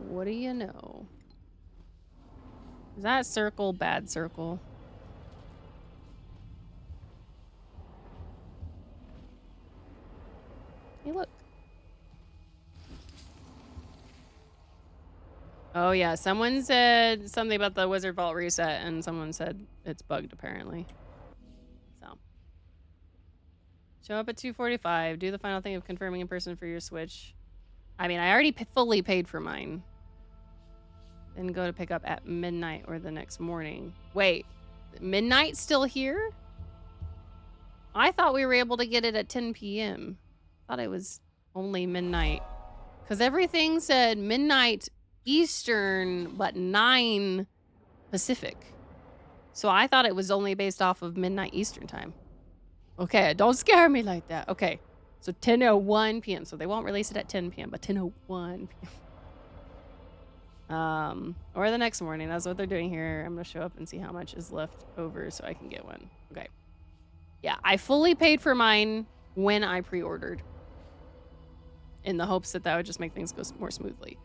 [SPEAKER 1] What do you know? Is that circle bad circle? Hey, look. Oh, yeah. Someone said something about the Wizard Vault reset, and someone said it's bugged, apparently. So. Show up at 2:45. Do the final thing of confirming in person for your Switch. I mean, I already fully paid for mine. Then go to pick up at midnight or the next morning. Wait. Midnight still here? I thought we were able to get it at 10 p.m. I thought it was only midnight. Because everything said midnight Eastern, but 9 Pacific. So I thought it was only based off of midnight Eastern time. Okay, don't scare me like that. Okay, so 10:01 p.m. So they won't release it at 10 p.m., but 10:01 p.m. Or the next morning. That's what they're doing here. I'm going to show up and see how much is left over so I can get one. Okay. Yeah, I fully paid for mine when I pre-ordered, in the hopes that that would just make things go more smoothly.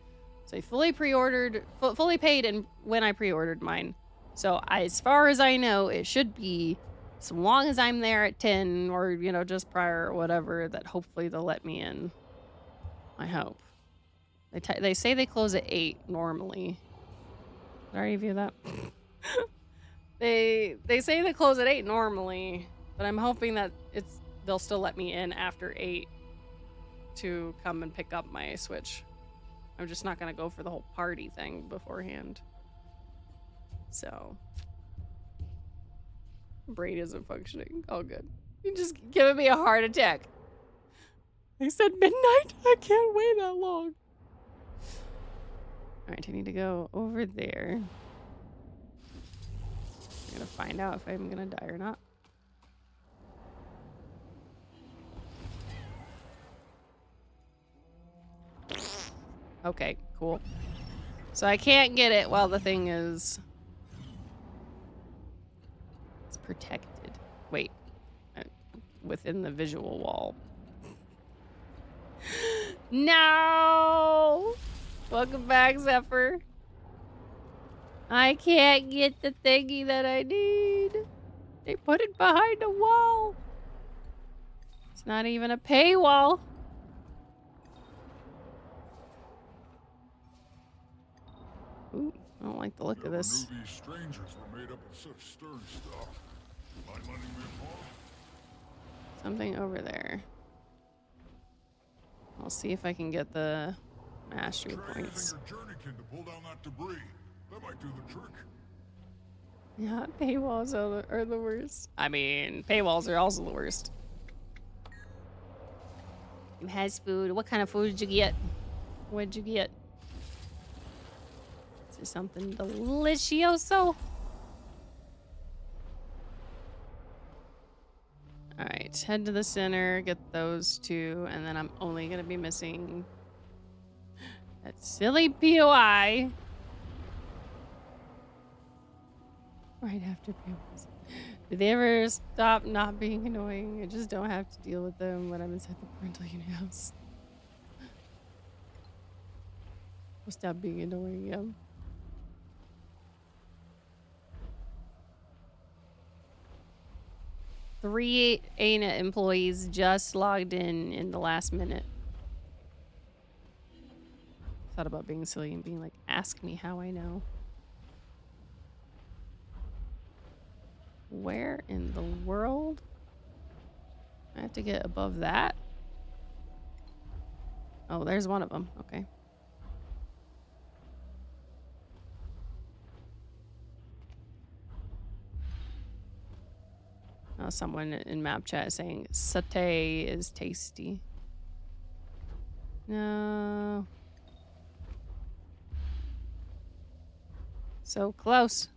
[SPEAKER 1] So I fully pre-ordered, fully paid and when I pre-ordered mine. So as far as I know, it should be, so long as I'm there at 10 or, you know, just prior or whatever, that hopefully they'll let me in. I hope. They say they close at 8 normally. Did I already view that? They say they close at 8 normally, but I'm hoping that they'll still let me in after 8 to come and pick up my Switch. I'm just not gonna go for the whole party thing beforehand. So, brain isn't functioning. Oh, good. You're just giving me a heart attack. I said midnight. I can't wait that long. All right, I need to go over there. I'm gonna find out if I'm gonna die or not. Okay, cool. So I can't get it while the thing is... It's protected. Wait. Within the visual wall. No! Welcome back, Zephyr. I can't get the thingy that I need. They put it behind a wall. It's not even a paywall. Ooh, I don't like the look of this.
[SPEAKER 4] Never knew these strangers were made up of such stern stuff. Mind lending me a call?
[SPEAKER 1] Something over there. I'll see if I can get the mastery points.
[SPEAKER 4] Your journeykin to pull down that debris. That might do the trick.
[SPEAKER 1] Yeah, paywalls are the worst. I mean, paywalls are also the worst. Who has food? What kind of food did you get? What'd you get? Is there something delicioso? Alright, head to the center, get those two, and then I'm only gonna be missing that silly POI. Right after POIs. Did they ever stop not being annoying? I just don't have to deal with them when I'm inside the parental unit house. We'll stop being annoying, yeah. Three ANA employees just logged in the last minute. Thought about being silly and being like, ask me how I know. Where in the world? I have to get above that? Oh, there's one of them. Okay. Someone in map chat is saying satay is tasty. No. So close.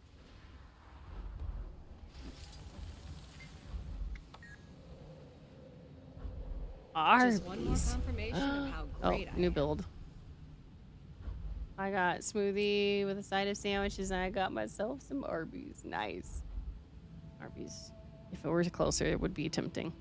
[SPEAKER 1] Arby's.
[SPEAKER 2] Just one more confirmation of how great I
[SPEAKER 1] new
[SPEAKER 2] am.
[SPEAKER 1] build. I got smoothie with a side of sandwiches, and I got myself some Arby's. Nice. Arby's. If it were closer, it would be tempting.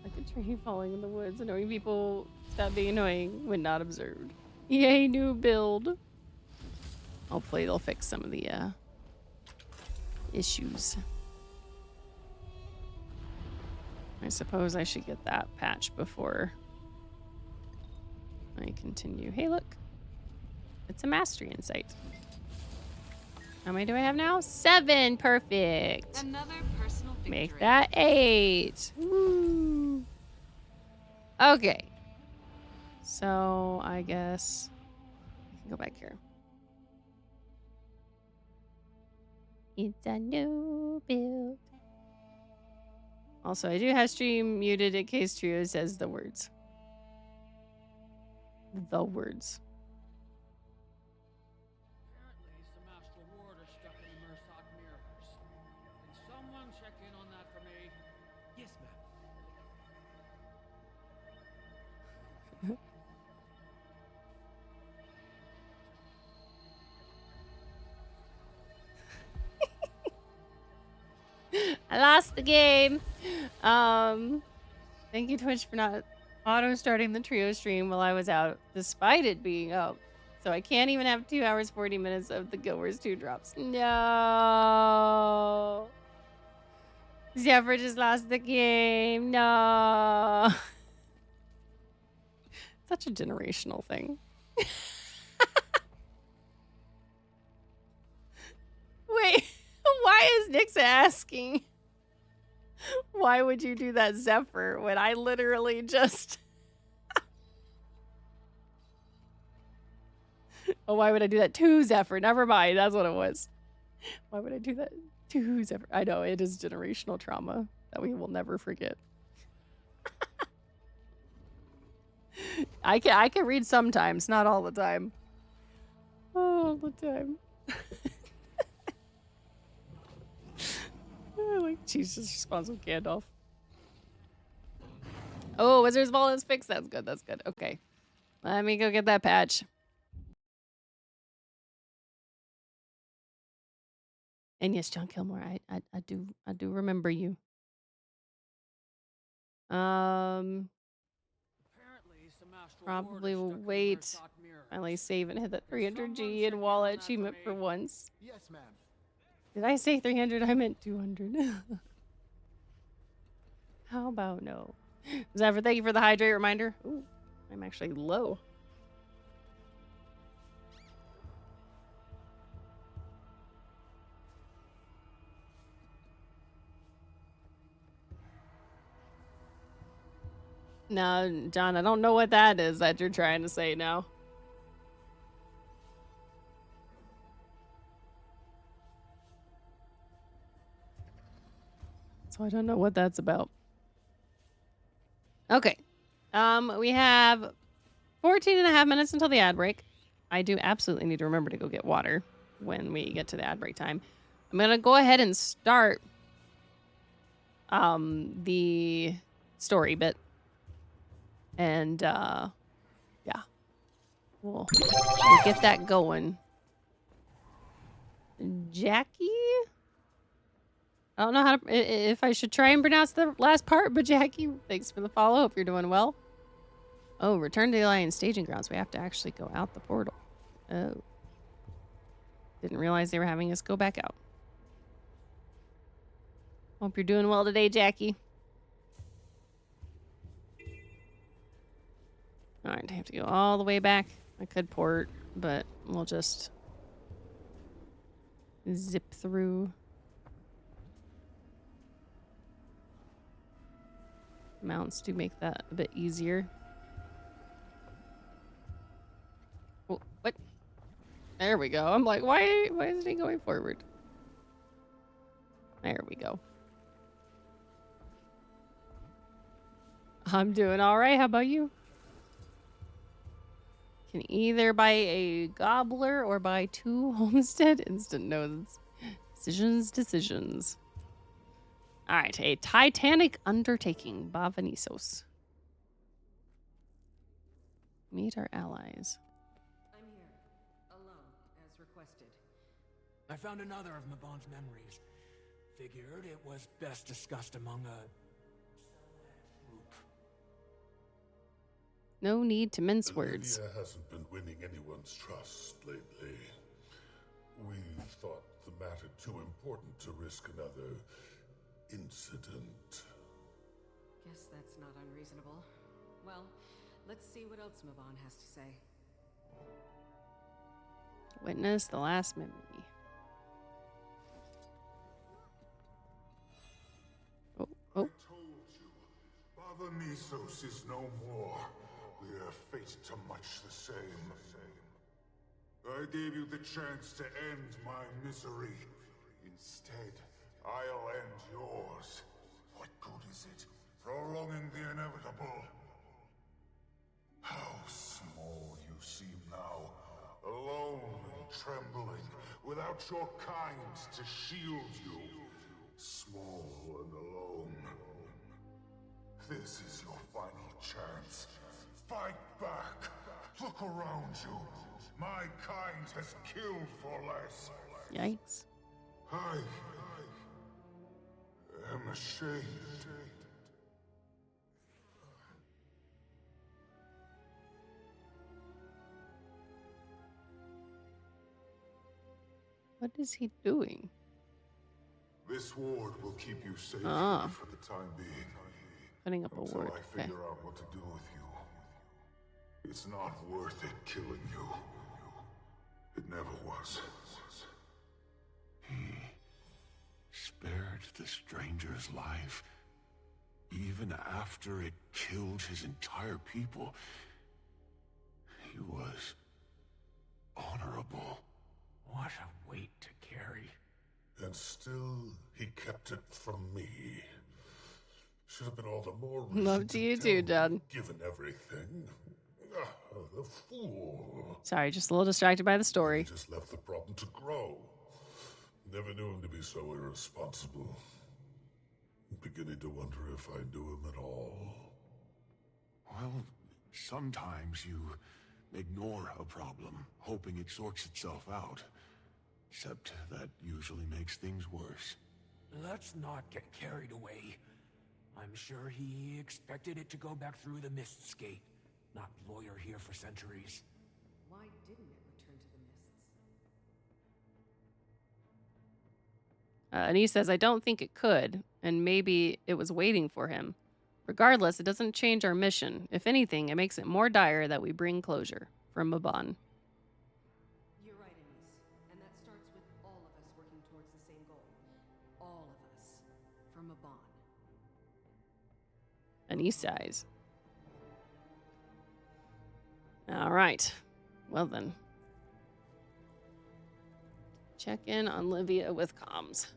[SPEAKER 1] Like a tree falling in the woods. Annoying people stop being annoying when not observed. Yay, new build. Hopefully they'll fix some of the issues. I suppose I should get that patch before I continue. Hey, look. It's a mastery insight. How many do I have now? 7. Perfect.
[SPEAKER 2] Another personal victory.
[SPEAKER 1] Make that 8. Woo. Okay. So I guess I can go back here. It's a new build. Also, I do have stream muted in case Trio says the words. The words.
[SPEAKER 6] Apparently, some astral ward are stuck in the Mersat mirrors. Can someone check in on that for me?
[SPEAKER 9] Yes, ma'am.
[SPEAKER 1] I lost the game. Thank you, Twitch, for not auto-starting the Trio stream while I was out, despite it being up. So I can't even have 2 hours, 40 minutes of the Guild Wars 2 drops. No. Zephyr just lost the game. No. Such a generational thing. Wait, why is Nyx asking? Why would you do that, Zephyr, when I literally just... Oh, why would I do that to Zephyr? Never mind, that's what it was. Why would I do that to Zephyr? I know, it is generational trauma that we will never forget. I can read sometimes, not all the time. All the time. Like Jesus responds with Gandalf. Oh, Wizard's Ball is fixed. That's good. That's good. Okay. Let me go get that patch. And yes, John Kilmore, I do remember you.
[SPEAKER 6] Apparently, some astral
[SPEAKER 1] Probably
[SPEAKER 6] ward
[SPEAKER 1] will
[SPEAKER 6] are stuck in the
[SPEAKER 1] wait.
[SPEAKER 6] Mersat mirrors.
[SPEAKER 1] Finally save and hit that
[SPEAKER 6] Can
[SPEAKER 1] 300G
[SPEAKER 6] someone
[SPEAKER 1] and
[SPEAKER 6] check in
[SPEAKER 1] wallet
[SPEAKER 6] on that for
[SPEAKER 1] achievement for
[SPEAKER 6] me?
[SPEAKER 1] once.
[SPEAKER 11] Yes, ma'am.
[SPEAKER 1] Did I say 300? I meant 200. How about no? Zephyr, thank you for the hydrate reminder. Ooh, I'm actually low. No, John, I don't know what that is that you're trying to say now. So I don't know what that's about. Okay. We have 14 and a half minutes until the ad break. I do absolutely need to remember to go get water when we get to the ad break time. I'm going to go ahead and start the story bit. And yeah. We'll get that going. Jackie? I don't know how to, if I should try and pronounce the last part, but Jackie, thanks for the follow. Hope you're doing well. Oh, return to the Alliance staging grounds. We have to actually go out the portal. Oh. Didn't realize they were having us go back out. Hope you're doing well today, Jackie. All right, I have to go all the way back. I could port, but we'll just zip through. Mounts do make that a bit easier. Oh, what? There we go. I'm like, why isn't he going forward? There we go. I'm doing all right. How about you? Can either buy a gobbler or buy 2 homestead instant nodes. Decisions. Alright, a titanic undertaking. Bavanisos. Meet our allies.
[SPEAKER 2] I'm here, alone, as requested.
[SPEAKER 3] I found another of Mabon's memories. Figured it was best discussed among a group.
[SPEAKER 1] No need to mince words.
[SPEAKER 5] Olivia hasn't been winning anyone's trust lately. We thought the matter too important to risk another incident.
[SPEAKER 2] Guess that's not unreasonable. Well, let's see what else Mabon has to say.
[SPEAKER 1] Witness the last memory. Oh.
[SPEAKER 5] I told you, Bavanisos is no more. We are fated to much the same. I gave you the chance to end my misery. Instead, I'll end yours. What good is it? Prolonging the inevitable. How small you seem now. Alone and trembling, without your kind to shield you. Small and alone. This is your final chance. Fight back. Look around you. My kind has killed for less.
[SPEAKER 1] Yikes.
[SPEAKER 5] I am ashamed.
[SPEAKER 1] What is he doing?
[SPEAKER 5] This ward will keep you safe
[SPEAKER 1] Ah.
[SPEAKER 5] here for the time being.
[SPEAKER 1] Putting up a
[SPEAKER 5] Until
[SPEAKER 1] ward.
[SPEAKER 5] I
[SPEAKER 1] Okay.
[SPEAKER 5] figure out what to do with you. It's not worth it killing you. It never was.
[SPEAKER 3] He spared the stranger's life. Even after it killed his entire people. He was honorable. What a weight to carry.
[SPEAKER 5] And still, he kept it from me. Should have been all the more
[SPEAKER 1] Love
[SPEAKER 5] reason
[SPEAKER 1] to you
[SPEAKER 5] tell
[SPEAKER 1] too,
[SPEAKER 5] me,
[SPEAKER 1] Dad.
[SPEAKER 5] Given everything. The fool.
[SPEAKER 1] Sorry, just a little distracted by the
[SPEAKER 5] He
[SPEAKER 1] story.
[SPEAKER 5] just left the problem to grow. Never knew him to be so irresponsible. Beginning to wonder if I knew him at all.
[SPEAKER 3] Well, sometimes you ignore a problem, hoping it sorts itself out. Except that usually makes things worse. Let's not get carried away. I'm sure he expected it to go back through the Mist's Gate, not lawyer here for centuries.
[SPEAKER 2] Why didn't it return to the mists?
[SPEAKER 1] Anise says, I don't think it could, and maybe it was waiting for him. Regardless, it doesn't change our mission. If anything, it makes it more dire that we bring closure. From Mabon.
[SPEAKER 2] You're right, Anise. And that starts with all of us working towards the same goal. All of us. From Mabon.
[SPEAKER 1] Anise sighs. All right. Well then. Check in on Livia with comms.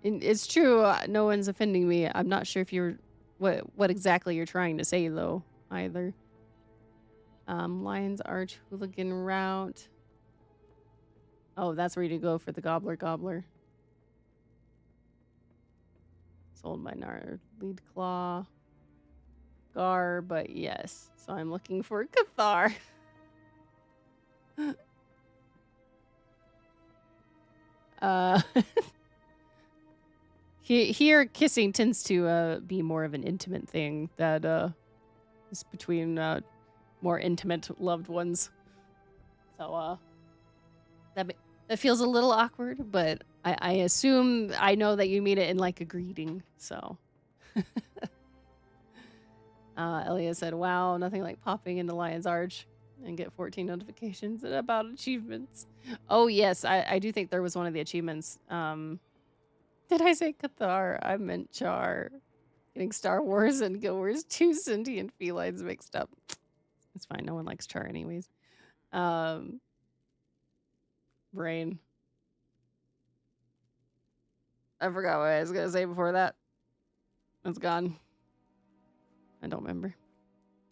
[SPEAKER 1] It's true. No one's offending me. I'm not sure if you're what exactly you're trying to say though either. Lion's Arch Hooligan route. Oh, that's where you go for the Gobbler. Sold by Nar Lead Claw. Gar, but yes. So I'm looking for Cathar. Here kissing tends to be more of an intimate thing that is between more intimate loved ones. So that feels a little awkward, but I assume I know that you mean it in like a greeting. So Elia said, wow, nothing like popping into Lion's Arch and get 14 notifications about achievements. Oh yes, I do think there was one of the achievements. Did I say Cathar? I meant Char. Getting Star Wars and Guild Wars 2 sentient felines mixed up. It's fine. No one likes Char anyways. Brain. I forgot what I was gonna say before that. It's gone. I don't remember.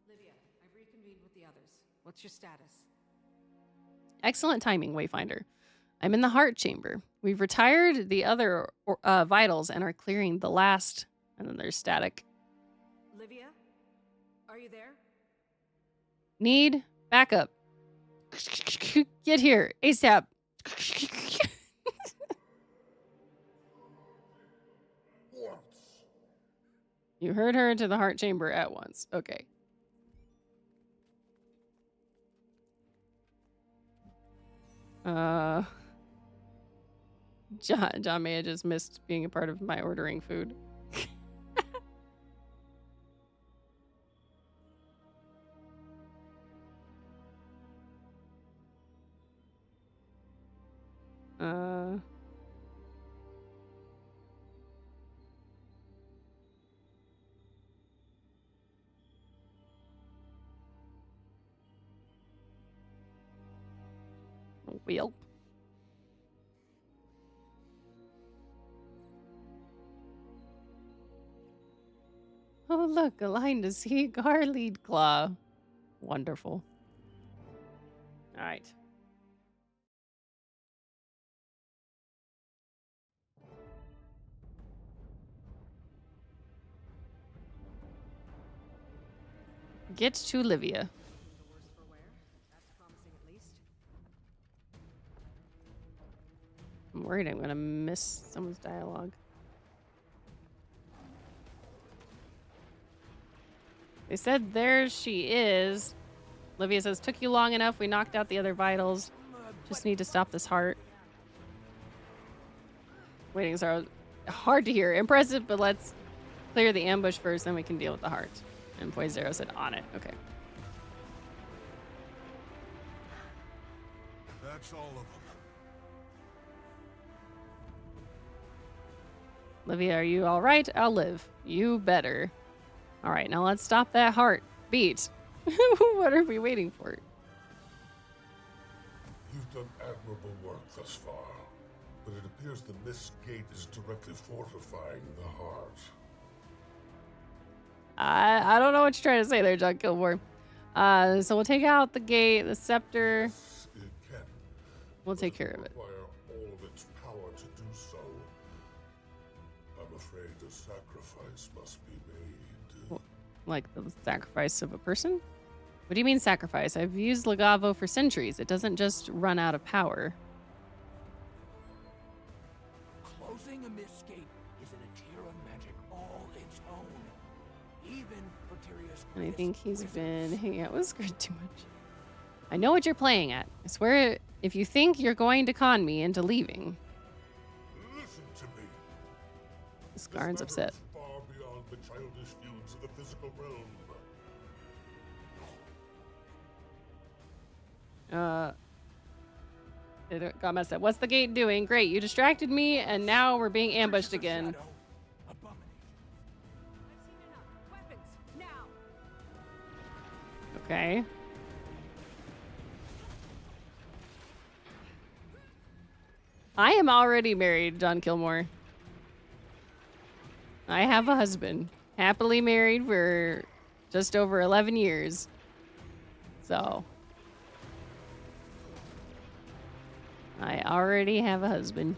[SPEAKER 2] Livia, I've reconvened with the others. What's your status?
[SPEAKER 1] Excellent timing, Wayfinder. I'm in the heart chamber. We've retired the other vitals and are clearing the last. And then there's static.
[SPEAKER 2] Livia, are you there?
[SPEAKER 1] Need backup. Get here ASAP. You heard her into the heart chamber at once. Okay. John may have just missed being a part of my ordering food. Wheel. Oh, look, a line to see Gar lead claw. Wonderful. All right. Get to Livia.
[SPEAKER 2] The worse for wear. That's promising at least.
[SPEAKER 1] I'm worried I'm gonna miss someone's dialogue. They said there she is. Livia says, took you long enough. We knocked out the other vitals. Just need to stop this heart. Waiting, sorry. Hard to hear. Impressive, but let's clear the ambush first, then we can deal with the heart. And Point Zero said, on it. Okay.
[SPEAKER 3] That's all of them.
[SPEAKER 1] Livia, are you all right? I'll live. You better. All right, now let's stop that heart beat. What are we waiting for?
[SPEAKER 5] You've done admirable work thus far, but it appears the Mist Gate is directly fortifying the heart.
[SPEAKER 1] I don't know what you're trying to say there, John Kilmore. So we'll take out the gate, the scepter.
[SPEAKER 5] Yes, it can.
[SPEAKER 1] We'll take care of it.
[SPEAKER 5] Require all of its power to do so. I'm afraid a sacrifice must be made.
[SPEAKER 1] Like the sacrifice of a person? What do you mean sacrifice? I've used Legavo for centuries. It doesn't just run out of power.
[SPEAKER 9] Closing a Mist Gate is an Atira magic all its own. Even for Tyria's
[SPEAKER 1] And I think he's been hanging out with Skirt too much. I know what you're playing at. I swear, if you think you're going to con me into leaving.
[SPEAKER 5] Listen to me.
[SPEAKER 1] Skarn's upset.
[SPEAKER 5] This matter is far beyond the childish feuds of the physical realm.
[SPEAKER 1] It got messed up. What's the gate doing? Great, you distracted me, and now we're being ambushed again.
[SPEAKER 2] I've seen enough. Weapons, now!
[SPEAKER 1] Okay. I am already married, John Kilmore. I have a husband. Happily married for just over 11 years. So. I already have a husband.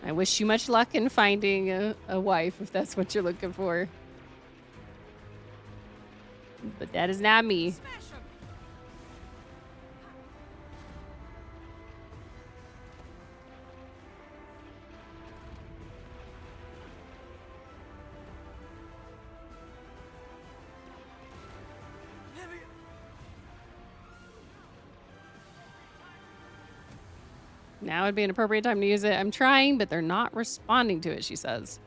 [SPEAKER 1] I wish you much luck in finding a wife if that's what you're looking for. But that is not me.
[SPEAKER 2] Smash 'em!
[SPEAKER 1] Now would be an appropriate time to use it. I'm trying, but they're not responding to it, she says.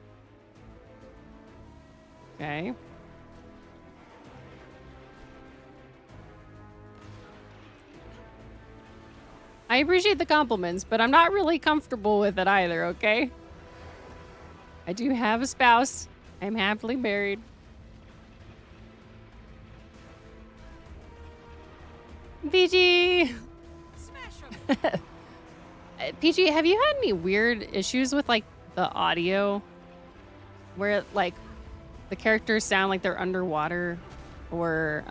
[SPEAKER 1] Okay. I appreciate the compliments, but I'm not really comfortable with it either, okay? I do have a spouse. I'm happily married. BG!
[SPEAKER 2] Smash 'em!
[SPEAKER 1] PG, have you had any weird issues with like the audio where like the characters sound like they're underwater, or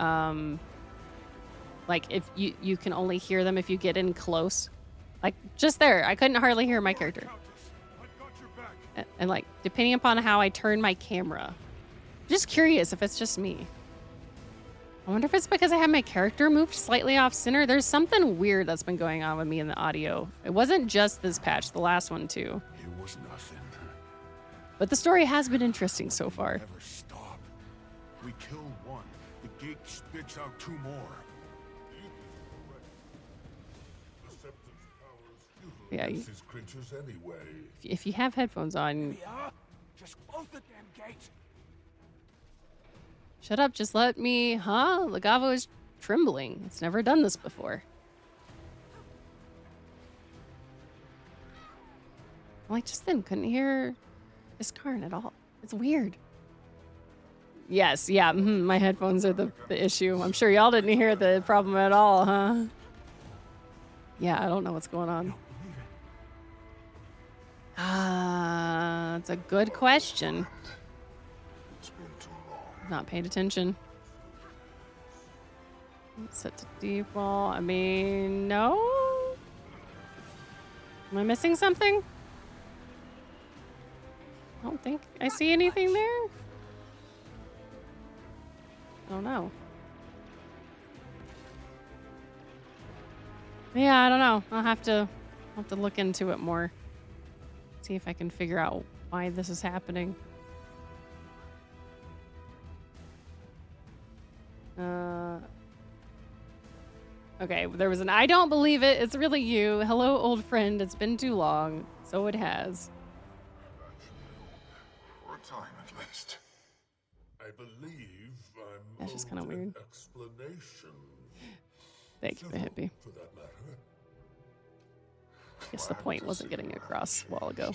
[SPEAKER 1] like if you can only hear them if you get in close? Like just there, I couldn't hardly hear my character. And like depending upon how I turn my camera, just curious if it's just me. I wonder if it's because I have my character moved slightly off center. There's something weird that's been going on with me in the audio. It wasn't just this patch, the last one too.
[SPEAKER 3] It was nothing.
[SPEAKER 1] But the story has been interesting so far.
[SPEAKER 3] Never stop. We kill one, the gate spits out 2 more.
[SPEAKER 1] Yeah,
[SPEAKER 5] These creatures anyway.
[SPEAKER 1] if you have headphones on,
[SPEAKER 9] Just close the damn gate.
[SPEAKER 1] shut up, just let me, huh? Legavo is trembling. It's never done this before. Like just then, couldn't hear Iskarn at all. It's weird. Yes, yeah, my headphones are the issue. I'm sure y'all didn't hear the problem at all, huh? Yeah, I don't know what's going on. It's a good question.
[SPEAKER 5] It's been too long.
[SPEAKER 1] Not paid attention. Set to default. I mean, no? Am I missing something? I don't think I see anything there. I don't know. Yeah, I don't know. I'll have to look into it more. See if I can figure out why this is happening. Okay, there was an I don't believe it. It's really you. Hello, old friend. It's been too long. So it has.
[SPEAKER 5] For a time, at least. I believe I'm
[SPEAKER 1] That's just
[SPEAKER 5] owed
[SPEAKER 1] kinda weird.
[SPEAKER 5] an explanation.
[SPEAKER 1] Thank you, Hippie.
[SPEAKER 5] For that matter.
[SPEAKER 1] I guess the point wasn't getting across a while ago.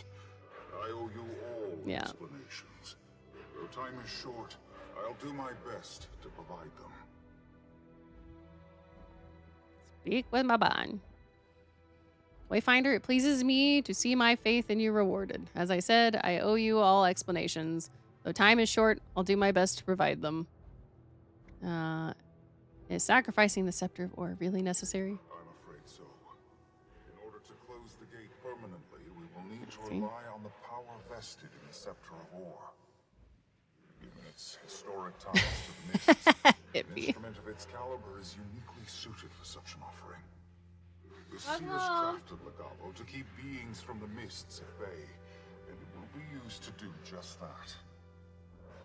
[SPEAKER 5] I owe you all
[SPEAKER 1] Yeah.
[SPEAKER 5] explanations. Though time is short, I'll do my best to provide them.
[SPEAKER 1] Speak with my bond. Wayfinder, it pleases me to see my faith in you rewarded. As I said, I owe you all explanations. Though time is short, I'll do my best to provide them. Is sacrificing the Scepter of Ore really necessary?
[SPEAKER 5] I'm afraid so. In order to close the gate permanently, we will need to
[SPEAKER 1] See?
[SPEAKER 5] rely on the power vested in the Scepter of Ore. Given its historic ties to the Mists, an
[SPEAKER 1] Hippie.
[SPEAKER 5] instrument of its caliber is uniquely suited for such an offering. The Seers crafted Legavo to keep beings from the Mists at bay, and it will be used to do just that.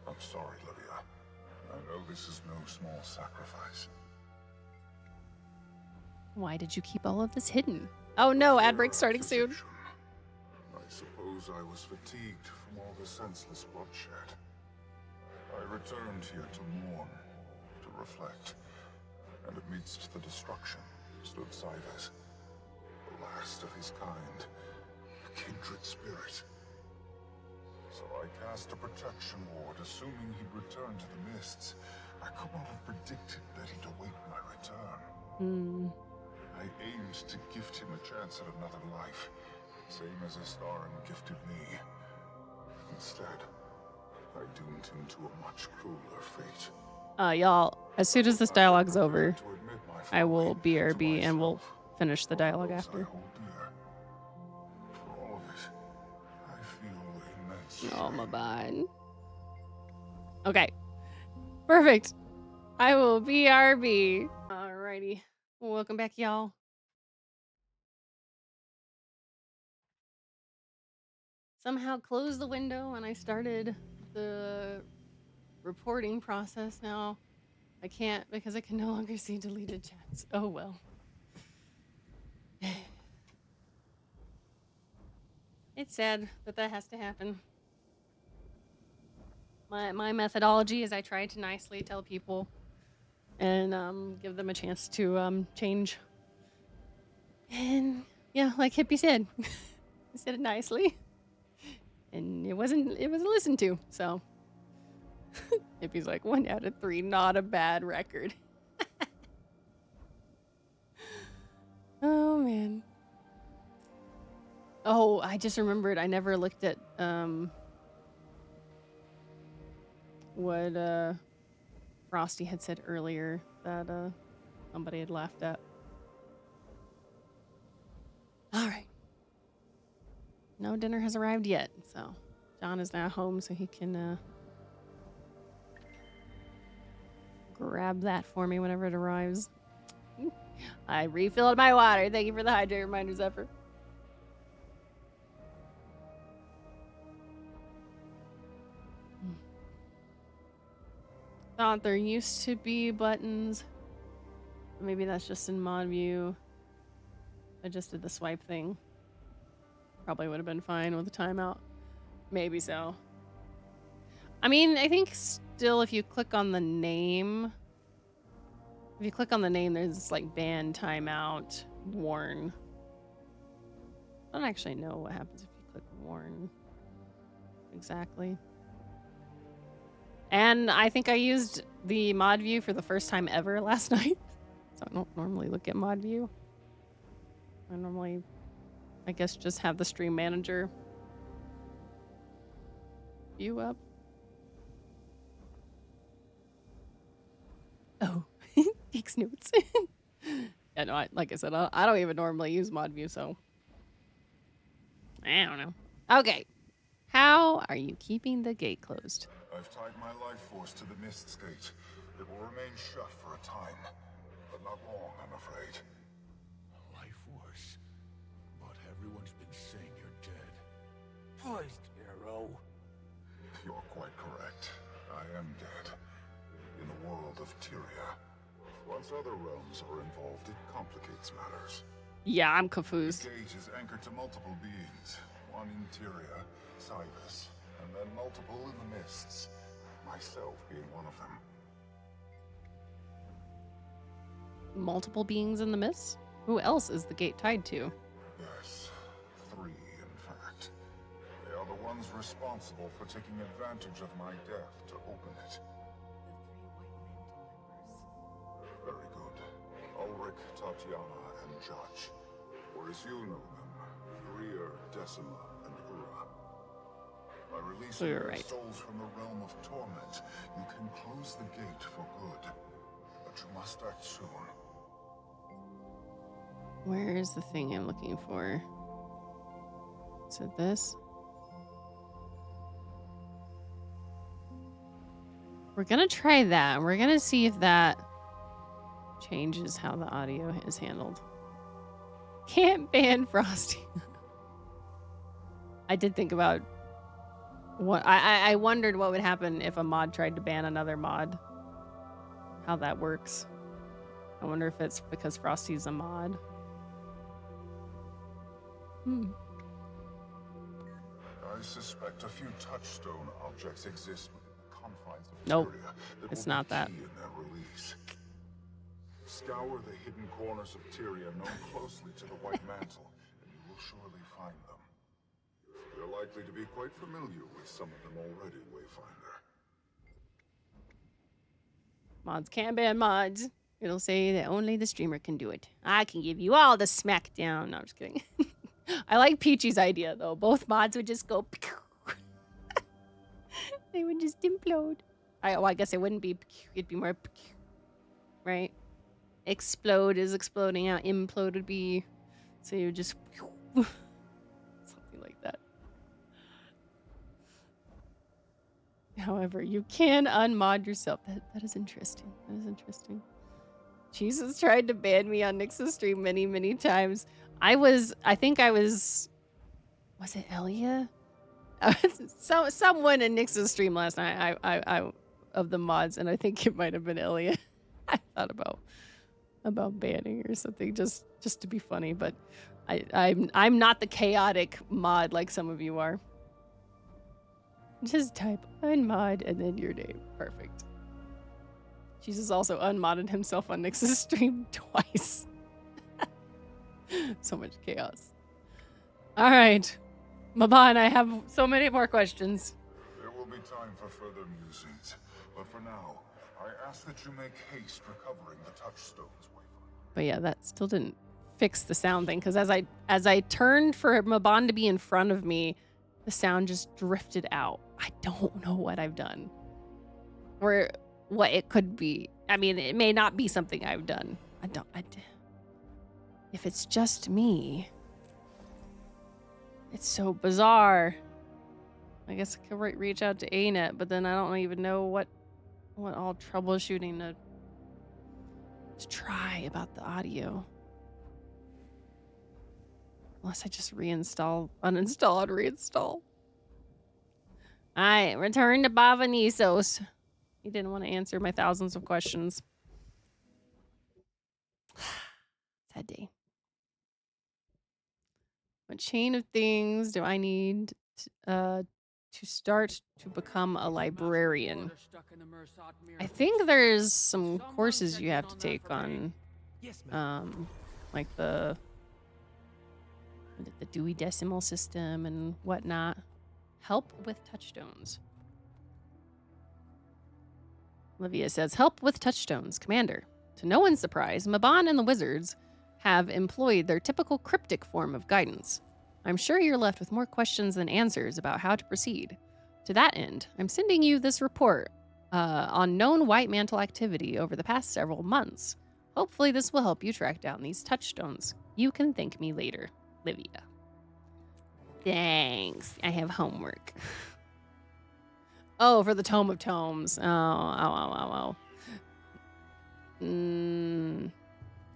[SPEAKER 5] I'm sorry, Livia. I know this is no small sacrifice.
[SPEAKER 1] Why did you keep all of this hidden? Oh no, ad break starting soon.
[SPEAKER 5] I suppose I was fatigued from all the senseless bloodshed. I returned here to mourn, to reflect, and amidst the destruction stood Cybers, the last of his kind, a kindred spirit. So I cast a protection ward, assuming he'd return to the Mists. I could not have predicted that he'd await my return. I aimed to gift him a chance at another life, same as Astarin gifted me. Instead, I doomed him to a much crueler fate.
[SPEAKER 1] Y'all, as soon as this dialogue's over,
[SPEAKER 5] To admit my
[SPEAKER 1] I will
[SPEAKER 5] folly to
[SPEAKER 1] BRB and we'll
[SPEAKER 5] myself,
[SPEAKER 1] finish the dialogue
[SPEAKER 5] those I
[SPEAKER 1] after.
[SPEAKER 5] hold dear. For all of it, I feel immense
[SPEAKER 1] Oh, my
[SPEAKER 5] shame.
[SPEAKER 1] bond. Okay. Perfect. I will BRB. Alrighty. Welcome back, y'all. Somehow closed the window and I started the reporting process now. I can't because I can no longer see deleted chats. Oh well. It's sad that that has to happen. My methodology is I try to nicely tell people and give them a chance to change. And yeah, like Hippie said, he said it nicely, and it wasn't listened to. So Hippie's like 1 out of 3, not a bad record. Oh man. Oh, I just remembered. I never looked at what Frosty had said earlier that somebody had laughed at. All right. No dinner has arrived yet, so John is now home so he can grab that for me whenever it arrives. I refilled my water. Thank you for the hydrate reminder, Zephyr. Thought there used to be buttons. Maybe that's just in mod view. I just did the swipe thing. Probably would have been fine with the timeout. Maybe so. I mean, I think still if you click on the name, there's this like ban, timeout, warn. I don't actually know what happens if you click warn exactly. And I think I used the mod view for the first time ever last night. So I don't normally look at mod view. I normally, I guess, just have the stream manager view up. Oh, takes notes. Yeah, no, like I said, I don't even normally use mod view, so I don't know. Okay, how are you keeping the gate closed?
[SPEAKER 5] I've tied my life force to the Mist's gate. It will remain shut for a time, but not long, I'm afraid.
[SPEAKER 3] Life force. But everyone's been saying you're dead.
[SPEAKER 9] Poised, hero.
[SPEAKER 5] You're quite correct. I am dead. In the world of Tyria. Once other realms are involved, it complicates matters.
[SPEAKER 1] Yeah, I'm confused.
[SPEAKER 5] The gate is anchored to multiple beings. One in Tyria, Cybus, and then multiple in the Mists. Myself being one of them.
[SPEAKER 1] Multiple beings in the mist? Who else is the gate tied to?
[SPEAKER 5] Yes, 3 in fact. They are the ones responsible for taking advantage of my death to open it. Very good. Ulrich, Tatiana, and Judge. Or as you know them, Greer, Decima, and Ura. By releasing their souls from the realm of torment, you can close the gate for good. But you must act soon.
[SPEAKER 1] Where is the thing I'm looking for? Is it this? We're gonna try that. We're gonna see if that changes how the audio is handled. Can't ban Frosty. I did think about what I wondered what would happen if a mod tried to ban another mod. How that works. I wonder if it's because Frosty's a mod.
[SPEAKER 5] I suspect a few touchstone objects exist within the confines of
[SPEAKER 1] Nope,
[SPEAKER 5] Tyria that
[SPEAKER 1] it's
[SPEAKER 5] will
[SPEAKER 1] not
[SPEAKER 5] be
[SPEAKER 1] that.
[SPEAKER 5] key in their release. Scour the hidden corners of Tyria known closely to the White Mantle, and you will surely find them. You're likely to be quite familiar with some of them already, Wayfinder.
[SPEAKER 1] Mods can't ban mods. It'll say that only the streamer can do it. I can give you all the smackdown. No, I'm just kidding. I like Peachy's idea, though. Both mods would just go... They would just implode. I guess it wouldn't be... It'd be more... Right? Explode is exploding out. Implode would be... So you just... Something like that. However, you can unmod yourself. That is interesting. That is interesting. Jesus tried to ban me on Nyx's stream many, many times. I think I was it Elia? Someone in Nyx's stream last night, I of the mods, and I think it might have been Elia. I thought about banning or something just to be funny, but I'm not the chaotic mod like some of you are. Just type unmod and then your name. Perfect. Jesus also unmodded himself on Nyx's stream twice. So much chaos. All right. Maban, I have so many more questions.
[SPEAKER 5] There will be time for further musings, but for now, I ask that you make haste recovering the touchstones, Wayfinder.
[SPEAKER 1] But yeah, that still didn't fix the sound thing, because as I turned for Maban to be in front of me, the sound just drifted out. I don't know what I've done. Or what it could be. I mean, it may not be something I've done. If it's just me, it's so bizarre. I guess I could reach out to ANET, but then I don't even know what all troubleshooting to try about the audio. Unless I just uninstall, and reinstall. Alright, return to Bavanisos. He didn't want to answer my thousands of questions. Sad day. What chain of things do I need to start to become a librarian? I think there's some courses you have to take on, like the Dewey Decimal System and whatnot. Help with touchstones. Olivia says, help with touchstones, Commander. To no one's surprise, Maban and the wizards have employed their typical cryptic form of guidance. I'm sure you're left with more questions than answers about how to proceed. To that end, I'm sending you this report on known White Mantle activity over the past several months. Hopefully this will help you track down these touchstones. You can thank me later, Livia. Thanks. I have homework. Oh, for the Tome of Tomes. Oh.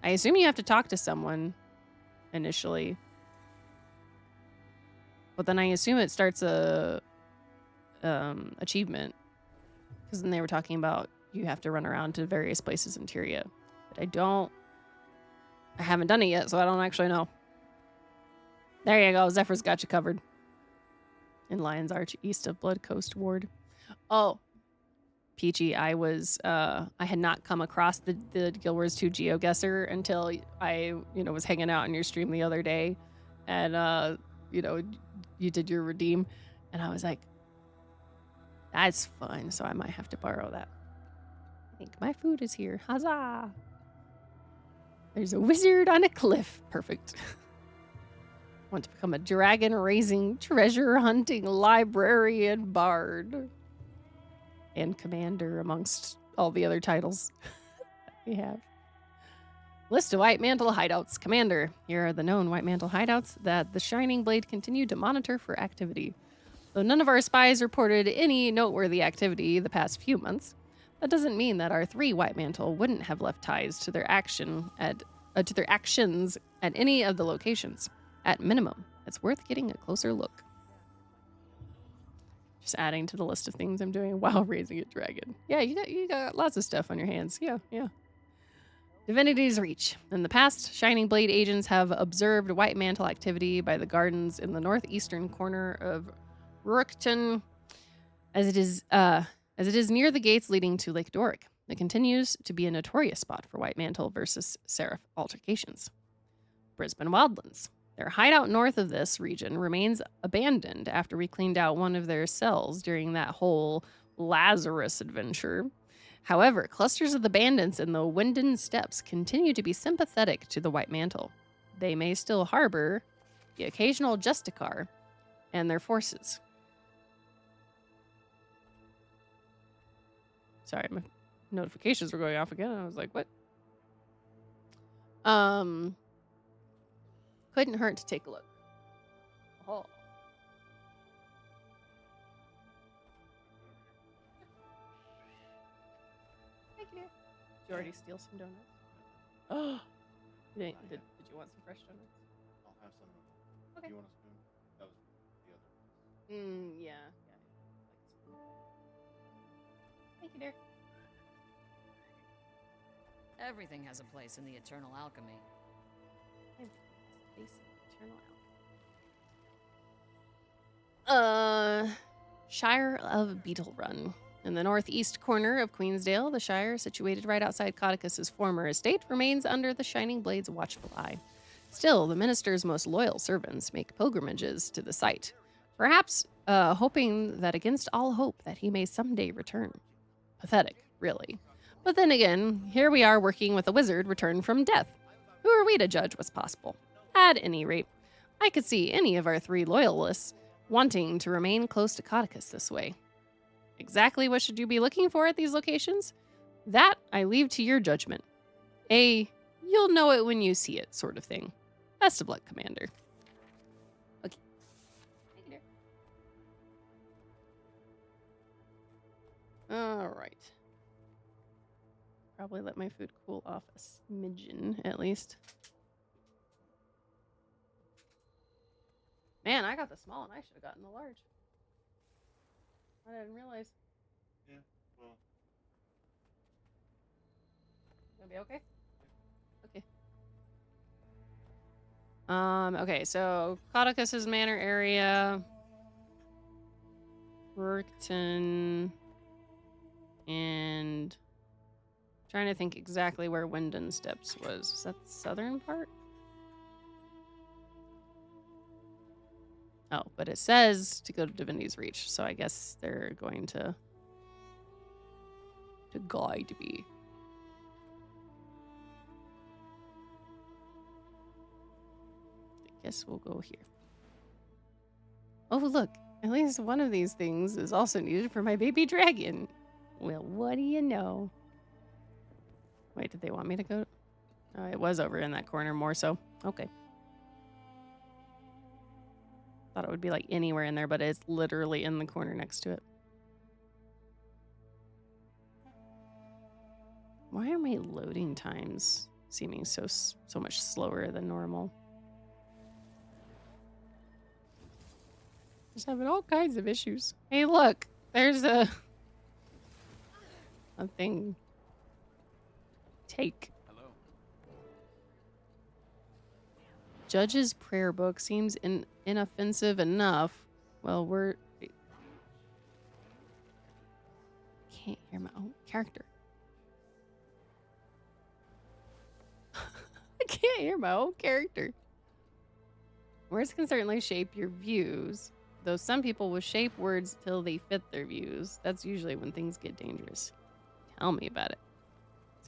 [SPEAKER 1] I assume you have to talk to someone initially. But then I assume it starts a achievement. Because then they were talking about you have to run around to various places in Tyria. But I haven't done it yet, so I don't actually know. There you go. Zephyr's got you covered. In Lion's Arch, east of Blood Coast Ward. Oh, Peachy, I had not come across the Guild Wars 2 GeoGuessr until I, was hanging out on your stream the other day. And, you did your redeem. And I was like, that's fun. So I might have to borrow that. I think my food is here. Huzzah! There's a wizard on a cliff. Perfect. Want to become a dragon-raising, treasure-hunting librarian bard. And commander amongst all the other titles we have. List of White Mantle hideouts. Commander. Here are the known White Mantle hideouts that the Shining Blade continued to monitor for activity. Though none of our spies reported any noteworthy activity the past few months, that doesn't mean that our 3 White Mantle wouldn't have left ties to their actions at any of the locations. At minimum, it's worth getting a closer look. Just adding to the list of things I'm doing while raising a dragon. Yeah, you got lots of stuff on your hands. Yeah. Divinity's Reach. In the past, Shining Blade agents have observed White Mantle activity by the gardens in the northeastern corner of Rurikton, as it is near the gates leading to Lake Doric. It continues to be a notorious spot for White Mantle versus Seraph altercations. Brisbane Wildlands. Their hideout north of this region remains abandoned after we cleaned out one of their cells during that whole Lazarus adventure. However, clusters of the bandits in the Winden Steppes continue to be sympathetic to the White Mantle. They may still harbor the occasional Justicar and their forces. Sorry, my notifications were going off again. I was like, what? Couldn't hurt to take a look. Oh. Thank you. Did you already steal some donuts? Oh. Did you want some fresh donuts?
[SPEAKER 11] I'll have some.
[SPEAKER 1] Okay.
[SPEAKER 11] Do you want a spoon? That was the other.
[SPEAKER 1] Yeah. Thank you, dear.
[SPEAKER 12] Everything has a place in the eternal alchemy.
[SPEAKER 1] Shire of Beetle Run. In the northeast corner of Queensdale, the Shire, situated right outside Codicus's former estate, remains under the Shining Blade's watchful eye. Still, the minister's most loyal servants make pilgrimages to the site, perhaps hoping that against all hope that he may someday return. Pathetic, really. But then again, here we are working with a wizard returned from death. Who are we to judge what's possible? At any rate, I could see any of our 3 loyalists wanting to remain close to Cauticus this way. Exactly what should you be looking for at these locations? That I leave to your judgment. You'll know it when you see it sort of thing. Best of luck, Commander. Okay. All right. Probably let my food cool off a smidgen, at least. Man, I got the small and I should have gotten the large. I didn't realize.
[SPEAKER 11] Yeah, well.
[SPEAKER 1] Gonna be okay? Okay. Okay, so Cauticus's Manor area. Workton. And trying to think exactly where Wyndon Steps was. Is that the southern part? Oh, but it says to go to Divinity's Reach, so I guess they're going to guide me. I guess we'll go here. Oh, look. At least one of these things is also needed for my baby dragon. Well, what do you know? Wait, did they want me to go? Oh, it was over in that corner more so. Okay. Thought it would be like anywhere in there, but it's literally in the corner next to it. Why are my loading times seeming so much slower than normal? Just having all kinds of issues. Hey, look, there's a thing. Take.
[SPEAKER 13] Hello.
[SPEAKER 1] Judge's prayer book seems inoffensive enough. Well, can't hear my own character. I can't hear my own character. Words can certainly shape your views, though some people will shape words till they fit their views. That's usually when things get dangerous. Tell me about it.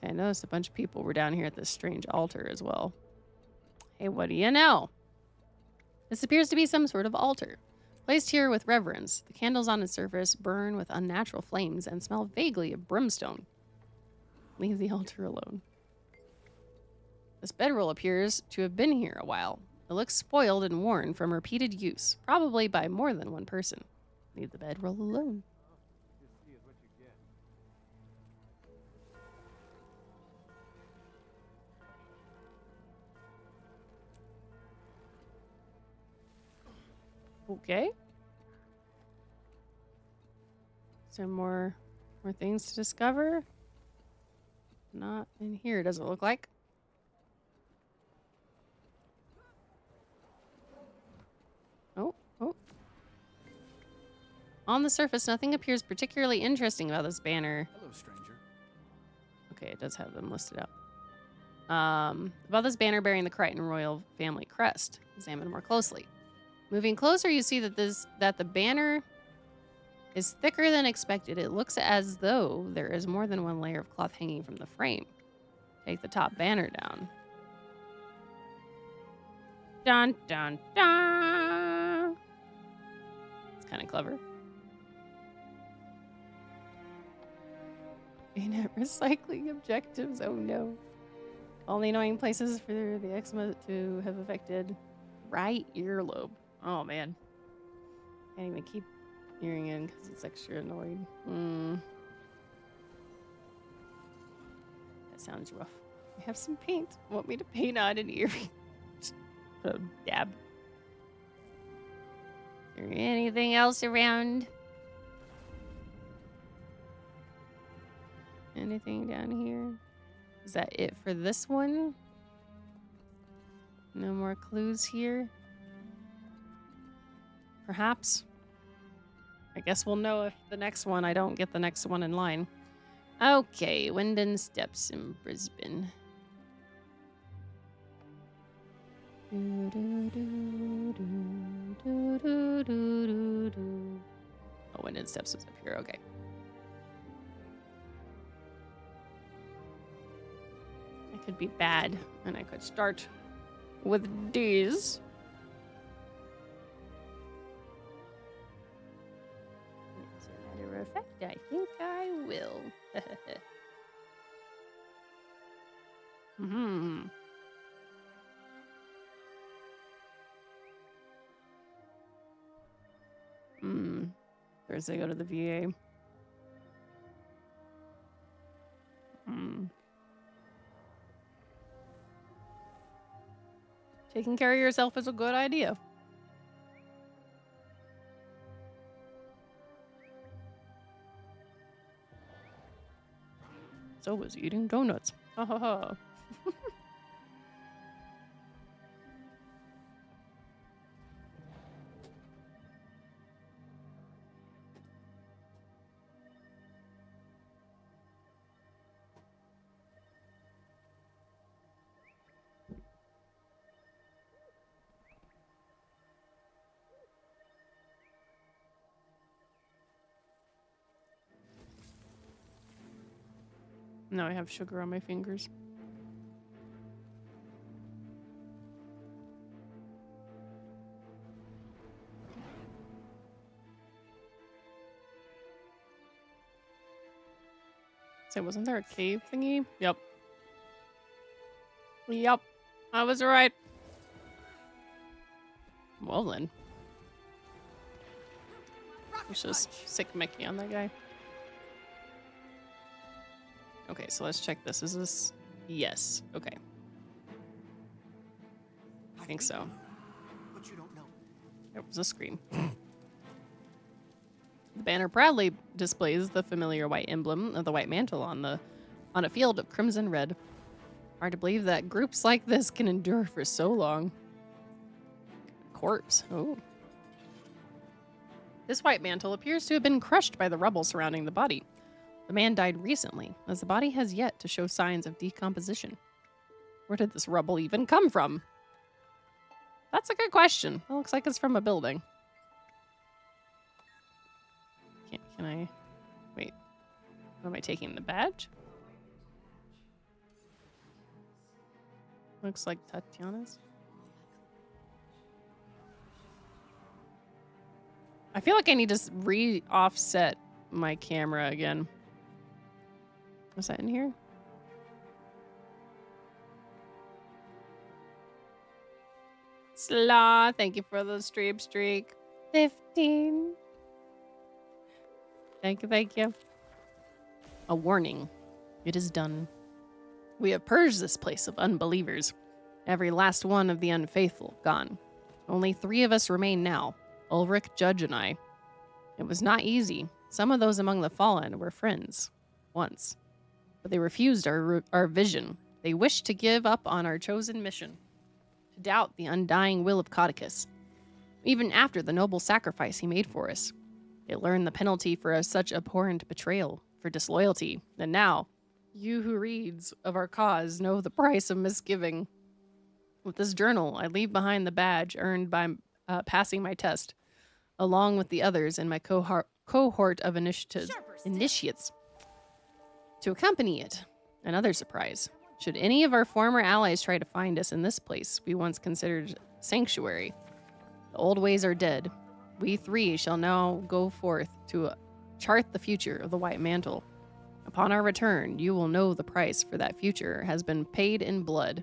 [SPEAKER 1] See, I noticed a bunch of people were down here at this strange altar as well. Hey, what do you know? This appears to be some sort of altar. Placed here with reverence, the candles on its surface burn with unnatural flames and smell vaguely of brimstone. Leave the altar alone. This bedroll appears to have been here a while. It looks spoiled and worn from repeated use, probably by more than one person. Leave the bedroll alone. Okay. Is there more things to discover? Not in here, does it look like? Oh. On the surface, nothing appears particularly interesting about this banner.
[SPEAKER 13] Hello, stranger.
[SPEAKER 1] Okay, it does have them listed out. About this banner bearing the Crichton royal family crest. Examine more closely. Moving closer, you see that the banner is thicker than expected. It looks as though there is more than one layer of cloth hanging from the frame. Take the top banner down. Dun, dun, dun. It's kind of clever. Aimed at recycling objectives. Oh no. Only annoying places for the eczema to have affected right earlobe. Oh man. Can't even keep hearing in because it's extra annoying. That sounds rough. I have some paint. Want me to paint on an earring? Just put a dab. Is there anything else around? Anything down here? Is that it for this one? No more clues here? Perhaps? I guess we'll know if the next one, I don't get the next one in line. Okay, Wyndon Steps in Brisbane. Oh, Wyndon Steps was up here, okay. I could be bad, and I could start with these. As a matter of fact, I think I will. Hmm. First I go to the VA. Taking care of yourself is a good idea. So was eating donuts. Ha ha ha. Now I have sugar on my fingers. So wasn't there a cave thingy? Yep. Yep. I was right. Well then. Let's just sick Mickey on that guy. Okay, so let's check this. Is this... Yes. Okay. I think so.
[SPEAKER 9] But you don't know.
[SPEAKER 1] It was a scream. The banner proudly displays the familiar white emblem of the white mantle on a field of crimson red. Hard to believe that groups like this can endure for so long. Corpse. Oh. This white mantle appears to have been crushed by the rubble surrounding the body. The man died recently, as the body has yet to show signs of decomposition. Where did this rubble even come from? That's a good question. It looks like it's from a building. Can I... Wait. Am I taking the badge? Looks like Tatiana's. I feel like I need to re-offset my camera again. Was that in here? Slaw, thank you for the stream streak. 15. Thank you, thank you. A warning. It is done. We have purged this place of unbelievers. Every last one of the unfaithful gone. Only 3 of us remain now. Ulrich, Judge, and I. It was not easy. Some of those among the fallen were friends. Once. But they refused our vision. They wished to give up on our chosen mission. To doubt the undying will of Codicus. Even after the noble sacrifice he made for us. They learned the penalty for such abhorrent betrayal, for disloyalty. And now, you who reads of our cause know the price of misgiving. With this journal, I leave behind the badge earned by passing my test, along with the others in my cohort of initiates. To accompany it, another surprise. Should any of our former allies try to find us in this place we once considered sanctuary, the old ways are dead. We 3 shall now go forth to chart the future of the White Mantle. Upon our return, you will know the price for that future has been paid in blood.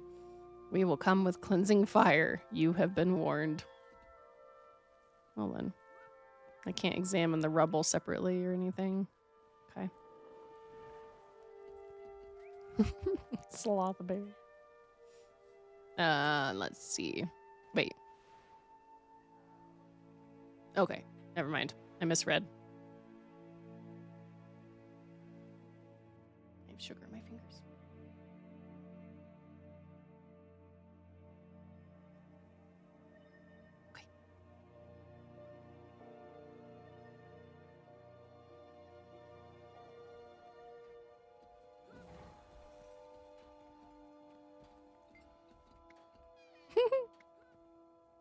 [SPEAKER 1] We will come with cleansing fire. You have been warned. Well then. I can't examine the rubble separately or anything. Okay. Sloth bear. Let's see. Wait. Okay, never mind. I misread. I have sugar in my fingers. Okay.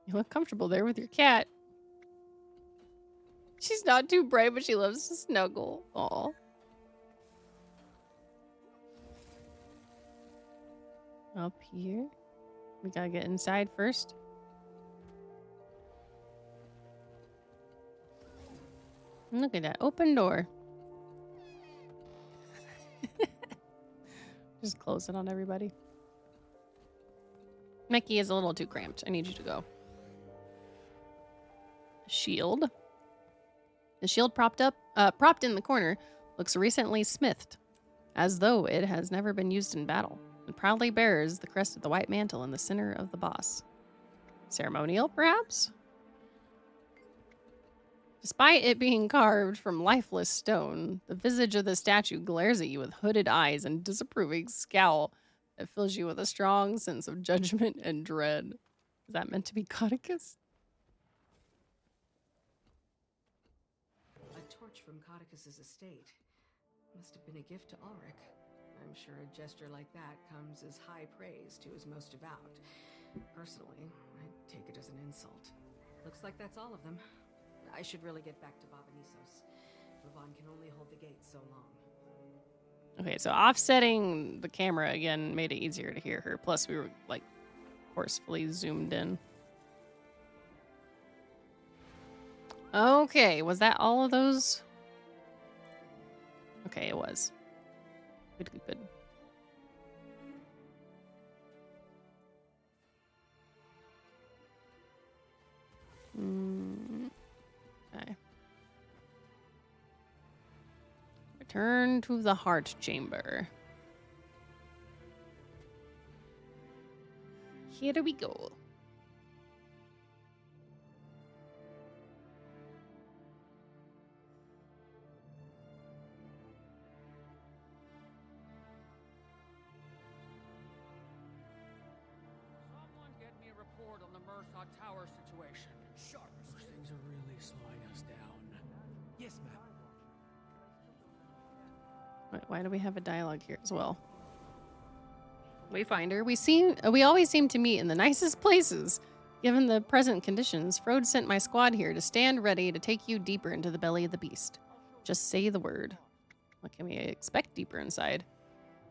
[SPEAKER 1] You look comfortable there with your cat. She's not too bright, but she loves to snuggle. Aw. Up here. We gotta get inside first. Look at that open door. Just close it on everybody. Mickey is a little too cramped. I need you to go. Shield. The shield propped in the corner looks recently smithed, as though it has never been used in battle. It proudly bears the crest of the white mantle in the center of the boss. Ceremonial, perhaps? Despite it being carved from lifeless stone, the visage of the statue glares at you with hooded eyes and disapproving scowl that fills you with a strong sense of judgment and dread. Is that meant to be Codicus?
[SPEAKER 2] A torch from Codicus's estate. Must have been a gift to Ulrich. I'm sure a gesture like that comes as high praise to his most devout. Personally, I take it as an insult. Looks like that's all of them. I should really get back to Bavanisos. Ravon can only hold the gate so long.
[SPEAKER 1] Okay, so offsetting the camera again made it easier to hear her. Plus, we were, like, forcefully zoomed in. Okay, was that all of those? Okay, it was. Good, good, good. Okay. Return to the heart chamber. Here we go.
[SPEAKER 6] Someone get me a report on the Murthaw Tower situation.
[SPEAKER 9] Sharp.
[SPEAKER 6] Those things are really slowing us down.
[SPEAKER 9] Yes, ma'am.
[SPEAKER 1] Why do we have a dialogue here as well? Wayfinder, we always seem to meet in the nicest places. Given the present conditions, Frode sent my squad here to stand ready to take you deeper into the belly of the beast. Just say the word. What can we expect deeper inside?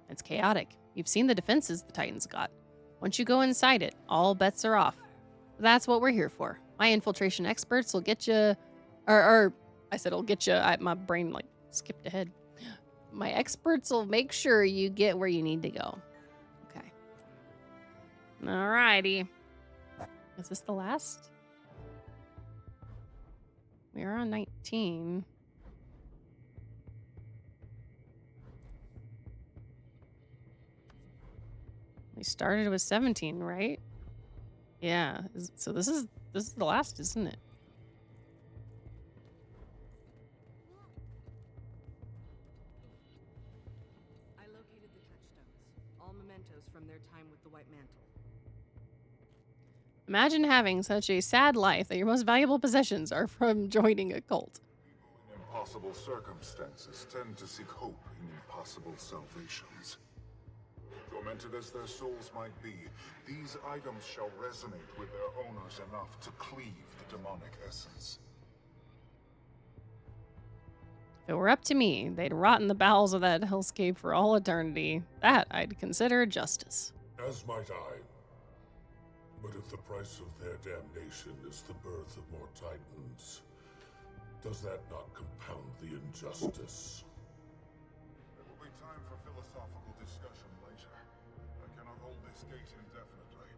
[SPEAKER 1] It's chaotic. You've seen the defenses the Titans got. Once you go inside it, all bets are off. That's what we're here for. My infiltration experts will get you... Or I said I'll get you. My brain, like, skipped ahead. My experts will make sure you get where you need to go. Okay. Alrighty. Is this the last? We are on 19. We started with 17, right? Yeah. So this is the last, isn't it?
[SPEAKER 2] I located the touchstones, all mementos from their time with the White Mantle.
[SPEAKER 1] Imagine having such a sad life that your most valuable possessions are from joining a cult.
[SPEAKER 5] In impossible circumstances tend to seek hope in impossible salvations. Tormented as their souls might be, these items shall resonate with their owners enough to cleave the demonic essence.
[SPEAKER 1] If it were up to me, they'd rot in the bowels of that hellscape for all eternity. That I'd consider justice.
[SPEAKER 5] As might I. But if the price of their damnation is the birth of more Titans, does that not compound the injustice? There will be time for philosophical discussion later. I cannot hold this gate indefinitely.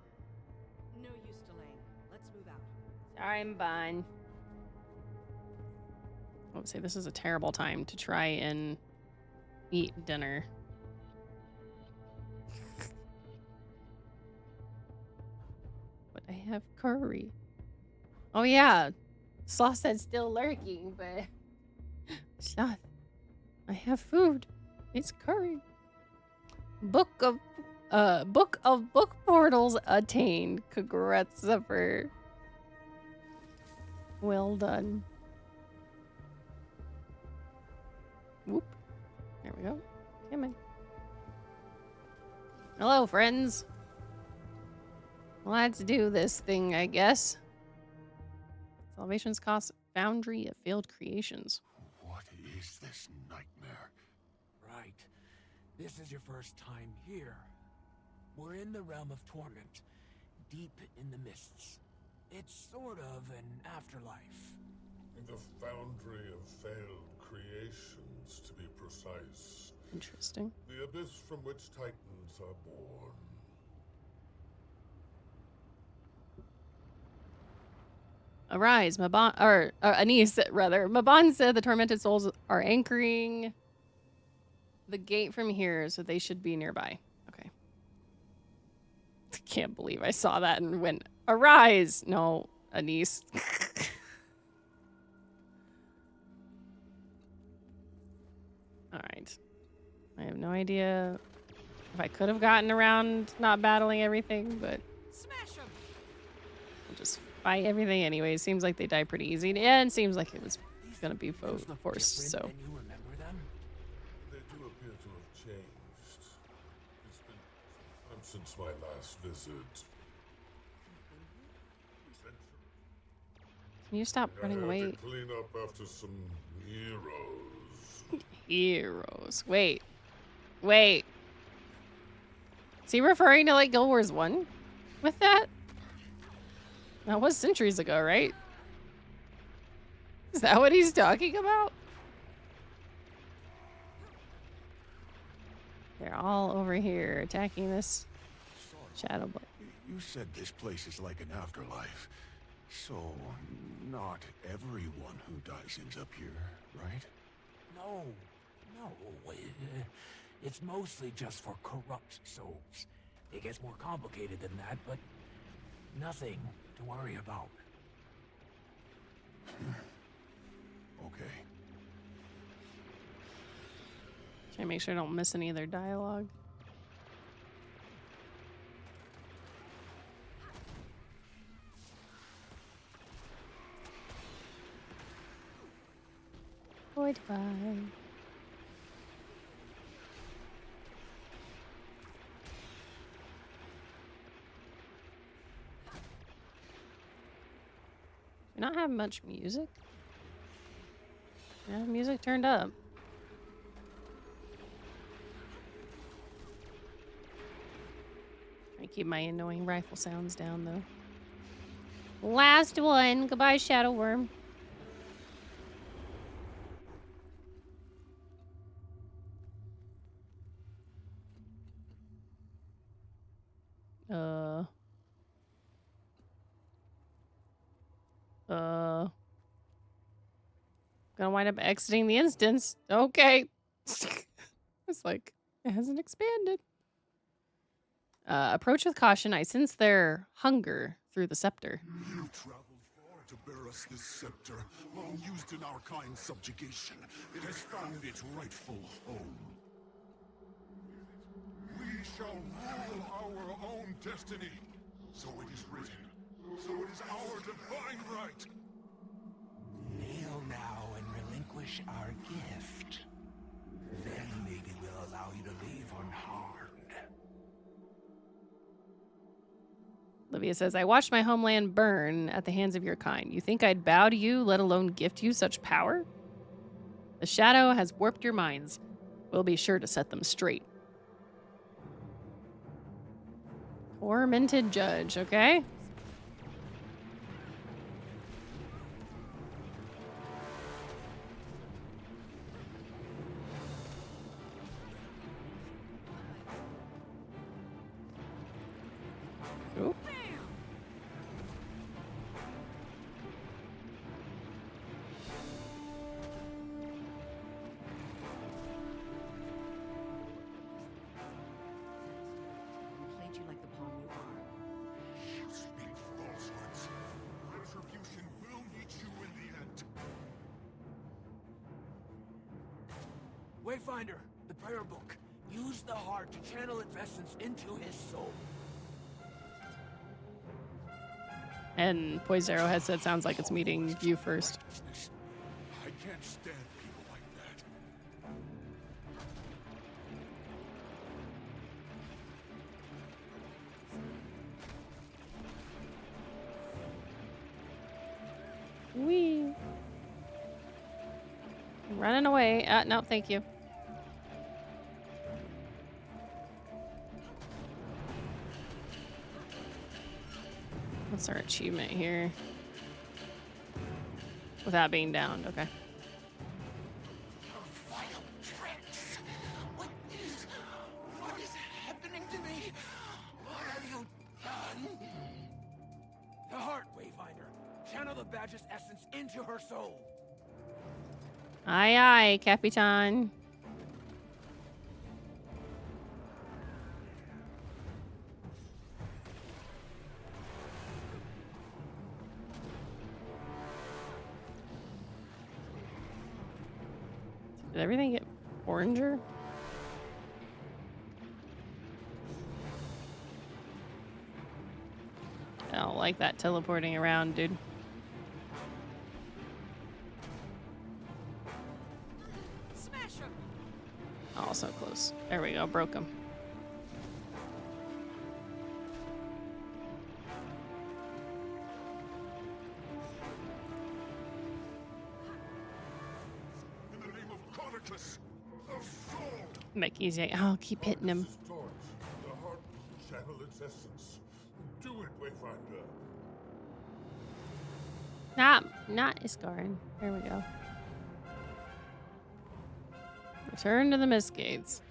[SPEAKER 2] No use delaying. Let's move out.
[SPEAKER 1] Sorry, I'm fine. I would say this is a terrible time to try and eat dinner. But I have curry. Oh yeah, Sloth said still lurking, but Sloth, I have food. It's curry. Book of book portals attained. Congrats, Zephyr. Well done. Whoop. There we go. Come in. Hello, friends. Let's do this thing, I guess. Salvation's cost foundry of failed creations.
[SPEAKER 3] What is this nightmare?
[SPEAKER 9] Right. This is your first time here. We're in the realm of torment, deep in the mists. It's sort of an afterlife.
[SPEAKER 5] The foundry of failed creations, to be precise.
[SPEAKER 1] Interesting.
[SPEAKER 5] The abyss from which titans are born.
[SPEAKER 1] Arise, Maban, or Anise, rather. Maban said the tormented souls are anchoring the gate from here, so they should be nearby. Okay. Can't believe I saw that and went, arise! No, Anise. Alright. I have no idea if I could have gotten around not battling everything, but
[SPEAKER 10] Smash 'em.
[SPEAKER 1] I'll just fight everything anyway. Seems like they die pretty easy, and seems like it was gonna be forced, so.
[SPEAKER 9] You remember them?
[SPEAKER 5] They do appear to have changed. It's been some time since my last visit.
[SPEAKER 1] Can you stop running
[SPEAKER 5] I
[SPEAKER 1] away?
[SPEAKER 5] had to clean up after some heroes.
[SPEAKER 1] Heroes. Wait. Wait. Is he referring to like Guild Wars 1 with that? That was centuries ago, right? Is that what he's talking about? They're all over here attacking this shadow blade.
[SPEAKER 3] You said this place is like an afterlife. So, not everyone who dies ends up here, right?
[SPEAKER 9] No. It's mostly just for corrupt souls. It gets more complicated than that, but nothing to worry about.
[SPEAKER 3] Okay.
[SPEAKER 1] Trying to make sure I don't miss any of their dialogue. Goodbye. Do not have much music. Yeah, music turned up. I keep my annoying rifle sounds down though. Last one. Goodbye, Shadow Worm. Gonna wind up exiting the instance. Okay. It's like, it hasn't expanded. Approach with caution. I sense their hunger through the scepter.
[SPEAKER 3] You traveled far to bear us this scepter, long used in our kind's subjugation. It has found its rightful home. We shall rule our own destiny. So it is written. So it is our divine right.
[SPEAKER 9] Kneel now and relinquish our gift. Then maybe we'll allow you to leave unharmed.
[SPEAKER 1] Olivia says, I watched my homeland burn at the hands of your kind. You think I'd bow to you, let alone gift you such power? The shadow has warped your minds. We'll be sure to set them straight. Tormented judge, okay? Ooh.
[SPEAKER 2] Played you like the pawn you are.
[SPEAKER 3] You speak falsehoods. Retribution will meet you in the end.
[SPEAKER 9] Wayfinder, the prayer book. Use the heart to channel its essence into his soul.
[SPEAKER 1] And Poised Arrowhead said, sounds like it's meeting you first.
[SPEAKER 3] I can't stand people like that.
[SPEAKER 1] Wee. Running away. No, thank you. What's our achievement here? Without being downed, okay.
[SPEAKER 9] What is happening to me? What have you done?
[SPEAKER 13] The heart, Wayfinder. Channel the badge's essence into her soul.
[SPEAKER 1] Aye, aye, Capitan. Did everything get oranger? I don't like that teleporting around, dude.
[SPEAKER 10] Smash him.
[SPEAKER 1] Oh, so close. There we go. Broke him.
[SPEAKER 4] In the name of Chronicles, assault!
[SPEAKER 1] Mickey's like, I'll keep hitting him.
[SPEAKER 5] The heart will channel its essence. Do it, Wayfinder.
[SPEAKER 1] Not Iskarin. There we go. Return to the Mistgates.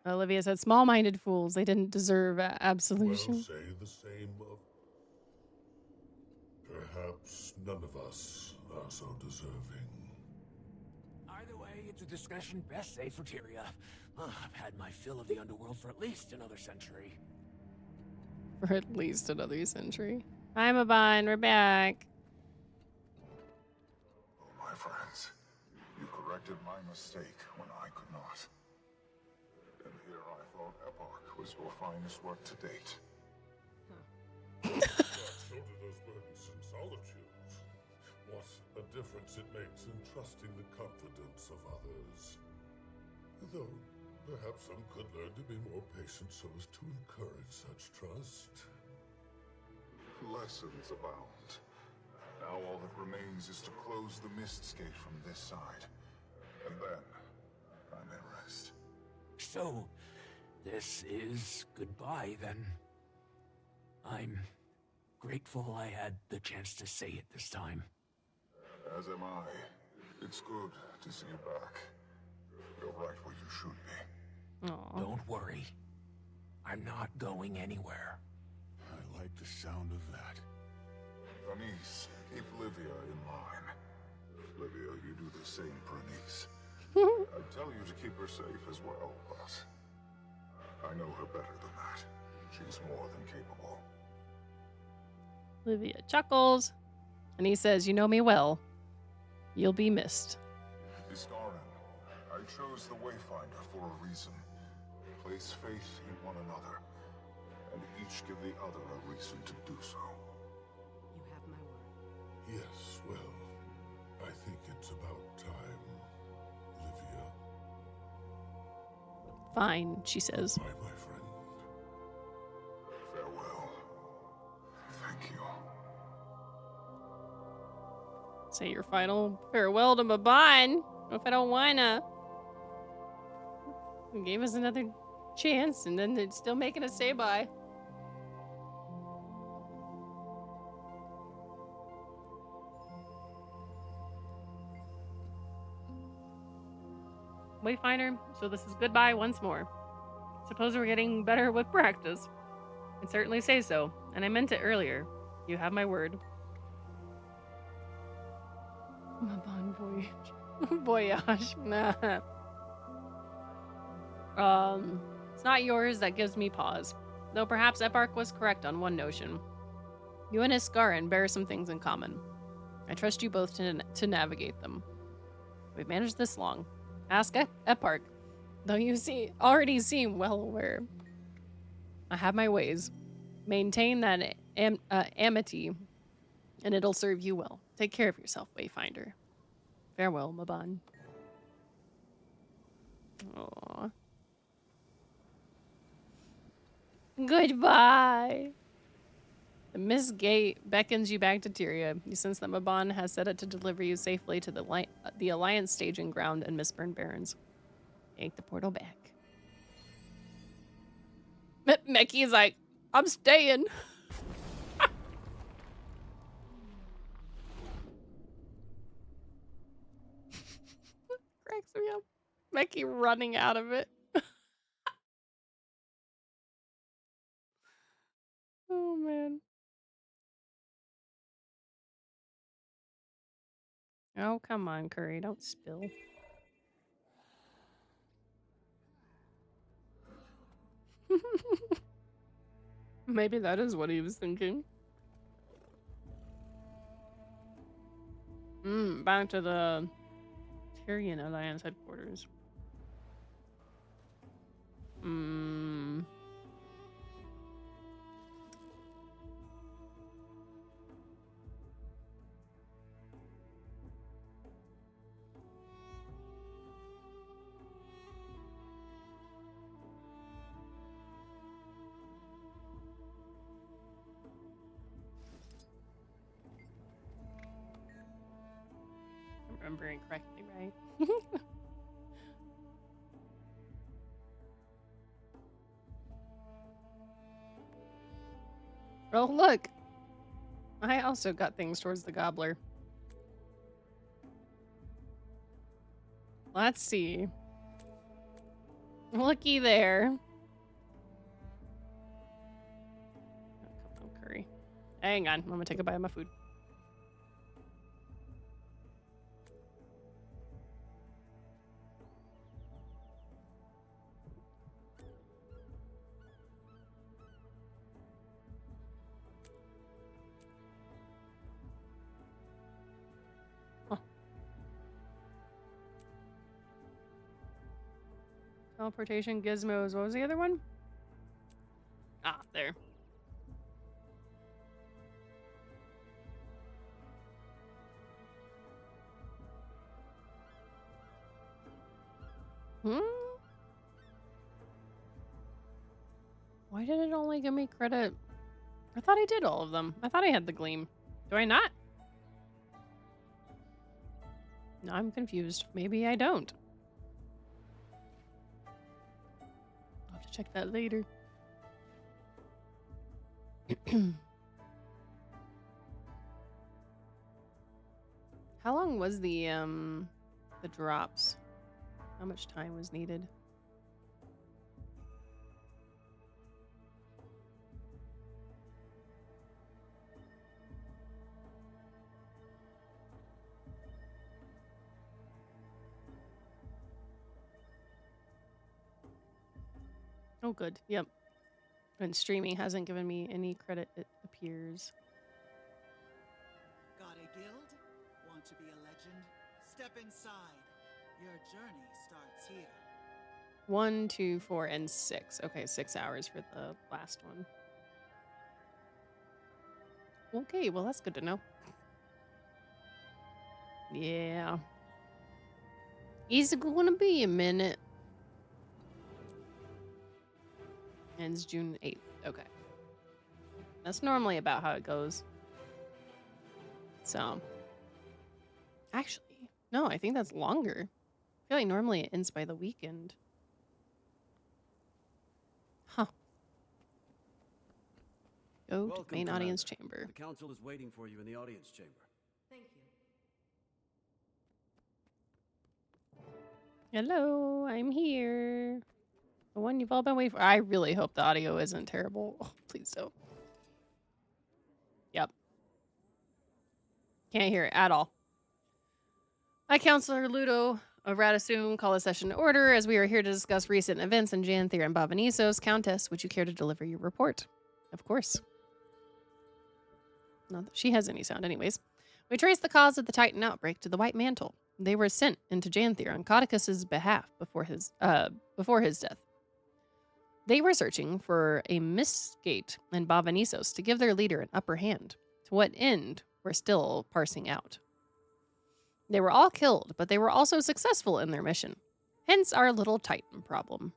[SPEAKER 1] Olivia said, small-minded fools. They didn't deserve absolution.
[SPEAKER 5] Well, say the same of... Perhaps none of us are so deserving.
[SPEAKER 13] Either way, it's a discussion best saved for Tyria. I've had my fill of the underworld for at least another century.
[SPEAKER 1] For at least another century. Hi, Mabon. We're back.
[SPEAKER 3] Oh, my friends, you corrected my mistake when I could not. And here I thought Epoch was your finest work to date.
[SPEAKER 5] So do those burdensome solitudes. What a difference it makes in trusting the confidence of others. Though, perhaps some could learn to be more patient so as to encourage such trust.
[SPEAKER 3] Lessons abound. Now all that remains is to close the Mistgate from this side. And then, I may rest.
[SPEAKER 13] So, this is goodbye, then. I'm grateful I had the chance to say it this time.
[SPEAKER 3] As am I. It's good to see you back. You're right where you should be.
[SPEAKER 1] Aww.
[SPEAKER 13] Don't worry. I'm not going anywhere.
[SPEAKER 3] I like the sound of that. Bernice, keep Livia in line. Livia, you do the same, Bernice. I'd tell you to keep her safe as well, but I know her better than that. She's more than capable.
[SPEAKER 1] Olivia chuckles. And he says, you know me well. You'll be missed.
[SPEAKER 3] Iskarin, I chose the Wayfinder for a reason. Place faith in one another, and each give the other a reason to do so.
[SPEAKER 2] You have my word.
[SPEAKER 5] Yes, well, I think it's about time, Livia.
[SPEAKER 1] Fine, she says.
[SPEAKER 5] Goodbye, my friend.
[SPEAKER 3] Farewell. Thank you.
[SPEAKER 1] Say your final farewell to Mabon. If I don't wanna. He gave us another chance, and then they're still making us say bye. Wayfinder, so this is goodbye once more. Suppose we're getting better with practice. I'd certainly say so, and I meant it earlier. You have my word. Mabon voyage. Voyage. Nah. It's not yours that gives me pause. Though perhaps Eparch was correct on one notion. You and Iskarin bear some things in common. I trust you both to navigate them. We've managed this long. Ask Eparch, though you already seem well aware. I have my ways. Maintain that amity, and it'll serve you well. Take care of yourself, Wayfinder. Farewell, Mabon. Aww. Goodbye. The Mistgate beckons you back to Tyria. You sense that Mabon has set it to deliver you safely to the Alliance staging ground and Mistburn Barrens. Yank the portal back. Mekki's like, I'm staying. Cracks me up. Becky running out of it. Oh, man. Oh, come on, Curry. Don't spill. Maybe that is what he was thinking. Back to the Tyrion Alliance headquarters. Remembering correctly, right? Oh, look! I also got things towards the gobbler. Let's see. Looky there. Oh, come on, Curry. Hang on, I'm gonna take a bite of my food. Teleportation gizmos. What was the other one? Ah, there. Why did it only give me credit? I thought I did all of them. I thought I had the gleam. Do I not? No, I'm confused. Maybe I don't. I'll have to check that later. How long was the drops? How much time was needed? Oh, good. Yep. And streaming hasn't given me any credit, it appears.
[SPEAKER 14] Got a guild? Want to be a legend? Step inside. Your journey starts here.
[SPEAKER 1] 1, 2, 4, and 6. Okay, 6 hours for the last one. Okay, well, that's good to know. Yeah. It's gonna be a minute. Ends June 8th. Okay. That's normally about how it goes. So. Actually, no, I think that's longer. I feel like normally it ends by the weekend. Huh. Go to main audience chamber.
[SPEAKER 15] The council is waiting for you in the audience chamber.
[SPEAKER 2] Thank you.
[SPEAKER 1] Hello, I'm here. The one you've all been waiting for. I really hope the audio isn't terrible. Oh, please don't. Yep. Can't hear it at all. Hi, Counselor Ludo of Radissoon. Call a session to order as we are here to discuss recent events in Janthir and Bavanisos. Countess, would you care to deliver your report? Of course. Not that she has any sound anyways. We traced the cause of the Titan outbreak to the White Mantle. They were sent into Janthir on Codicus's behalf before his death. They were searching for a misgate in Bavanisos to give their leader an upper hand. To what end, we're still parsing out. They were all killed, but they were also successful in their mission. Hence our little Titan problem.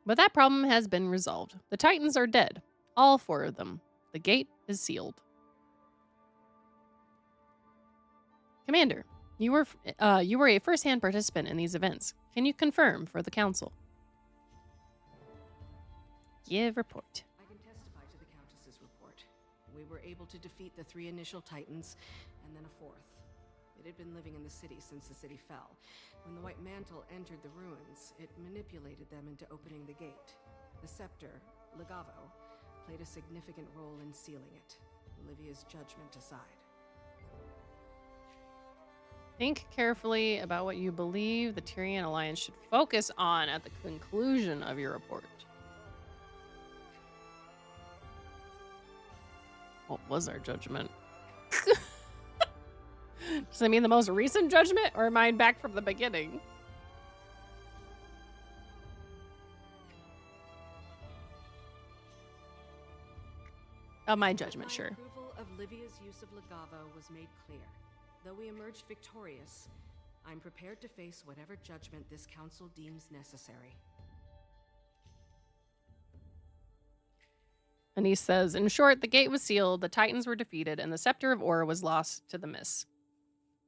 [SPEAKER 1] But that problem has been resolved. The Titans are dead. All 4 of them. The gate is sealed. Commander, you were a first-hand participant in these events. Can you confirm for the council? Give report.
[SPEAKER 2] I can testify to the Countess's report. We were able to defeat the 3 initial Titans, and then a 4th. It had been living in the city since the city fell. When the White Mantle entered the ruins, it manipulated them into opening the gate. The scepter, Legavo, played a significant role in sealing it, Livia's judgment aside.
[SPEAKER 1] Think carefully about what you believe the Tyrian Alliance should focus on at the conclusion of your report. What was our judgment? Does that mean the most recent judgment, or mine back from the beginning? My judgment, sure.
[SPEAKER 2] Approval of Livia's use of Legavo was made clear. Though we emerged victorious, I'm prepared to face whatever judgment this council deems necessary.
[SPEAKER 1] Anise says, in short, the gate was sealed, the Titans were defeated, and the Scepter of Ore was lost to the Mists.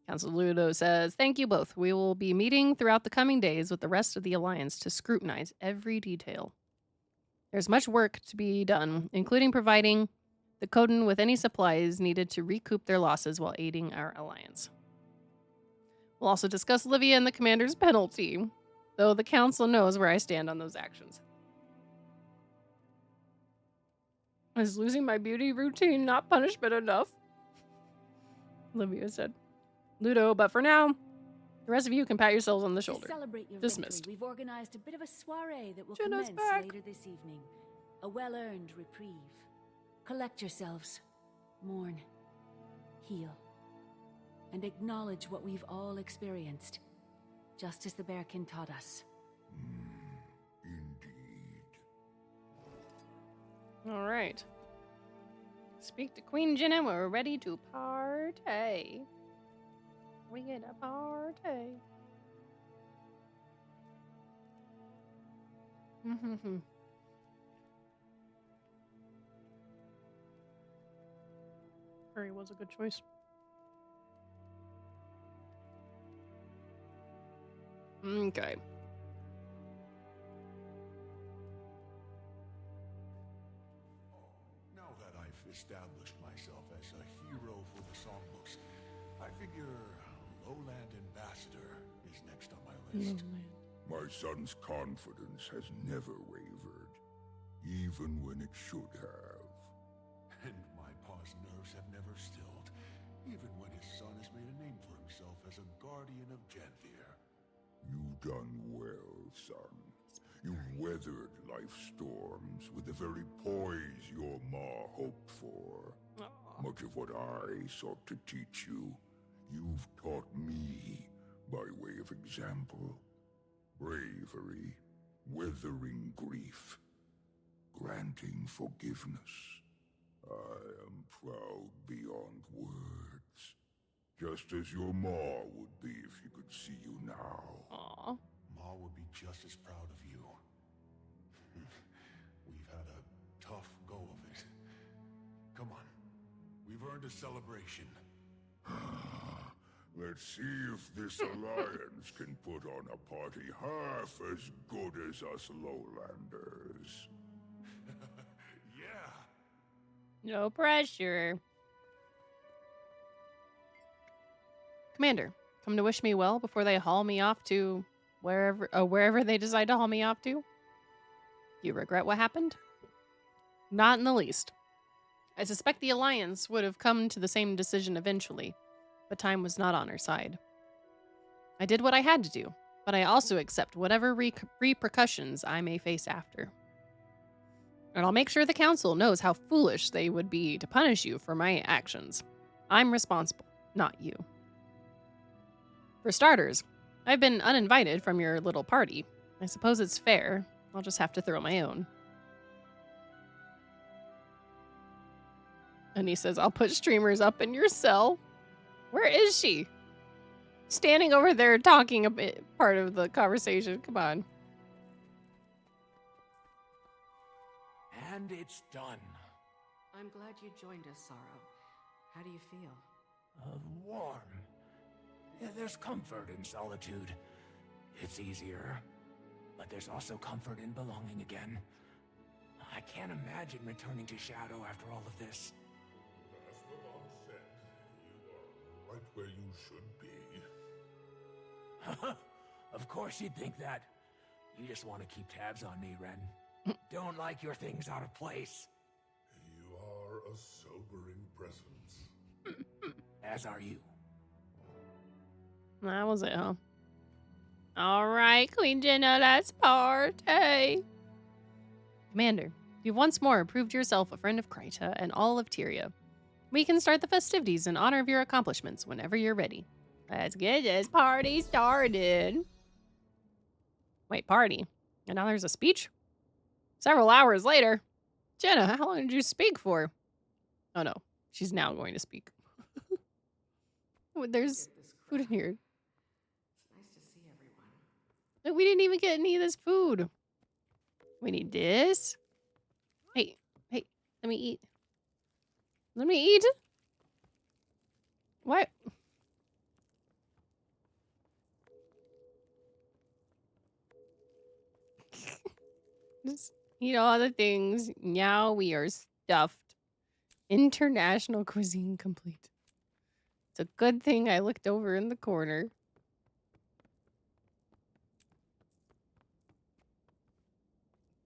[SPEAKER 1] Council Ludo says, thank you both. We will be meeting throughout the coming days with the rest of the Alliance to scrutinize every detail. There's much work to be done, including providing the Coden with any supplies needed to recoup their losses while aiding our Alliance. We'll also discuss Livia and the Commander's penalty, though the Council knows where I stand on those actions. Is losing my beauty routine not punishment enough? Livia said. Ludo, but for now, the rest of you can pat yourselves on the shoulder.
[SPEAKER 16] To celebrate your
[SPEAKER 1] Dismissed.
[SPEAKER 16] victory, we've organized a bit of a soiree that will
[SPEAKER 1] Jenna's
[SPEAKER 16] commence
[SPEAKER 1] back.
[SPEAKER 16] later this evening. A well-earned reprieve. Collect yourselves. Mourn. Heal. And acknowledge what we've all experienced. Just as the Bearkin taught us.
[SPEAKER 1] All right. Speak to Queen Jenna. We're ready to party. We get a party. Hurry was a good choice. Okay.
[SPEAKER 3] Now that I've established myself as a hero for the songbooks, I figure Lowland Ambassador is next on my list.
[SPEAKER 4] My son's confidence has never wavered, even when it should have.
[SPEAKER 3] And my pa's nerves have never stilled, even when his son has made a name for himself as a guardian of Janthir.
[SPEAKER 4] You've done well, son. You've weathered life's storms with the very poise your ma hoped for. Much of what I sought to teach you, you've taught me by way of example. Bravery, weathering grief, granting forgiveness. I am proud beyond words. Just as your ma would be if she could see you now.
[SPEAKER 1] Aww.
[SPEAKER 3] Ma would be just as proud of you. We've had a tough go of it. Come on. We've earned a celebration.
[SPEAKER 4] Let's see if this alliance can put on a party half as good as us lowlanders.
[SPEAKER 3] Yeah.
[SPEAKER 1] No pressure. Commander, come to wish me well before they haul me off to wherever they decide to haul me off to? Do you regret what happened? Not in the least. I suspect the Alliance would have come to the same decision eventually, but time was not on our side. I did what I had to do, but I also accept whatever repercussions I may face after. And I'll make sure the Council knows how foolish they would be to punish you for my actions. I'm responsible, not you. For starters, I've been uninvited from your little party. I suppose it's fair. I'll just have to throw my own. And he says, I'll put streamers up in your cell. Where is she? Standing over there talking a bit, part of the conversation. Come on.
[SPEAKER 13] And it's done.
[SPEAKER 2] I'm glad you joined us, Sorrow. How do you feel?
[SPEAKER 13] Warm. Yeah, there's comfort in solitude. It's easier. But there's also comfort in belonging again. I can't imagine returning to Shadow after all of this.
[SPEAKER 5] As Lavon said, you are right where you should be.
[SPEAKER 13] Of course you'd think that. You just want to keep tabs on me, Ren. Don't like your things out of place.
[SPEAKER 5] You are a sobering presence.
[SPEAKER 13] As are you.
[SPEAKER 1] That was it, huh? All right, Queen Jenna, let's party. Commander, you've once more proved yourself a friend of Kryta and all of Tyria. We can start the festivities in honor of your accomplishments whenever you're ready. Let's get this party started. Wait, party? And now there's a speech? Several hours later. Jenna, how long did you speak for? Oh no, she's now going to speak. There's food in here.
[SPEAKER 2] It's nice to see everyone.
[SPEAKER 1] We didn't even get any of this food. We need this. Hey, let me eat. Let me eat. What? Just eat all the things. Now we are stuffed. International cuisine complete. It's a good thing I looked over in the corner.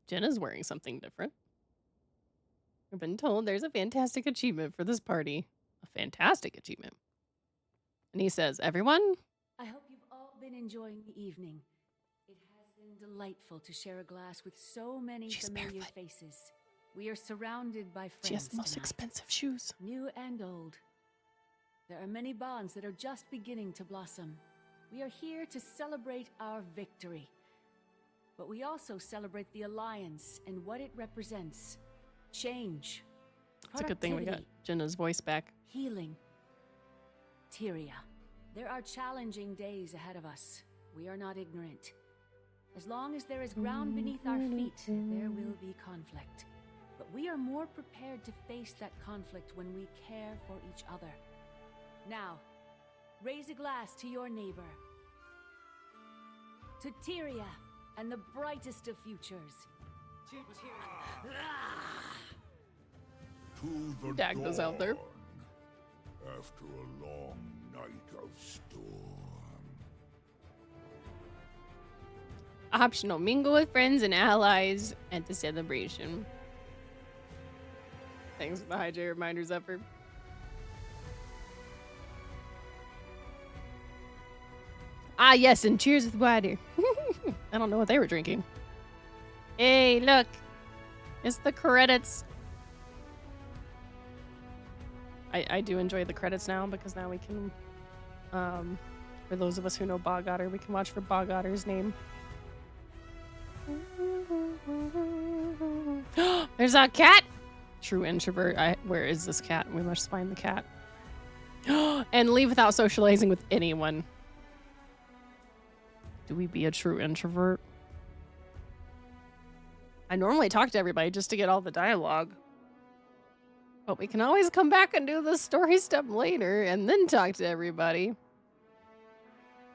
[SPEAKER 1] Jenna's wearing something different. I've been told there's a fantastic achievement for this party. A fantastic achievement. And he says, everyone?
[SPEAKER 16] I hope you've all been enjoying the evening. It has been delightful to share a glass with so many familiar faces. We are surrounded by friends.
[SPEAKER 1] She has the most
[SPEAKER 16] tonight,
[SPEAKER 1] expensive shoes.
[SPEAKER 16] new and old. There are many bonds that are just beginning to blossom. We are here to celebrate our victory. But we also celebrate the Alliance and what it represents. Change.
[SPEAKER 1] It's a good thing we got Jenna's voice back.
[SPEAKER 16] Healing. Tyria. There are challenging days ahead of us. We are not ignorant. As long as there is ground beneath our feet, there will be conflict. But we are more prepared to face that conflict when we care for each other. Now, raise a glass to your neighbor. To Tyria and the brightest of futures.
[SPEAKER 4] To the
[SPEAKER 1] Dag was out there.
[SPEAKER 4] dawn, after a long night of storm.
[SPEAKER 1] Optional. Mingle with friends and allies at the celebration. Thanks for the High J reminders effort. Ah, yes, and cheers with water. I don't know what they were drinking. Hey, look. It's the credits. I do enjoy the credits now because now we can, for those of us who know Bog Otter, we can watch for Bog Otter's name. There's a cat! True introvert. Where is this cat? We must find the cat. And leave without socializing with anyone. Do we be a true introvert? I normally talk to everybody just to get all the dialogue. But we can always come back and do the story step later and then talk to everybody.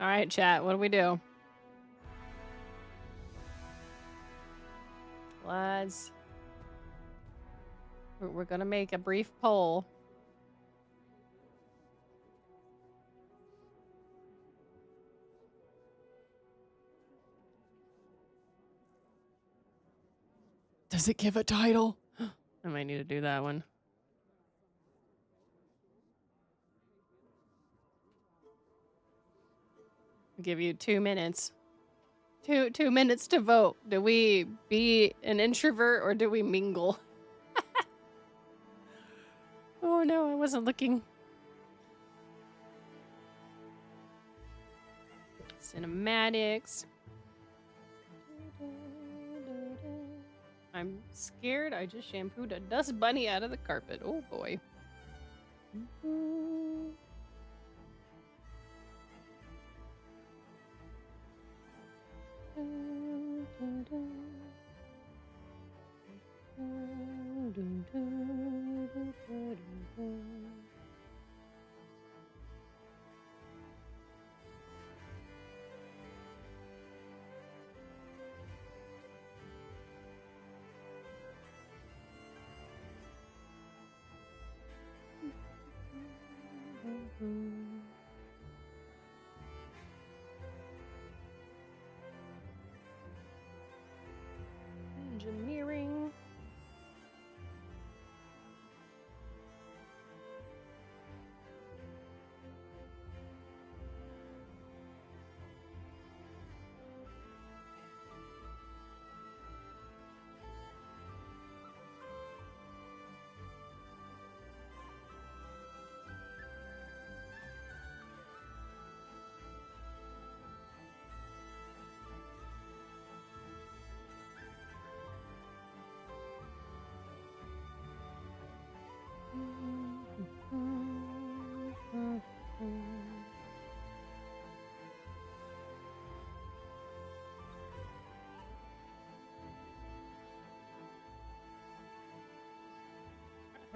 [SPEAKER 1] Alright, chat, what do we do? We're gonna make a brief poll. Does it give a title? I might need to do that one. I'll give you 2 minutes. 2 minutes to vote. Do we be an introvert or do we mingle? Oh no, I wasn't looking. Cinematics. I'm scared I just shampooed a dust bunny out of the carpet. Oh boy.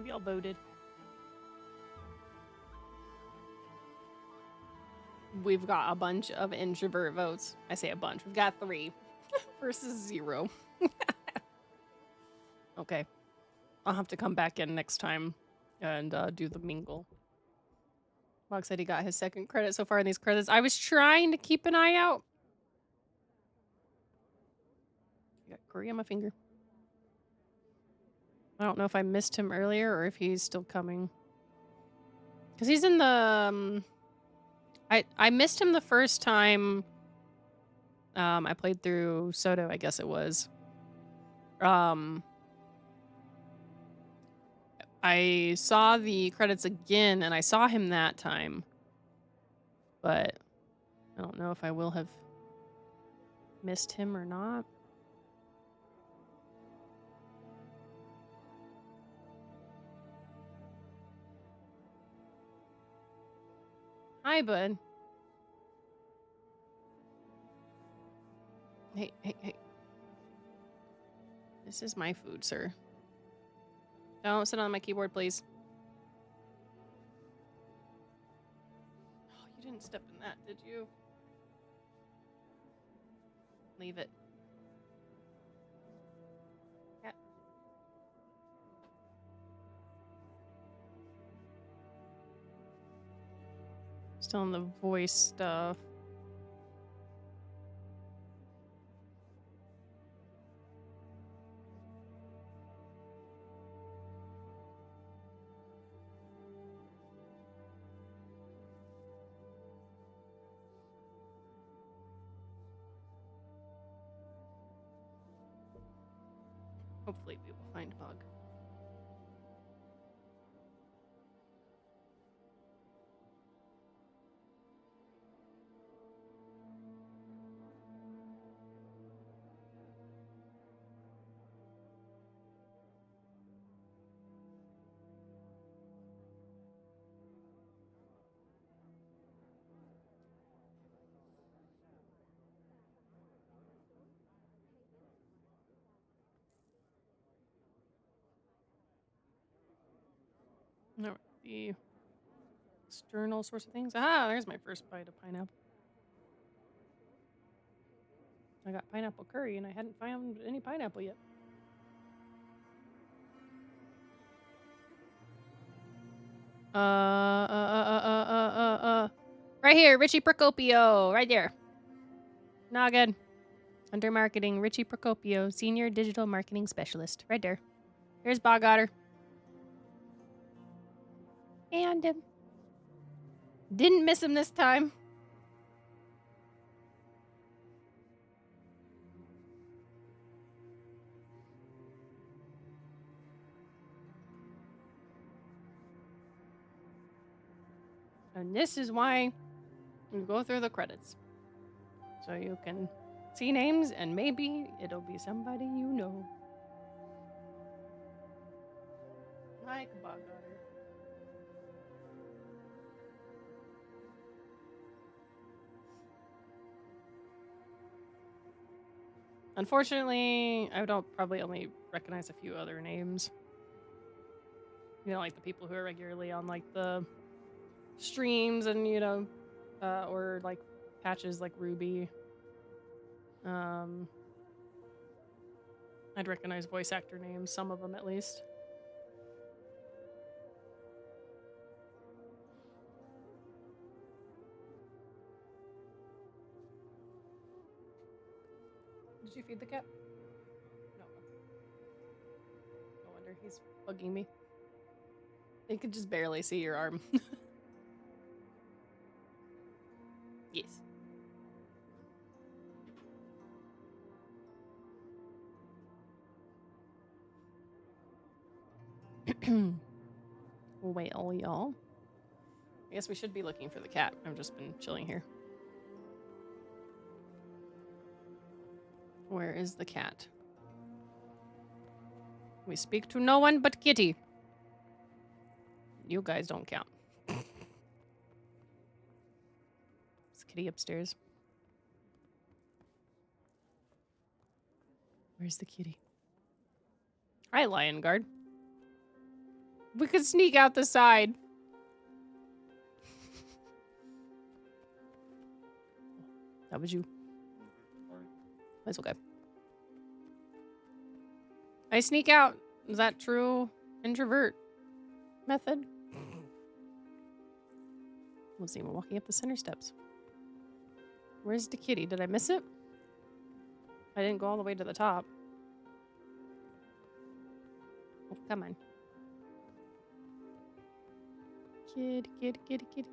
[SPEAKER 1] Have y'all voted? We've got a bunch of introvert votes. I say a bunch. We've got 3 versus 0. Okay. I'll have to come back in next time and do the mingle. Mark said he got his 2nd credit so far in these credits. I was trying to keep an eye out. I got curry on my finger. I don't know if I missed him earlier or if he's still coming. Because he's in the... I missed him the first time I played through Soto, I guess it was. I saw the credits again, and I saw him that time. But I don't know if I will have missed him or not. Hi, bud. Hey, hey, hey. This is my food, sir. Don't sit on my keyboard, please. Oh, you didn't step in that, did you? Leave it. Yeah. Still on the voice stuff. Hopefully we will find Bug. No, the external source of things. Ah, there's my first bite of pineapple. I got pineapple curry and I hadn't found any pineapple yet. Right here, Richie Procopio. Right there. Noggin. Under marketing, Richie Procopio, Senior Digital Marketing Specialist. Right there. Here's Bog Otter. And didn't miss him this time. And this is why you go through the credits. So you can see names and maybe it'll be somebody you know. Like Bog Otter. Unfortunately, I don't probably only recognize a few other names. You know, like the people who are regularly on like the streams and, you know, or like patches like Ruby. I'd recognize voice actor names, some of them at least. Did you feed the cat? No. No wonder he's bugging me. They could just barely see your arm. Yes. Well, y'all. I guess we should be looking for the cat. I've just been chilling here. Where is the cat? We speak to no one but Kitty. You guys don't count. Is Kitty upstairs? Where's the kitty? Hi, Lion Guard. We could sneak out the side. That was you. That's okay. I sneak out. Is that true introvert method? We'll see. We're walking up the center steps. Where's the kitty? Did I miss it? I didn't go all the way to the top. Oh, come on. Kitty, kitty, kitty, kitty.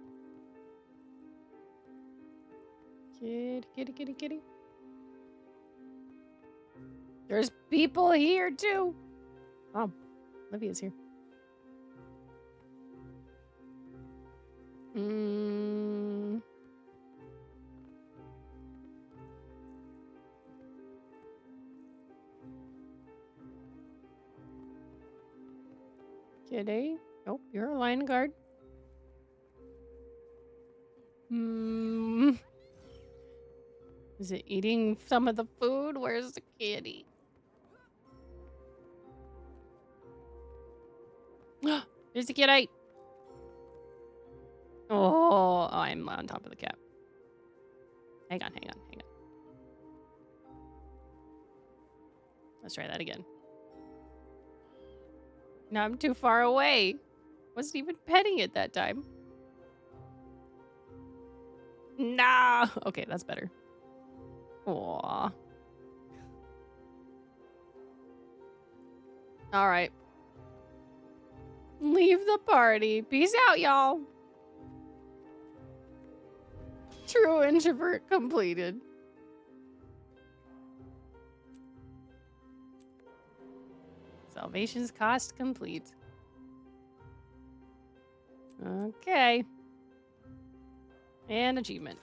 [SPEAKER 1] Kitty, kitty, kitty, kitty. There's people here too. Oh, Livia's here. Kitty. Oh, you're a line guard. Is it eating some of the food? Where's the kitty? There's the kitty. Oh, I'm on top of the cat. Hang on, hang on, hang on. Let's try that again. No, I'm too far away. Wasn't even petting it that time. Nah. Okay, that's better. Aww. All right. Leave the party. Peace out, y'all. True introvert completed. Salvation's cost complete. Okay. And achievement.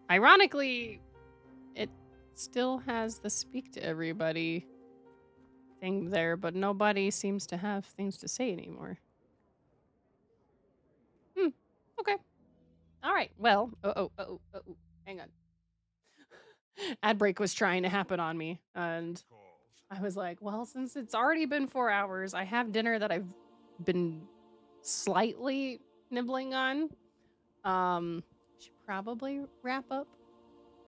[SPEAKER 1] Ironically, it still has the speak to everybody thing there, but nobody seems to have things to say anymore. Okay. All right. Well, hang on. Ad break was trying to happen on me, and I was like, well, since it's already been 4 hours, I have dinner that I've been slightly nibbling on. Should probably wrap up